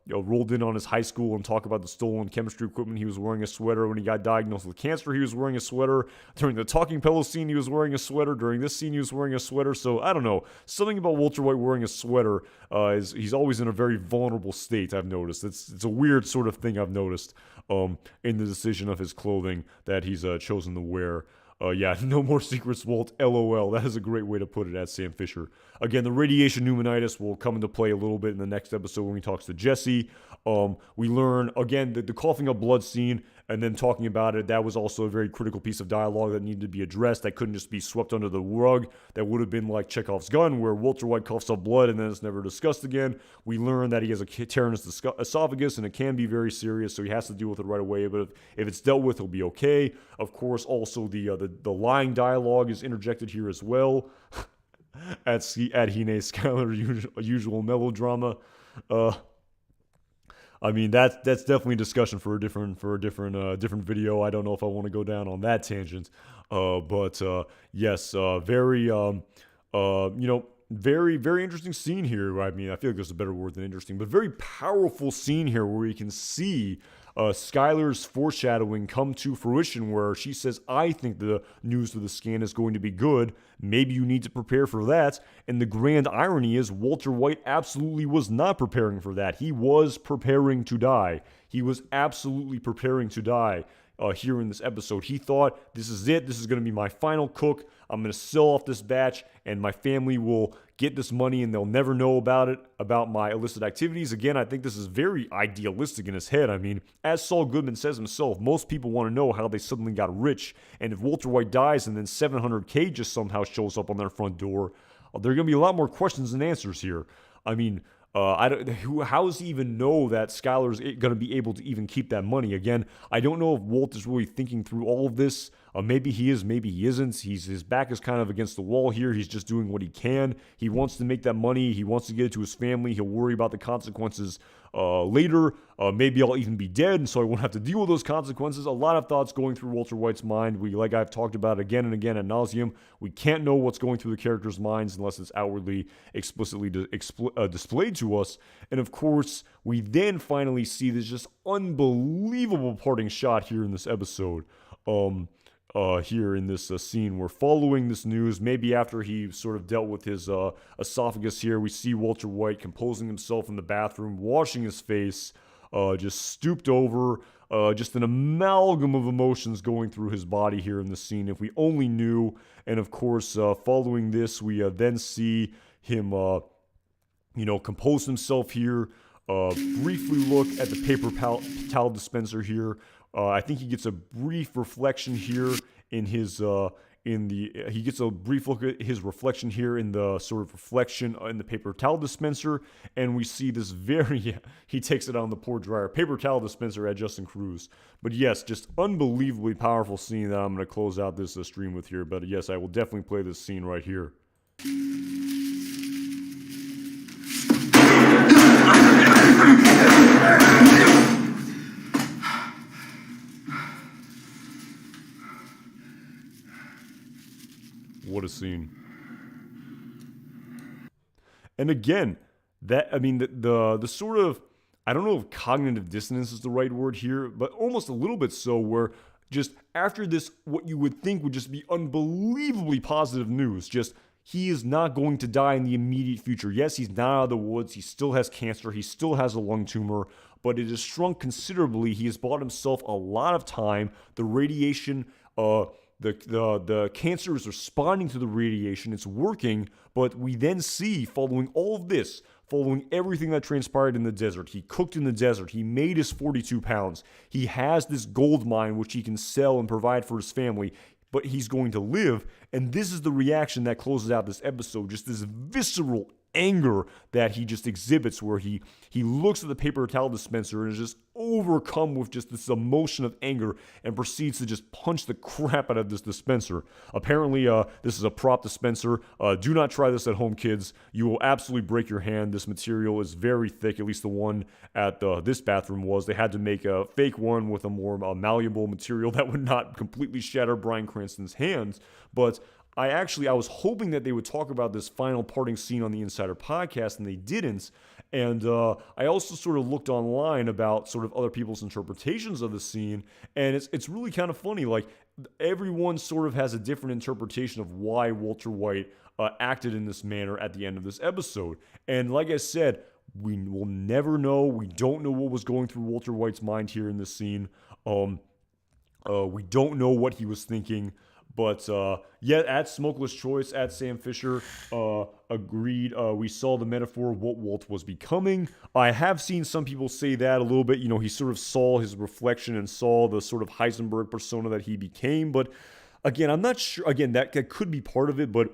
rolled in on his high school and talked about the stolen chemistry equipment, he was wearing a sweater. When he got diagnosed with cancer, he was wearing a sweater. During the Talking Pillow scene, he was wearing a sweater. During this scene, he was wearing a sweater. So, I don't know. Something about Walter White wearing a sweater is he's always in a very vulnerable state, I've noticed. It's a weird sort of thing I've noticed in the decision of his clothing that he's chosen to wear. No more secrets, Walt. LOL. That is a great way to put it, at Sam Fisher. Again, the radiation pneumonitis will come into play a little bit in the next episode when he talks to Jesse. We learn, again, the coughing up blood scene, and then talking about it, that was also a very critical piece of dialogue that needed to be addressed. That couldn't just be swept under the rug. That would have been like Chekhov's gun, where Walter White coughs up blood and then it's never discussed again. We learn that he has a tear in his esophagus, and it can be very serious, so he has to deal with it right away. But if it's dealt with, he'll be okay. Of course, also the lying dialogue is interjected here as well. at Hine Skyler, usual melodrama. I mean, that's definitely a discussion for a different video. I don't know if I want to go down on that tangent, but yes, very very interesting scene here. I mean, I feel like there's a better word than interesting, but very powerful scene here where you can see Skyler's foreshadowing come to fruition, where she says, "I think the news of the scan is going to be good. Maybe you need to prepare for that." And the grand irony is Walter White absolutely was not preparing for that. He was preparing to die. He was absolutely preparing to die here in this episode. He thought, this is it. This is going to be my final cook. I'm going to sell off this batch, and my family will get this money, and they'll never know about it, about my illicit activities. Again, I think this is very idealistic in his head. I mean, as Saul Goodman says himself, most people want to know how they suddenly got rich, and if Walter White dies and then $700K just somehow shows up on their front door, there are going to be a lot more questions than answers here. I mean, how does he even know that Skyler's going to be able to even keep that money? Again, I don't know if Walt is really thinking through all of this. Maybe he is, maybe he isn't. His back is kind of against the wall here. He's just doing what he can. He wants to make that money. He wants to get it to his family. He'll worry about the consequences later. Maybe I'll even be dead, and so I won't have to deal with those consequences. A lot of thoughts going through Walter White's mind. Like I've talked about again and again ad nauseum, we can't know what's going through the characters' minds unless it's outwardly, explicitly displayed to us. And of course, we then finally see this just unbelievable parting shot here in this episode. Here in this scene, we're following this news. Maybe after he sort of dealt with his esophagus here, we see Walter White composing himself in the bathroom, washing his face, just stooped over, just an amalgam of emotions going through his body here in the scene. If we only knew. And of course, following this, we then see him, compose himself here. Briefly look at the paper towel dispenser here. I think he gets a brief reflection here in his he gets a brief look at his reflection here in the sort of reflection in the paper towel dispenser, and we see this he takes it on the poor dryer paper towel dispenser at Justin Cruz. But yes, just unbelievably powerful scene that I'm going to close out this stream with here. But yes, I will definitely play this scene right here. scene. And again, the sort of, I don't know if cognitive dissonance is the right word here, but almost a little bit so, where just after this, what you would think would just be unbelievably positive news, just he is not going to die in the immediate future. Yes, he's not out of the woods. He still has cancer. He still has a lung tumor, but it has shrunk considerably. He has bought himself a lot of time. The radiation, the cancer is responding to the radiation. It's working, but we then see, following all of this, following everything that transpired in the desert, he cooked in the desert, he made his 42 pounds, he has this gold mine which he can sell and provide for his family, but he's going to live. And this is the reaction that closes out this episode, just this visceral anger that he just exhibits, where he looks at the paper towel dispenser and is just overcome with just this emotion of anger and proceeds to just punch the crap out of this dispenser. Apparently, this is a prop dispenser. Do not try this at home, kids. You will absolutely break your hand. This material is very thick, at least the one at this bathroom was. They had to make a fake one with a more malleable material that would not completely shatter Bryan Cranston's hands, but I was hoping that they would talk about this final parting scene on the Insider podcast, and they didn't. And I also sort of looked online about sort of other people's interpretations of the scene, and it's really kind of funny. Like, everyone sort of has a different interpretation of why Walter White acted in this manner at the end of this episode. And like I said, we will never know. We don't know what was going through Walter White's mind here in this scene. We don't know what he was thinking. But at Smokeless Choice, at Sam Fisher, agreed. We saw the metaphor of what Walt was becoming. I have seen some people say that a little bit. You know, he sort of saw his reflection and saw the sort of Heisenberg persona that he became. But again, I'm not sure. Again, that could be part of it. But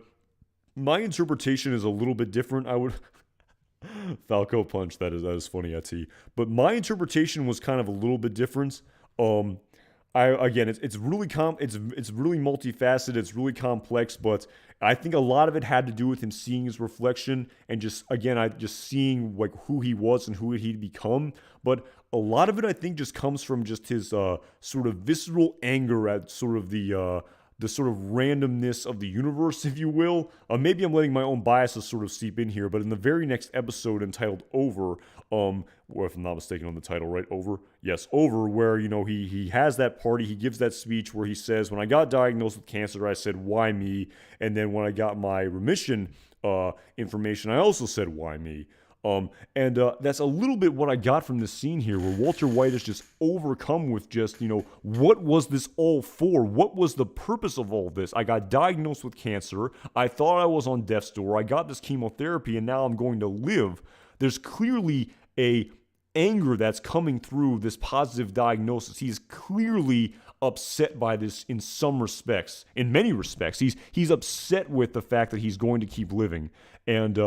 my interpretation is a little bit different. I would... Falco punch, that is funny, T. But my interpretation was kind of a little bit different. It's really it's really multifaceted. It's really complex, but I think a lot of it had to do with him seeing his reflection and just seeing like who he was and who he'd become. But a lot of it, I think, just comes from just his sort of visceral anger at sort of the sort of randomness of the universe, if you will. Maybe I'm letting my own biases sort of seep in here, but in the very next episode entitled Over, or if I'm not mistaken on the title, right? Over? Yes, Over, where, you know, he has that party, he gives that speech where he says, when I got diagnosed with cancer, I said, why me? And then when I got my remission information, I also said, why me? That's a little bit what I got from this scene here, where Walter White is just overcome with just, you know, what was this all for? What was the purpose of all this? I got diagnosed with cancer. I thought I was on death's door. I got this chemotherapy, and now I'm going to live. There's clearly a anger that's coming through this positive diagnosis. He's clearly upset by this in some respects. In many respects, he's upset with the fact that he's going to keep living. And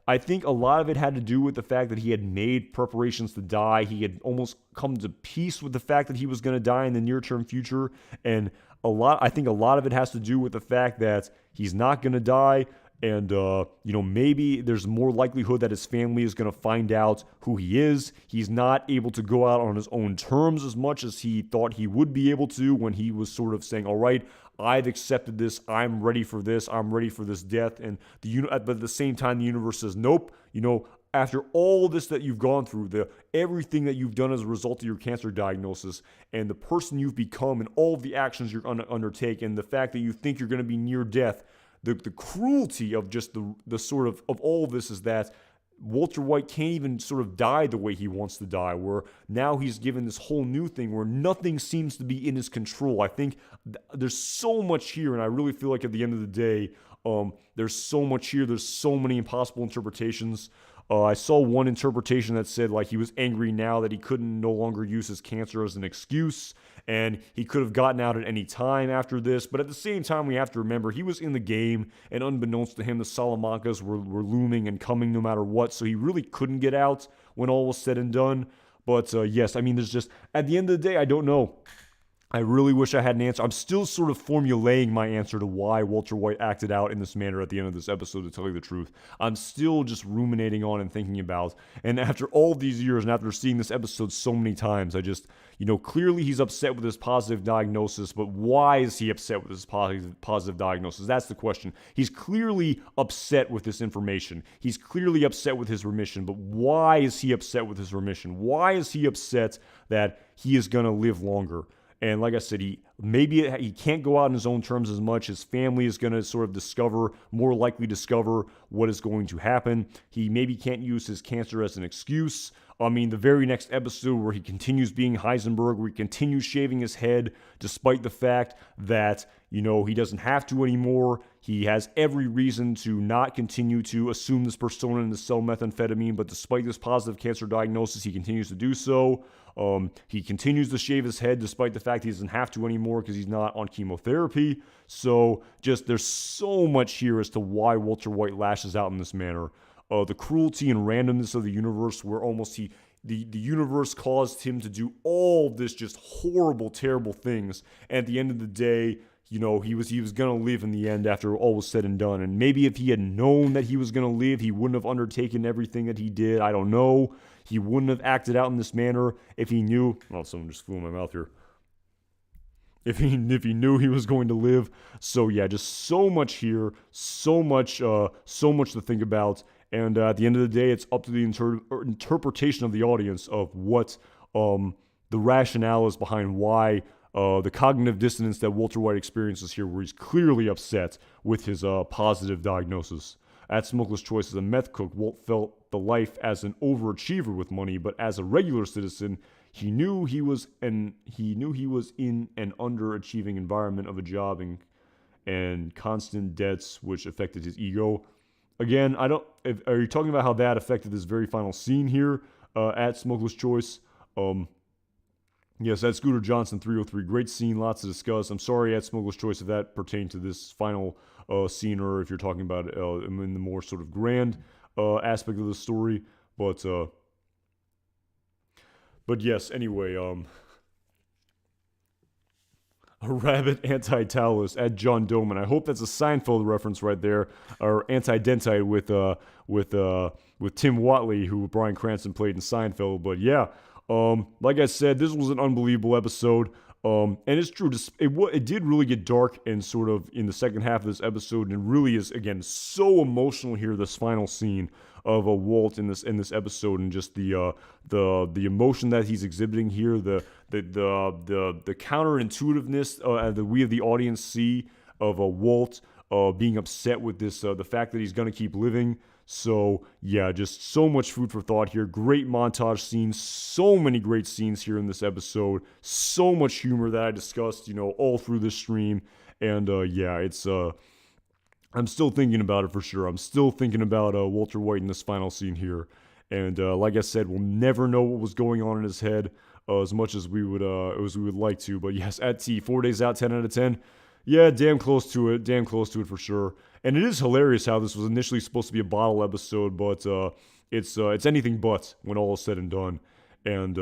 I think a lot of it had to do with the fact that he had made preparations to die. He had almost come to peace with the fact that he was going to die in the near-term future. And I think a lot of it has to do with the fact that he's not going to die. And, maybe there's more likelihood that his family is going to find out who he is. He's not able to go out on his own terms as much as he thought he would be able to when he was sort of saying, all right, I've accepted this. I'm ready for this. I'm ready for this death. And but at the same time, the universe says, nope, after all this that you've gone through, everything that you've done as a result of your cancer diagnosis and the person you've become and all of the actions you're going to undertake and the fact that you think you're going to be near death, the cruelty of just the sort of all of this is that Walter White can't even sort of die the way he wants to die, where now he's given this whole new thing where nothing seems to be in his control. I think there's so much here, and I really feel like at the end of the day, there's so much here. There's so many impossible interpretations. I saw one interpretation that said like he was angry now that he couldn't no longer use his cancer as an excuse, and he could have gotten out at any time after this. But at the same time, we have to remember he was in the game, and unbeknownst to him, the Salamancas were looming and coming no matter what, so he really couldn't get out when all was said and done. But yes, I mean, there's just, at the end of the day, I don't know. I really wish I had an answer. I'm still sort of formulating my answer to why Walter White acted out in this manner at the end of this episode, to tell you the truth. I'm still just ruminating on and thinking about. And after all these years and after seeing this episode so many times, I just, clearly he's upset with his positive diagnosis, but why is he upset with his positive diagnosis? That's the question. He's clearly upset with this information. He's clearly upset with his remission, but why is he upset with his remission? Why is he upset that he is going to live longer? And like I said, he can't go out on his own terms as much. His family is going to sort of more likely discover what is going to happen. He maybe can't use his cancer as an excuse. I mean, the very next episode where he continues being Heisenberg, where he continues shaving his head, despite the fact that, he doesn't have to anymore. He has every reason to not continue to assume this persona and to sell methamphetamine, but despite this positive cancer diagnosis, he continues to do so. He continues to shave his head despite the fact he doesn't have to anymore because he's not on chemotherapy. So there's so much here as to why Walter White lashes out in this manner. The cruelty and randomness of the universe, where almost the universe caused him to do all this just horrible, terrible things. And at the end of the day, he was going to live in the end after all was said and done. And maybe if he had known that he was going to live, he wouldn't have undertaken everything that he did. I don't know. He wouldn't have acted out in this manner if he knew. Oh, someone just flew in my mouth here. If he knew he was going to live. So yeah, just so much here, so much to think about. And at the end of the day, it's up to the interpretation of the audience of what the rationale is behind why the cognitive dissonance that Walter White experiences here, where he's clearly upset with his positive diagnosis. At Smokeless Choice as a meth cook, Walt felt the life as an overachiever with money, but as a regular citizen, he knew he was in an underachieving environment of a job and constant debts, which affected his ego. Again, are you talking about how that affected this very final scene here at Smokeless Choice? Yes, at Scooter Johnson 303, great scene, lots to discuss. I'm sorry at Smokeless Choice if that pertained to this final scene, or if you're talking about in the more sort of grand aspect of the story. But yes, anyway, a rabbit anti-talus at John Doman. I hope that's a Seinfeld reference right there, or anti-dentite with Tim Watley, who Bryan Cranston played in Seinfeld. But yeah, like I said, this was an unbelievable episode. And it's true, it did really get dark and sort of in the second half of this episode, and it really is, again, so emotional here, this final scene of Walt in this episode, and just the emotion that he's exhibiting here, the counterintuitiveness that we of the audience see of Walt being upset with this, the fact that he's going to keep living. So, yeah, just so much food for thought here. Great montage scenes. So many great scenes here in this episode. So much humor that I discussed, all through this stream. And, yeah, it's, I'm still thinking about it for sure. I'm still thinking about Walter White in this final scene here. And, like I said, we'll never know what was going on in his head as much as we would like to. But, yes, at T, 4 days out, 10 out of 10. Yeah, damn close to it for sure. And it is hilarious how this was initially supposed to be a bottle episode, but it's anything but when all is said and done. And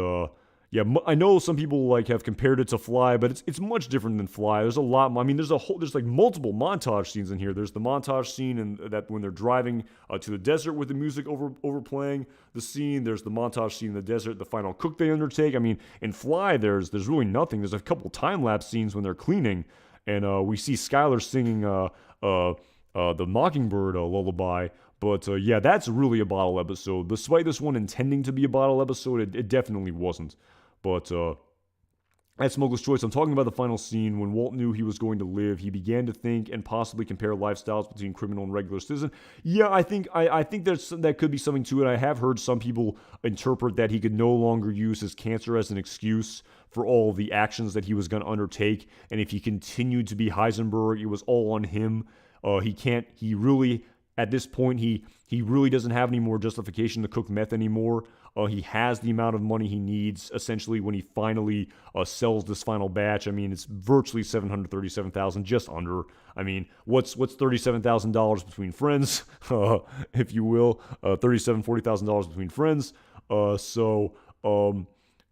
yeah, I know some people have compared it to Fly, but it's much different than Fly. There's a lot. I mean, there's multiple montage scenes in here. There's the montage scene and that when they're driving to the desert with the music overplaying the scene. There's the montage scene in the desert, the final cook they undertake. I mean, in Fly, there's really nothing. There's a couple time lapse scenes when they're cleaning, and we see Skylar singing the Mockingbird lullaby. But yeah, that's really a bottle episode. Despite this one intending to be a bottle episode, it definitely wasn't. But at Smokeless Choice, I'm talking about the final scene. When Walt knew he was going to live, he began to think and possibly compare lifestyles between criminal and regular citizen. Yeah, I think that could be something to it. I have heard some people interpret that he could no longer use his cancer as an excuse for all the actions that he was going to undertake. And if he continued to be Heisenberg, it was all on him. At this point, he really doesn't have any more justification to cook meth anymore. He has the amount of money he needs, essentially, when he finally sells this final batch. I mean, it's virtually $737,000, just under. I mean, what's $37,000 between friends, if you will? $40,000 between friends.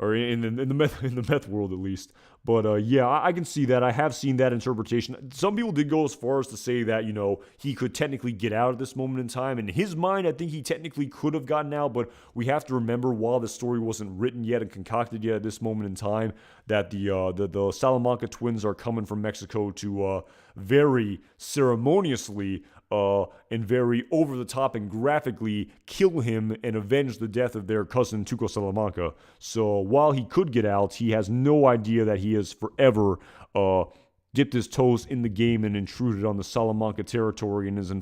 or in the meth world at least. But yeah, I can see that. I have seen that interpretation. Some people did go as far as to say that, you know, he could technically get out at this moment in time. In his mind, I think he technically could have gotten out, but we have to remember, while the story wasn't written yet and concocted yet at this moment in time, that the Salamanca twins are coming from Mexico to very ceremoniously and very over the top and graphically kill him and avenge the death of their cousin Tuco Salamanca. So while he could get out, he has no idea that he has forever dipped his toes in the game and intruded on the Salamanca territory, and is in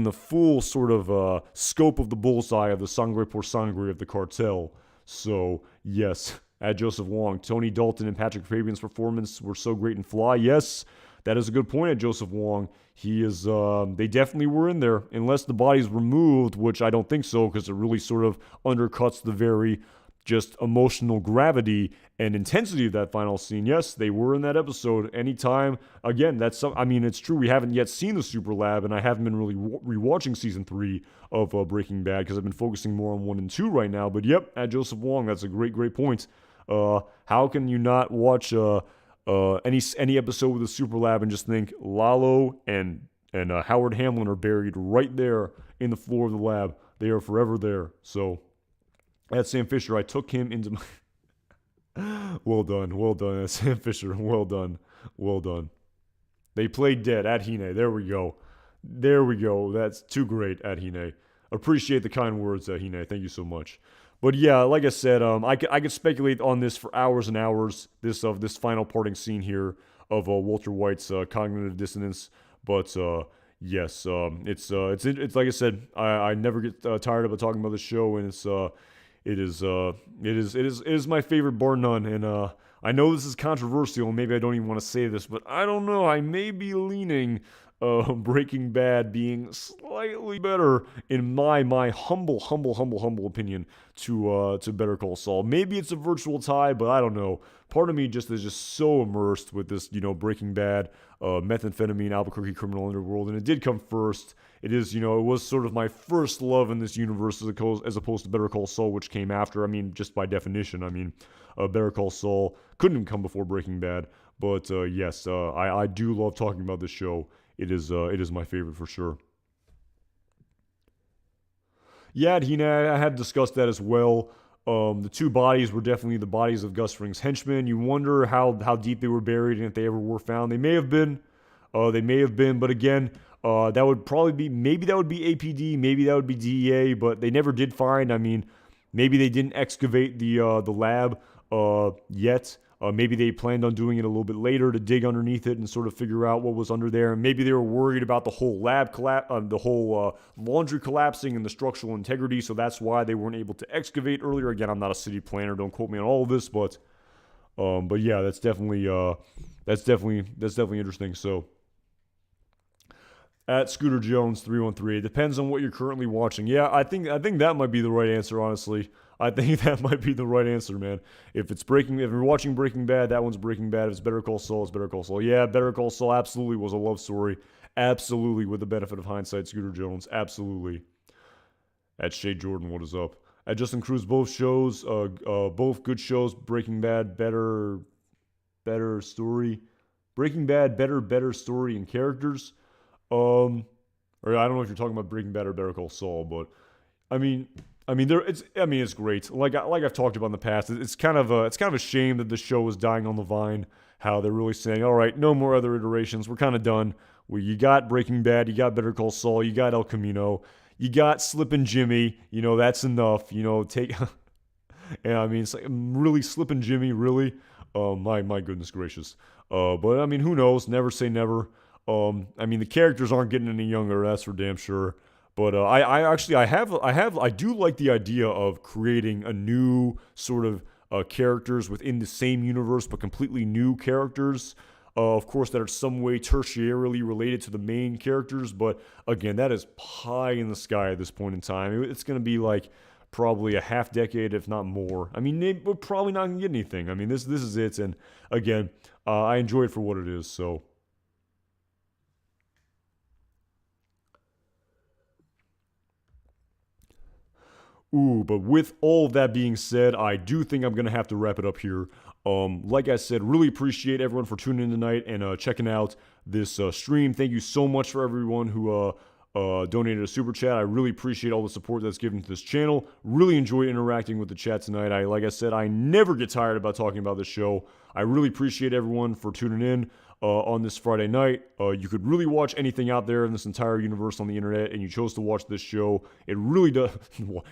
the full sort of scope of the bullseye of the sangre por sangre of the cartel. So yes, at Joseph Wong, Tony Dalton and Patrick Fabian's performance were so great in Fly. Yes, that is a good point at Joseph Wong. He is, they definitely were in there, unless the bodies were moved, which I don't think so, because it really sort of undercuts the very just emotional gravity and intensity of that final scene. Yes, they were in that episode. Anytime, again, it's true, we haven't yet seen the Super Lab, and I haven't been really rewatching season 3 of Breaking Bad, because I've been focusing more on 1 and 2 right now. But yep, at Joseph Wong, that's a great point. How can you not watch any episode with the Super Lab and just think Lalo and Howard Hamlin are buried right there in the floor of the lab? They are forever there. So that's Sam Fisher. I took him into my... Well done, Sam Fisher. Well done. They played dead at Hine. There we go. That's too great at Hine. Appreciate the kind words at Hine. Thank you so much. But yeah, like I said, I could speculate on this for hours and hours. This final parting scene here of Walter White's cognitive dissonance. But yes, it's like I said, I never get tired of talking about the show, and it is my favorite bar none. And I know this is controversial, and maybe I don't even want to say this, but I don't know. I may be leaning Breaking Bad being slightly better in my humble opinion to Better Call Saul. Maybe it's a virtual tie, but I don't know. Part of me is just so immersed with this, Breaking Bad, methamphetamine, Albuquerque criminal underworld, and it did come first. It is, it was sort of my first love in this universe as opposed to Better Call Saul, which came after. I mean, just by definition, Better Call Saul couldn't come before Breaking Bad. But yes, I do love talking about this show. It is my favorite for sure. Yeah, I had discussed that as well. The two bodies were definitely the bodies of Gus Fring's henchmen. You wonder how deep they were buried and if they ever were found. They may have been. But again, that would probably be, maybe that would be APD, maybe that would be DEA, but they never did find. Maybe they didn't excavate the lab yet. Maybe they planned on doing it a little bit later to dig underneath it and sort of figure out what was under there. And maybe they were worried about the whole lab the whole laundry collapsing and the structural integrity. So that's why they weren't able to excavate earlier. Again, I'm not a city planner. Don't quote me on all of this, but yeah, that's definitely interesting. So at Scooter Jones 313, it depends on what you're currently watching. Yeah, I think that might be the right answer. Honestly, I think that might be the right answer, man. If you're watching Breaking Bad, that one's Breaking Bad. If it's Better Call Saul, it's Better Call Saul. Yeah, Better Call Saul absolutely was a love story. Absolutely, with the benefit of hindsight, Scooter Jones, absolutely. At Shay Jordan, what is up? At Justin Cruz, both shows, both good shows. Breaking Bad, better story. Breaking Bad, better story and characters. Or I don't know if you're talking about Breaking Bad or Better Call Saul, but it's great. Like I've talked about in the past, it's kind of a shame that the show is dying on the vine. How they're really saying, all right, no more other iterations. We're kind of done. You got Breaking Bad, you got Better Call Saul, you got El Camino, you got Slippin' Jimmy. That's enough. Take. Yeah, it's like really Slippin' Jimmy, really. My goodness gracious. But who knows? Never say never. The characters aren't getting any younger. That's for damn sure. But I do like the idea of creating a new sort of characters within the same universe, but completely new characters. Of course, that are some way tertiarily related to the main characters. But again, that is pie in the sky at this point in time. It's going to be like probably a half decade, if not more. We're probably not going to get anything. This is it. And again, I enjoy it for what it is. So. Ooh, but with all of that being said, I do think I'm going to have to wrap it up here. Like I said, really appreciate everyone for tuning in tonight and checking out this stream. Thank you so much for everyone who donated a super chat. I really appreciate all the support that's given to this channel. Really enjoyed interacting with the chat tonight. Like I said, I never get tired about talking about this show. I really appreciate everyone for tuning in on this Friday night. You could really watch anything out there in this entire universe on the internet, and you chose to watch this show. It really does.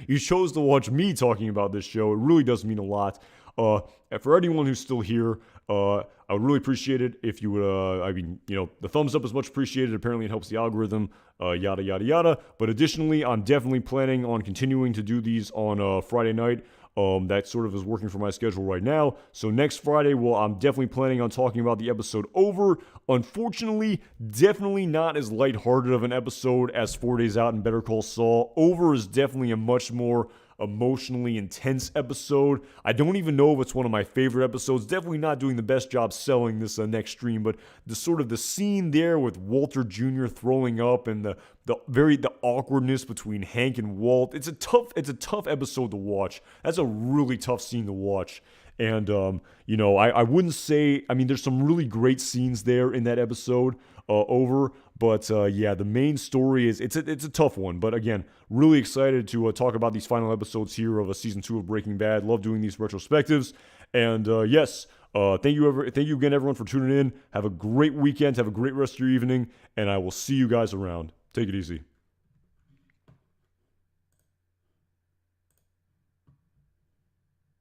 You chose to watch me talking about this show. It really does mean a lot. For anyone who's still here, I would really appreciate it if you would, the thumbs up is much appreciated. Apparently it helps the algorithm, yada, yada, yada. But additionally, I'm definitely planning on continuing to do these on Friday night. That sort of is working for my schedule right now. So next Friday, I'm definitely planning on talking about the episode Over. Unfortunately, definitely not as lighthearted of an episode as 4 Days Out and Better Call Saul. Over is definitely a much more emotionally intense episode. I don't even know if it's one of my favorite episodes. Definitely not doing the best job selling this next stream, but the scene there with Walter Jr. throwing up and the awkwardness between Hank and Walt. It's a tough episode to watch. That's a really tough scene to watch. And I wouldn't say, there's some really great scenes there in that episode, Over. But the main story it's a tough one. But again, really excited to talk about these final episodes here of season 2 of Breaking Bad. Love doing these retrospectives. And thank you again, everyone, for tuning in. Have a great weekend. Have a great rest of your evening. And I will see you guys around. Take it easy.